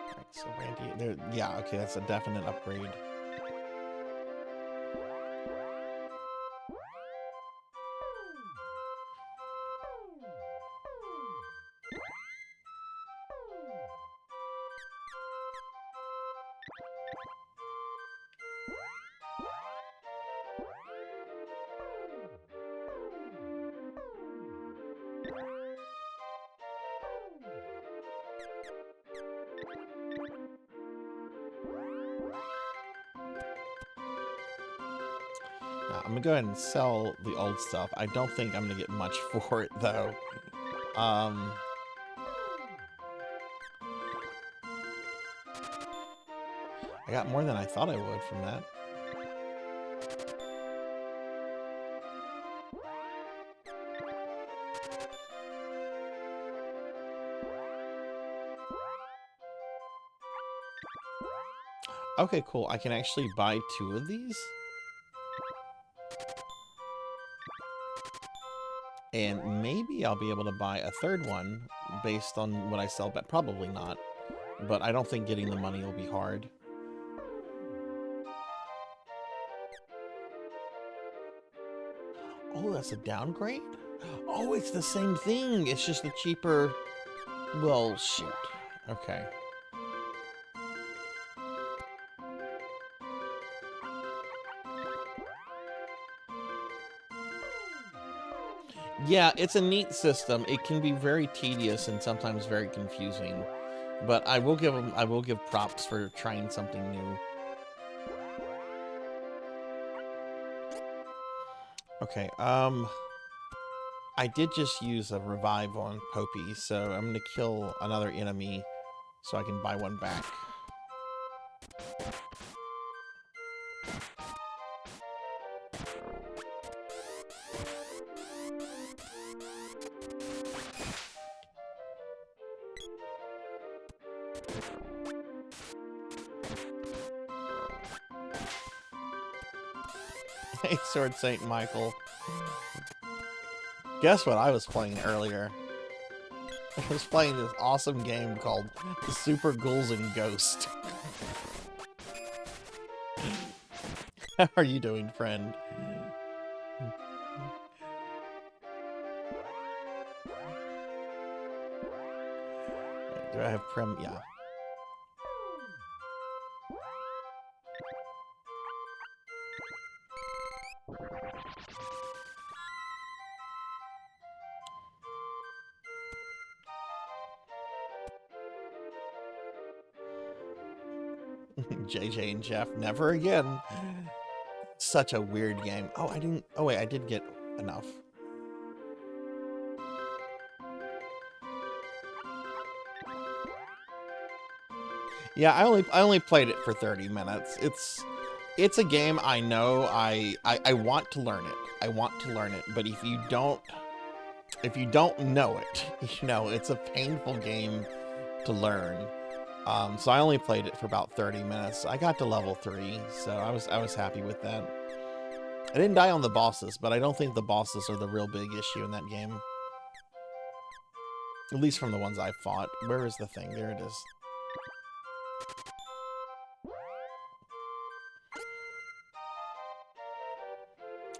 Alright, so Randy, there. Yeah, okay, that's a definite upgrade. I'm gonna go ahead and sell the old stuff. I don't think I'm gonna get much for it though. I got more than I thought I would from that. Okay, cool. I can actually buy 2 of these. And maybe I'll be able to buy a 3rd one based on what I sell, but probably not. But I don't think getting the money will be hard. Oh, that's a downgrade? Oh, it's the same thing. It's just a cheaper... Well, shoot. Okay. Yeah, it's a neat system. It can be very tedious and sometimes very confusing, but I will give props for trying something new. Okay, I did just use a revive on Popey, so I'm gonna kill another enemy so I can buy one back. Hey, Sword Saint Michael. Guess what I was playing earlier? I was playing this awesome game called Super Ghouls and Ghost. How are you doing, friend? Do I have Prem? Yeah. JJ and Jeff, never again. Such a weird game. Oh, I didn't. Oh wait, I did get enough. Yeah, I only played it for 30 minutes. It's a game I know I want to learn it. I want to learn it, but if you don't know it, you know, it's a painful game to learn. So I only played it for about 30 minutes. I got to level 3, so I was happy with that. I didn't die on the bosses, but I don't think the bosses are the real big issue in that game. At least from the ones I've fought. Where is the thing? There it is.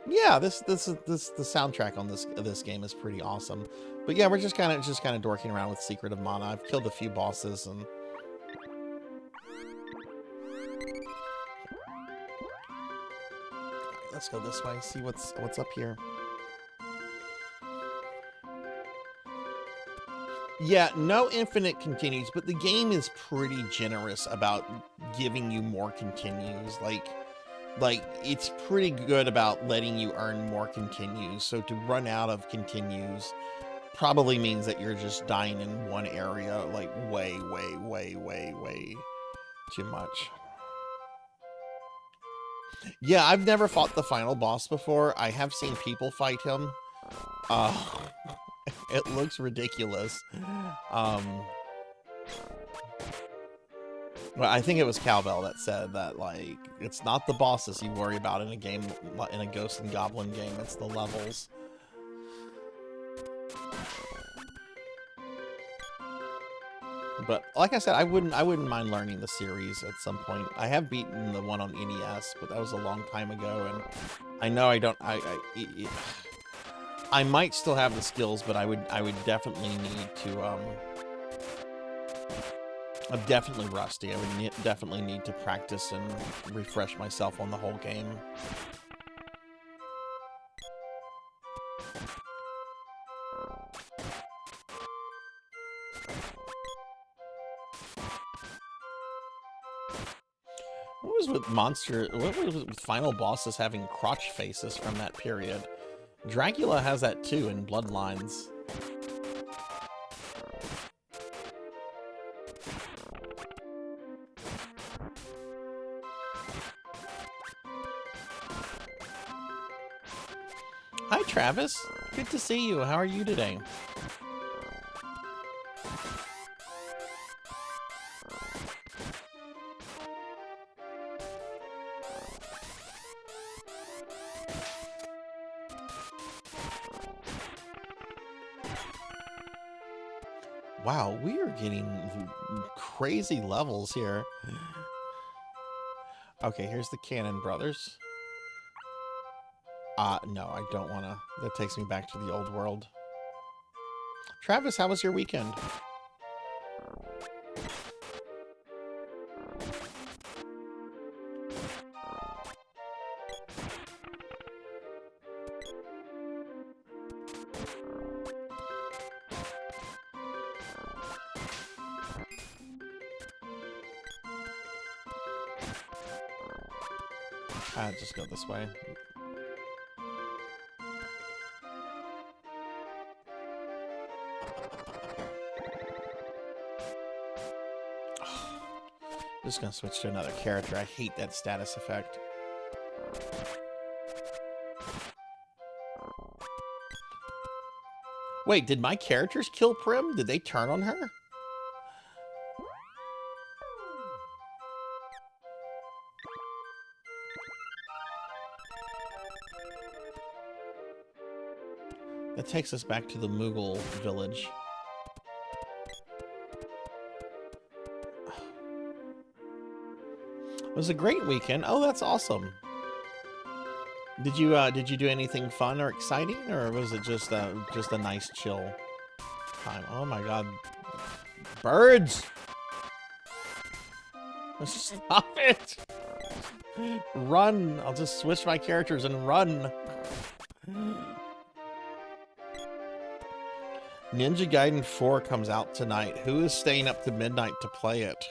Yeah, the soundtrack on this game is pretty awesome. But yeah, we're just kind of dorking around with Secret of Mana. I've killed a few bosses and let's go this way, see what's up here. Yeah, no infinite continues, but the game is pretty generous about giving you more continues. Like it's pretty good about letting you earn more continues. So to run out of continues probably means that you're just dying in one area like way too much. Yeah, I've never fought the final boss before. I have seen people fight him. It looks ridiculous. Well, I think it was Cowbell that said that, like, it's not the bosses you worry about in a game, in a Ghost and Goblin game, it's the levels. But like I said, I wouldn't mind learning the series at some point. I have beaten the one on NES, but that was a long time ago, and I know I might still have the skills, but I would definitely need to I'm definitely rusty. I would definitely need to practice and refresh myself on the whole game. What was with what was with final bosses having crotch faces from that period? Dracula has that too in Bloodlines. Hi, Travis. Good to see you. How are you today? Wow, we are getting crazy levels here. Okay, here's the Cannon Brothers. No, I don't want to. That takes me back to the old world. Travis, how was your weekend? Just go this way. Just gonna switch to another character. I hate that status effect. Wait, did my characters kill Prim? Did they turn on her? That takes us back to the Moogle village. It was a great weekend. Oh, that's awesome. Did you do anything fun or exciting, or was it just a nice chill time? Oh my God, birds! Stop it! Run! I'll just switch my characters and run. Ninja Gaiden 4 comes out tonight. Who is staying up to midnight to play it?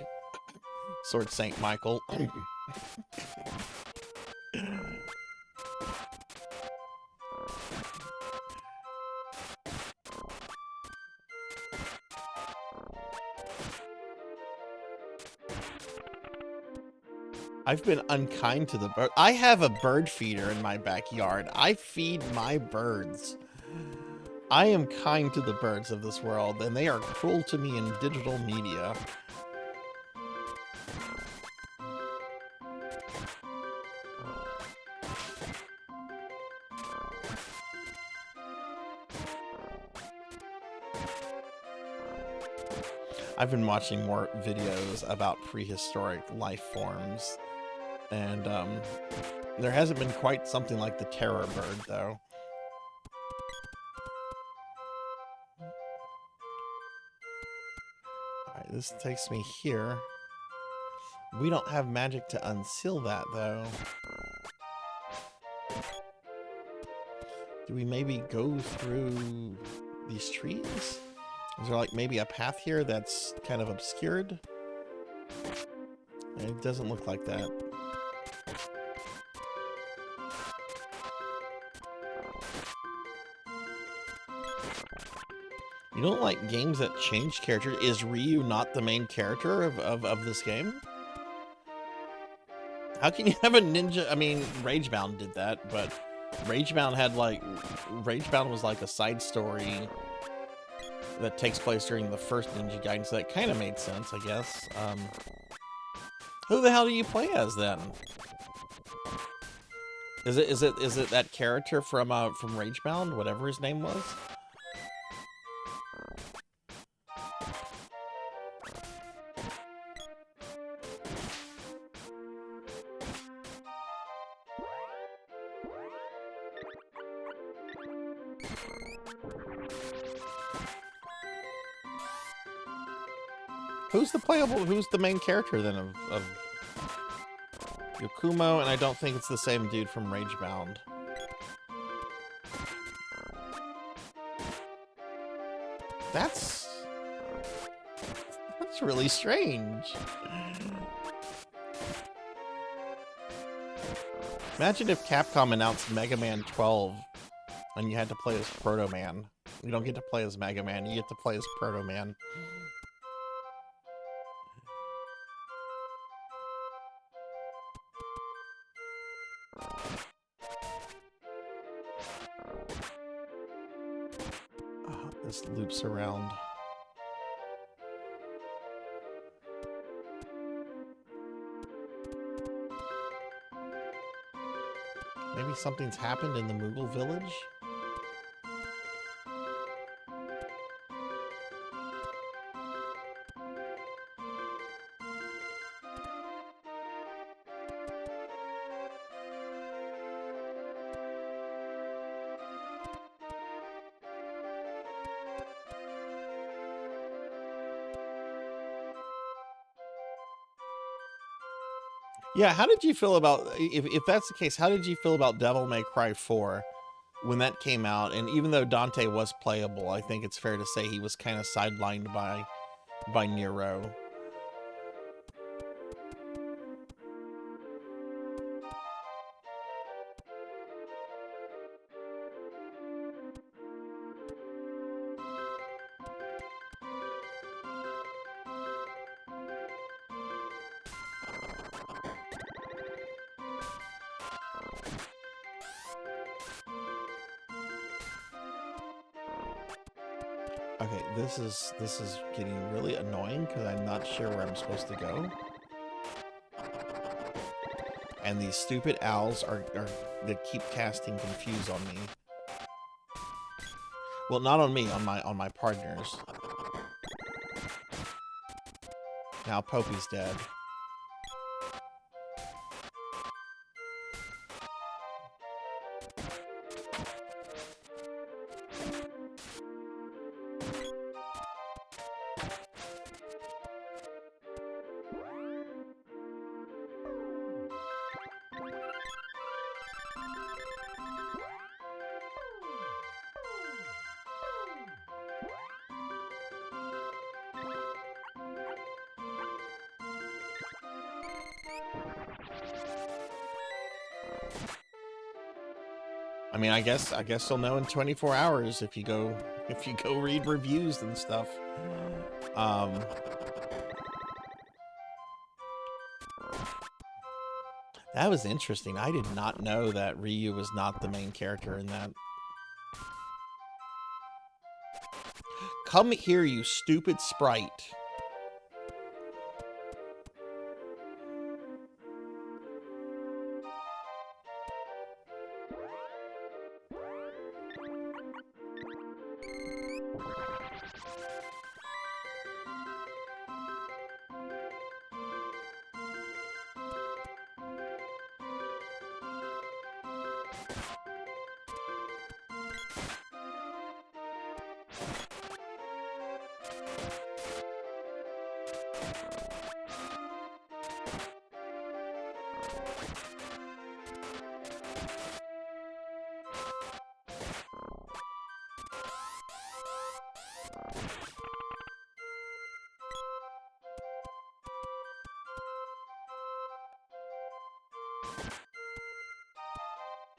Sword Saint Michael. I've been unkind to the bird. I have a bird feeder in my backyard. I feed my birds. I am kind to the birds of this world, and they are cruel to me in digital media. I've been watching more videos about prehistoric life forms, and there hasn't been quite something like the terror bird, though. Alright, this takes me here. We don't have magic to unseal that, though. Do we maybe go through these trees? Is there like maybe a path here that's kind of obscured? It doesn't look like that. You don't like games that change characters? Is Ryu not the main character of this game? How can you have a ninja? I mean, Ragebound did that, but Ragebound was like a side story that takes place during the first Ninja Gaiden, so that kind of made sense, I guess. Who the hell do you play as then? Is it that character from Ragebound, whatever his name was? Who's the main character then of Yakumo, and I don't think it's the same dude from Ragebound. That's really strange. Imagine if Capcom announced Mega Man 12 and you had to play as Proto Man. You don't get to play as Mega Man, you get to play as Proto Man. This loops around. Maybe something's happened in the Moogle village? Yeah, how did you feel about, if that's the case, how did you feel about Devil May Cry 4 when that came out? And even though Dante was playable, I think it's fair to say he was kind of sidelined by Nero. Okay, this is getting really annoying because I'm not sure where I'm supposed to go. And these stupid owls are that keep casting confuse on me. Well, not on me, on my partners. Now Popey's dead. I mean, I guess you'll know in 24 hours if you go read reviews and stuff. That was interesting. I did not know that Ryu was not the main character in that. Come here, you stupid sprite.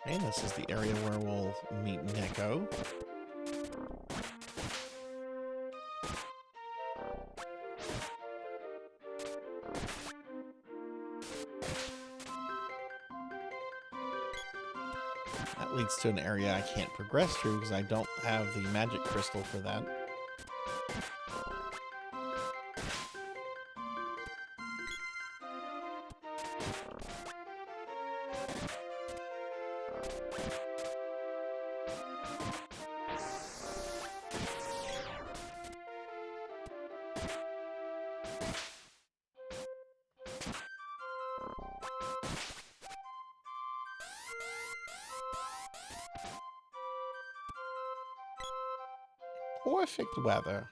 And this is the area where we'll meet Neko. That leads to an area I can't progress through because I don't have the magic crystal for that. Perfect weather.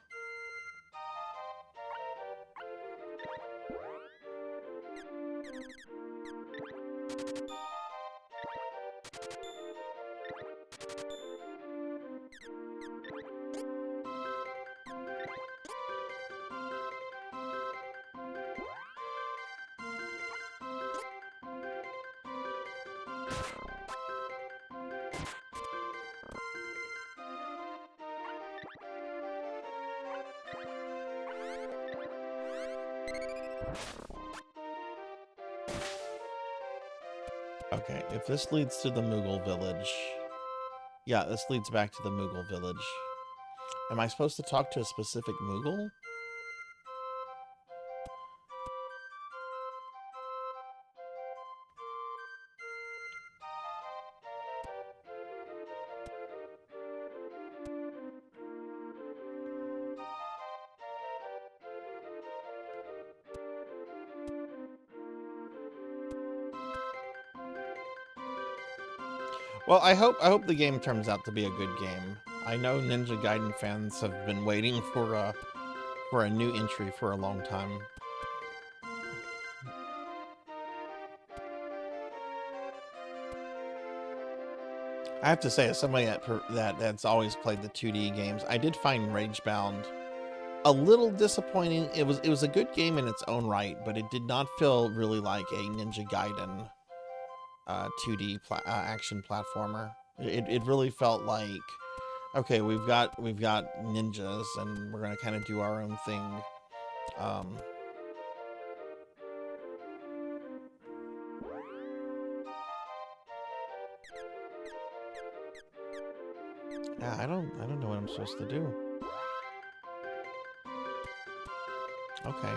Okay, if this leads to the Moogle village... Yeah, this leads back to the Moogle village. Am I supposed to talk to a specific Moogle? Well, I hope the game turns out to be a good game. I know Ninja Gaiden fans have been waiting for a new entry for a long time. I have to say, as somebody that's always played the 2D games, I did find Ragebound a little disappointing. It was a good game in its own right, but it did not feel really like a Ninja Gaiden 2D action platformer. It really felt like, okay, we've got ninjas and we're gonna kind of do our own thing. Yeah, I don't know what I'm supposed to do. Okay,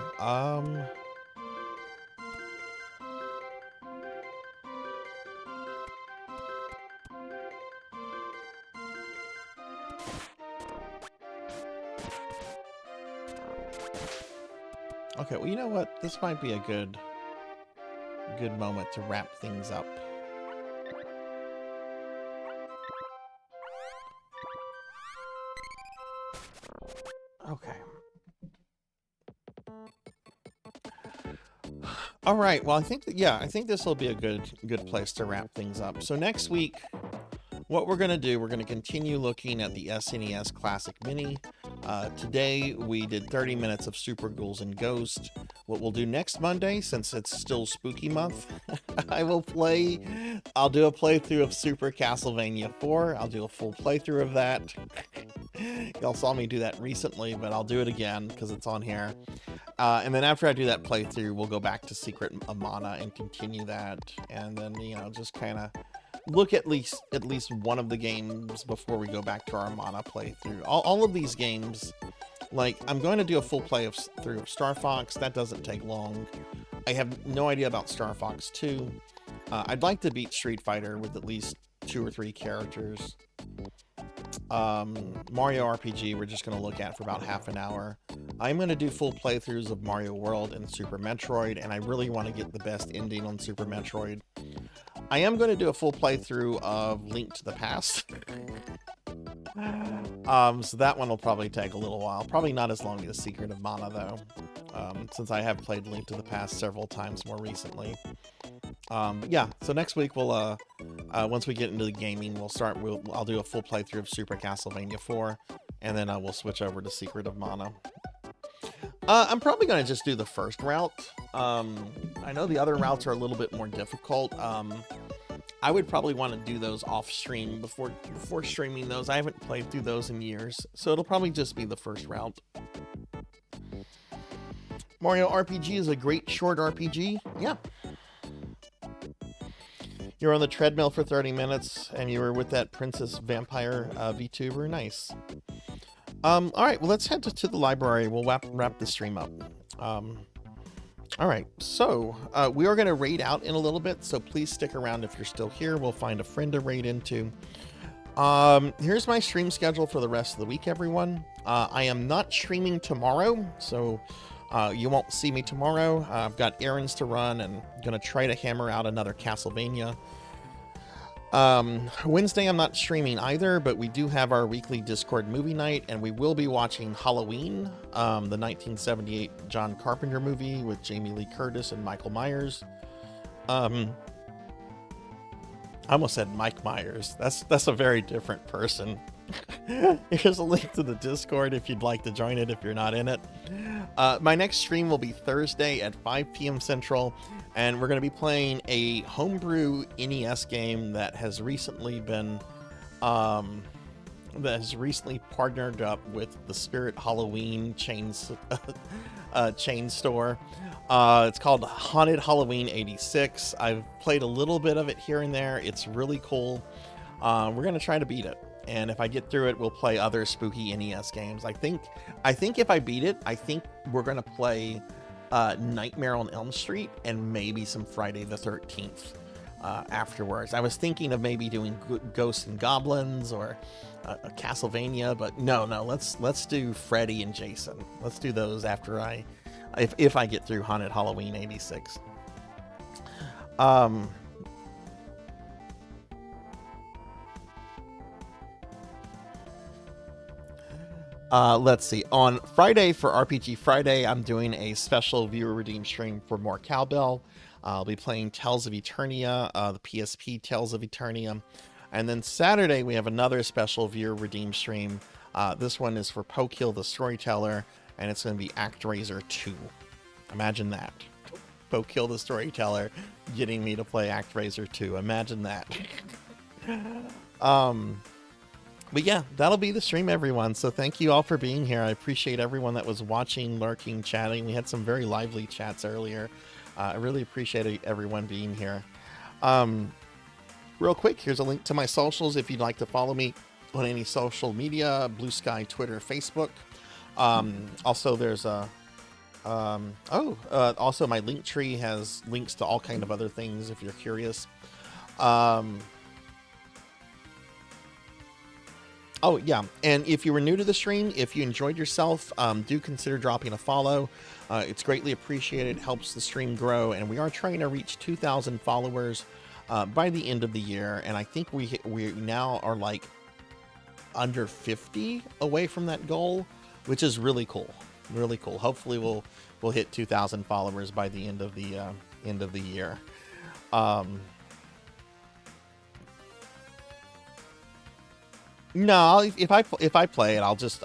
okay, well, you know what? This might be a good moment to wrap things up. Okay. All right. Well, I think this will be a good place to wrap things up. So next week, what we're gonna do, we're gonna continue looking at the SNES Classic Mini. Today we did 30 minutes of Super Ghouls and Ghost. What we'll do next Monday, since it's still spooky month, I'll do a playthrough of Super Castlevania 4. I'll do a full playthrough of that. Y'all saw me do that recently, but I'll do it again because it's on here. And then after I do that playthrough, we'll go back to Secret of Mana and continue that. And then, just kind of look at least one of the games before we go back to our Mana playthrough. All of these games, like, I'm going to do a full through of Star Fox. That doesn't take long. I have no idea about Star Fox 2. I'd like to beat Street Fighter with at least 2 or 3 characters. Mario RPG, we're just going to look at for about half an hour. I'm going to do full playthroughs of Mario World and Super Metroid, and I really want to get the best ending on Super Metroid. I am going to do a full playthrough of Link to the Past. So that one will probably take a little while. Probably not as long as Secret of Mana, though, since I have played Link to the Past several times more recently. But yeah, so next week we'll once we get into the gaming, I'll do a full playthrough of Super Castlevania 4, and then we'll switch over to Secret of Mana. I'm probably going to just do the first route. I know the other routes are a little bit more difficult. I would probably want to do those off stream before streaming those. I haven't played through those in years, so it'll probably just be the first route. Mario RPG is a great short RPG. Yeah. You're on the treadmill for 30 minutes, and you were with that Princess Vampire VTuber. Nice. All right, well, let's head to the library. We'll wrap the stream up. All right, so we are going to raid out in a little bit, so please stick around if you're still here. We'll find a friend to raid into. Here's my stream schedule for the rest of the week, everyone. I am not streaming tomorrow, so you won't see me tomorrow. I've got errands to run and going to try to hammer out another Castlevania. Wednesday I'm not streaming either, but we do have our weekly Discord movie night, and we will be watching Halloween, the 1978 John Carpenter movie with Jamie Lee Curtis and Michael Myers. I almost said Mike Myers. That's a very different person. Here's a link to the Discord if you'd like to join it if you're not in it. My next stream will be Thursday at 5 p.m. Central, and we're going to be playing a homebrew NES game that has recently been partnered up with the Spirit Halloween chain store. It's called Haunted Halloween 86. I've played a little bit of it here and there. It's really cool. We're going to try to beat it. And if I get through it, we'll play other spooky NES games. I think if I beat it, I think we're going to play Nightmare on Elm Street and maybe some Friday the 13th afterwards. I was thinking of maybe doing Ghosts and Goblins or a Castlevania, but no, let's do Freddy and Jason. Let's do those after if I get through Haunted Halloween 86. Let's see. On Friday for RPG Friday, I'm doing a special viewer redeem stream for more Cowbell. I'll be playing Tales of Eternia, the PSP Tales of Eternia. And then Saturday, we have another special viewer redeem stream. This one is for Pokill the Storyteller, and it's going to be ActRaiser 2. Imagine that. Pokill the Storyteller getting me to play ActRaiser 2. Imagine that. But yeah, that'll be the stream, everyone. So thank you all for being here. I appreciate everyone that was watching, lurking, chatting. We had some very lively chats earlier. I really appreciate everyone being here. Real quick, here's a link to my socials if you'd like to follow me on any social media, Blue Sky, Twitter, Facebook. Also, there's also my link tree has links to all kind of other things if you're curious. Oh, yeah. And if you were new to the stream, if you enjoyed yourself, do consider dropping a follow. It's greatly appreciated. It helps the stream grow. And we are trying to reach 2,000 followers by the end of the year. And I think we now are like under 50 away from that goal, which is really cool. Really cool. Hopefully we'll hit 2,000 followers by the end of the year. No, if I play it, I'll just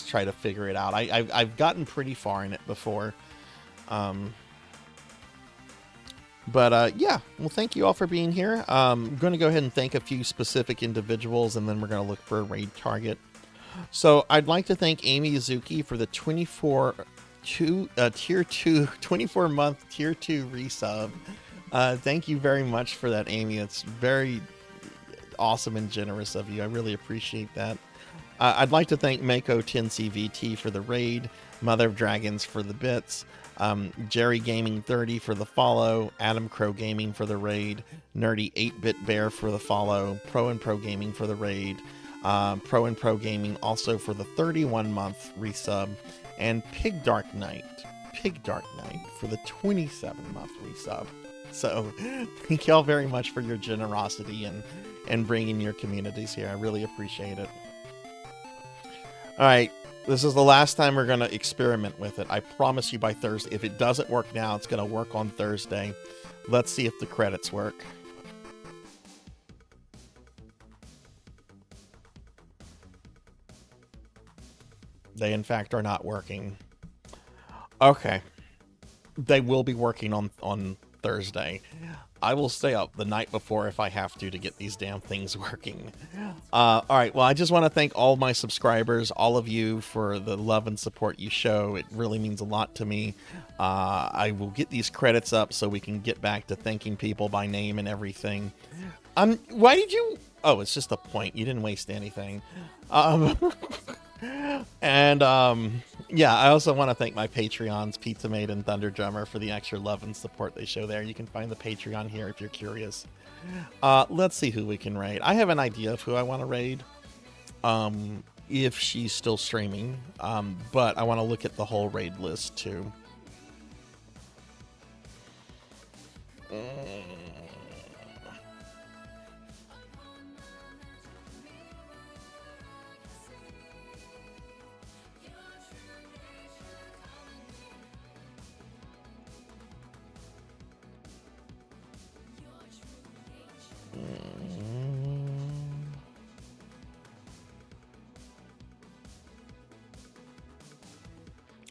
try to figure it out. I've gotten pretty far in it before, but yeah. Well, thank you all for being here. I'm going to go ahead and thank a few specific individuals, and then we're going to look for a raid target. So I'd like to thank Amy Azuki for the 24-month tier 2 resub. Thank you very much for that, Amy. It's very awesome and generous of you. I really appreciate that. I'd like to thank Mako 10CVT for the raid, Mother of Dragons for the bits, Jerry Gaming 30 for the follow, Adam Crow Gaming for the raid, Nerdy 8-Bit Bear for the follow, Pro and Pro Gaming for the raid, Pro and Pro Gaming also for the 31-month resub, and Pig Dark Knight for the 27-month resub. So thank y'all very much for your generosity and bringing your communities here. I really appreciate it. All right, this is the last time we're going to experiment with it. I promise you by Thursday. If it doesn't work now, it's going to work on Thursday. Let's see if the credits work. They, in fact, are not working. Okay. They will be working on Thursday. I will stay up the night before if I have to get these damn things working. All right. Well, I just want to thank all my subscribers, all of you, for the love and support you show. It really means a lot to me. I will get these credits up so we can get back to thanking people by name and everything. Why did you... Oh, it's just a point. You didn't waste anything. And Yeah, I also want to thank my Patreons, Pizza Maid and Thunder Drummer, for the extra love and support they show there. You can find the Patreon here if you're curious. Let's see who we can raid. I have an idea of who I want to raid, if she's still streaming, but I want to look at the whole raid list too.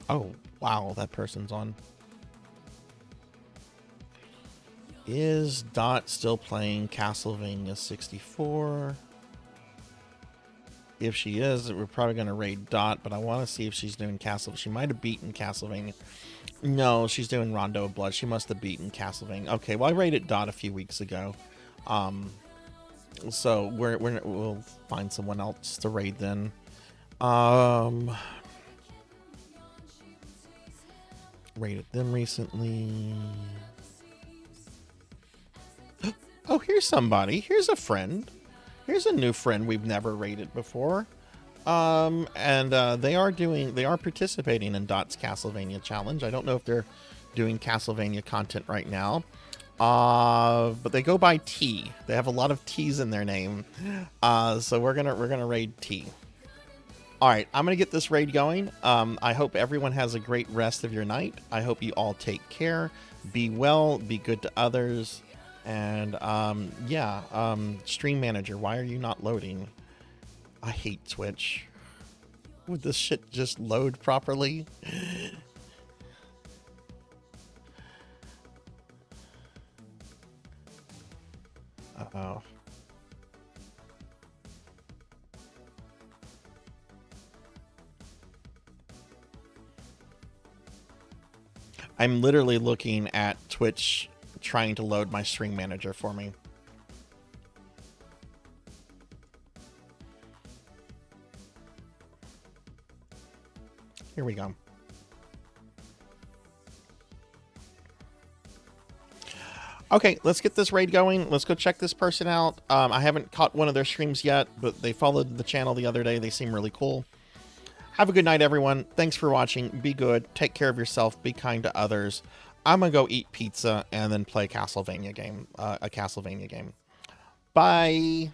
Oh, wow, that person's on. Is Dot still playing Castlevania 64? If she is, we're probably going to raid Dot, but I want to see if she's doing Castlevania. She might have beaten Castlevania. No, she's doing Rondo of Blood. She must have beaten Castlevania. Okay, well, I raided Dot a few weeks ago. So we'll find someone else to raid then. Raided them recently. Oh, here's somebody. Here's a friend. Here's a new friend we've never raided before. They are participating in Dot's Castlevania challenge. I don't know if they're doing Castlevania content right now. But they go by T. They have a lot of T's in their name. So we're gonna raid T. All right, I'm gonna get this raid going. I hope everyone has a great rest of your night. I hope you all take care, be well, be good to others, and Stream Manager, why are you not loading? I hate Twitch. Would this shit just load properly? Uh-oh. I'm literally looking at Twitch trying to load my Stream Manager for me. Here we go. Okay, let's get this raid going. Let's go check this person out. I haven't caught one of their streams yet, but they followed the channel the other day. They seem really cool. Have a good night, everyone. Thanks for watching. Be good. Take care of yourself. Be kind to others. I'm going to go eat pizza and then play a Castlevania game. Bye.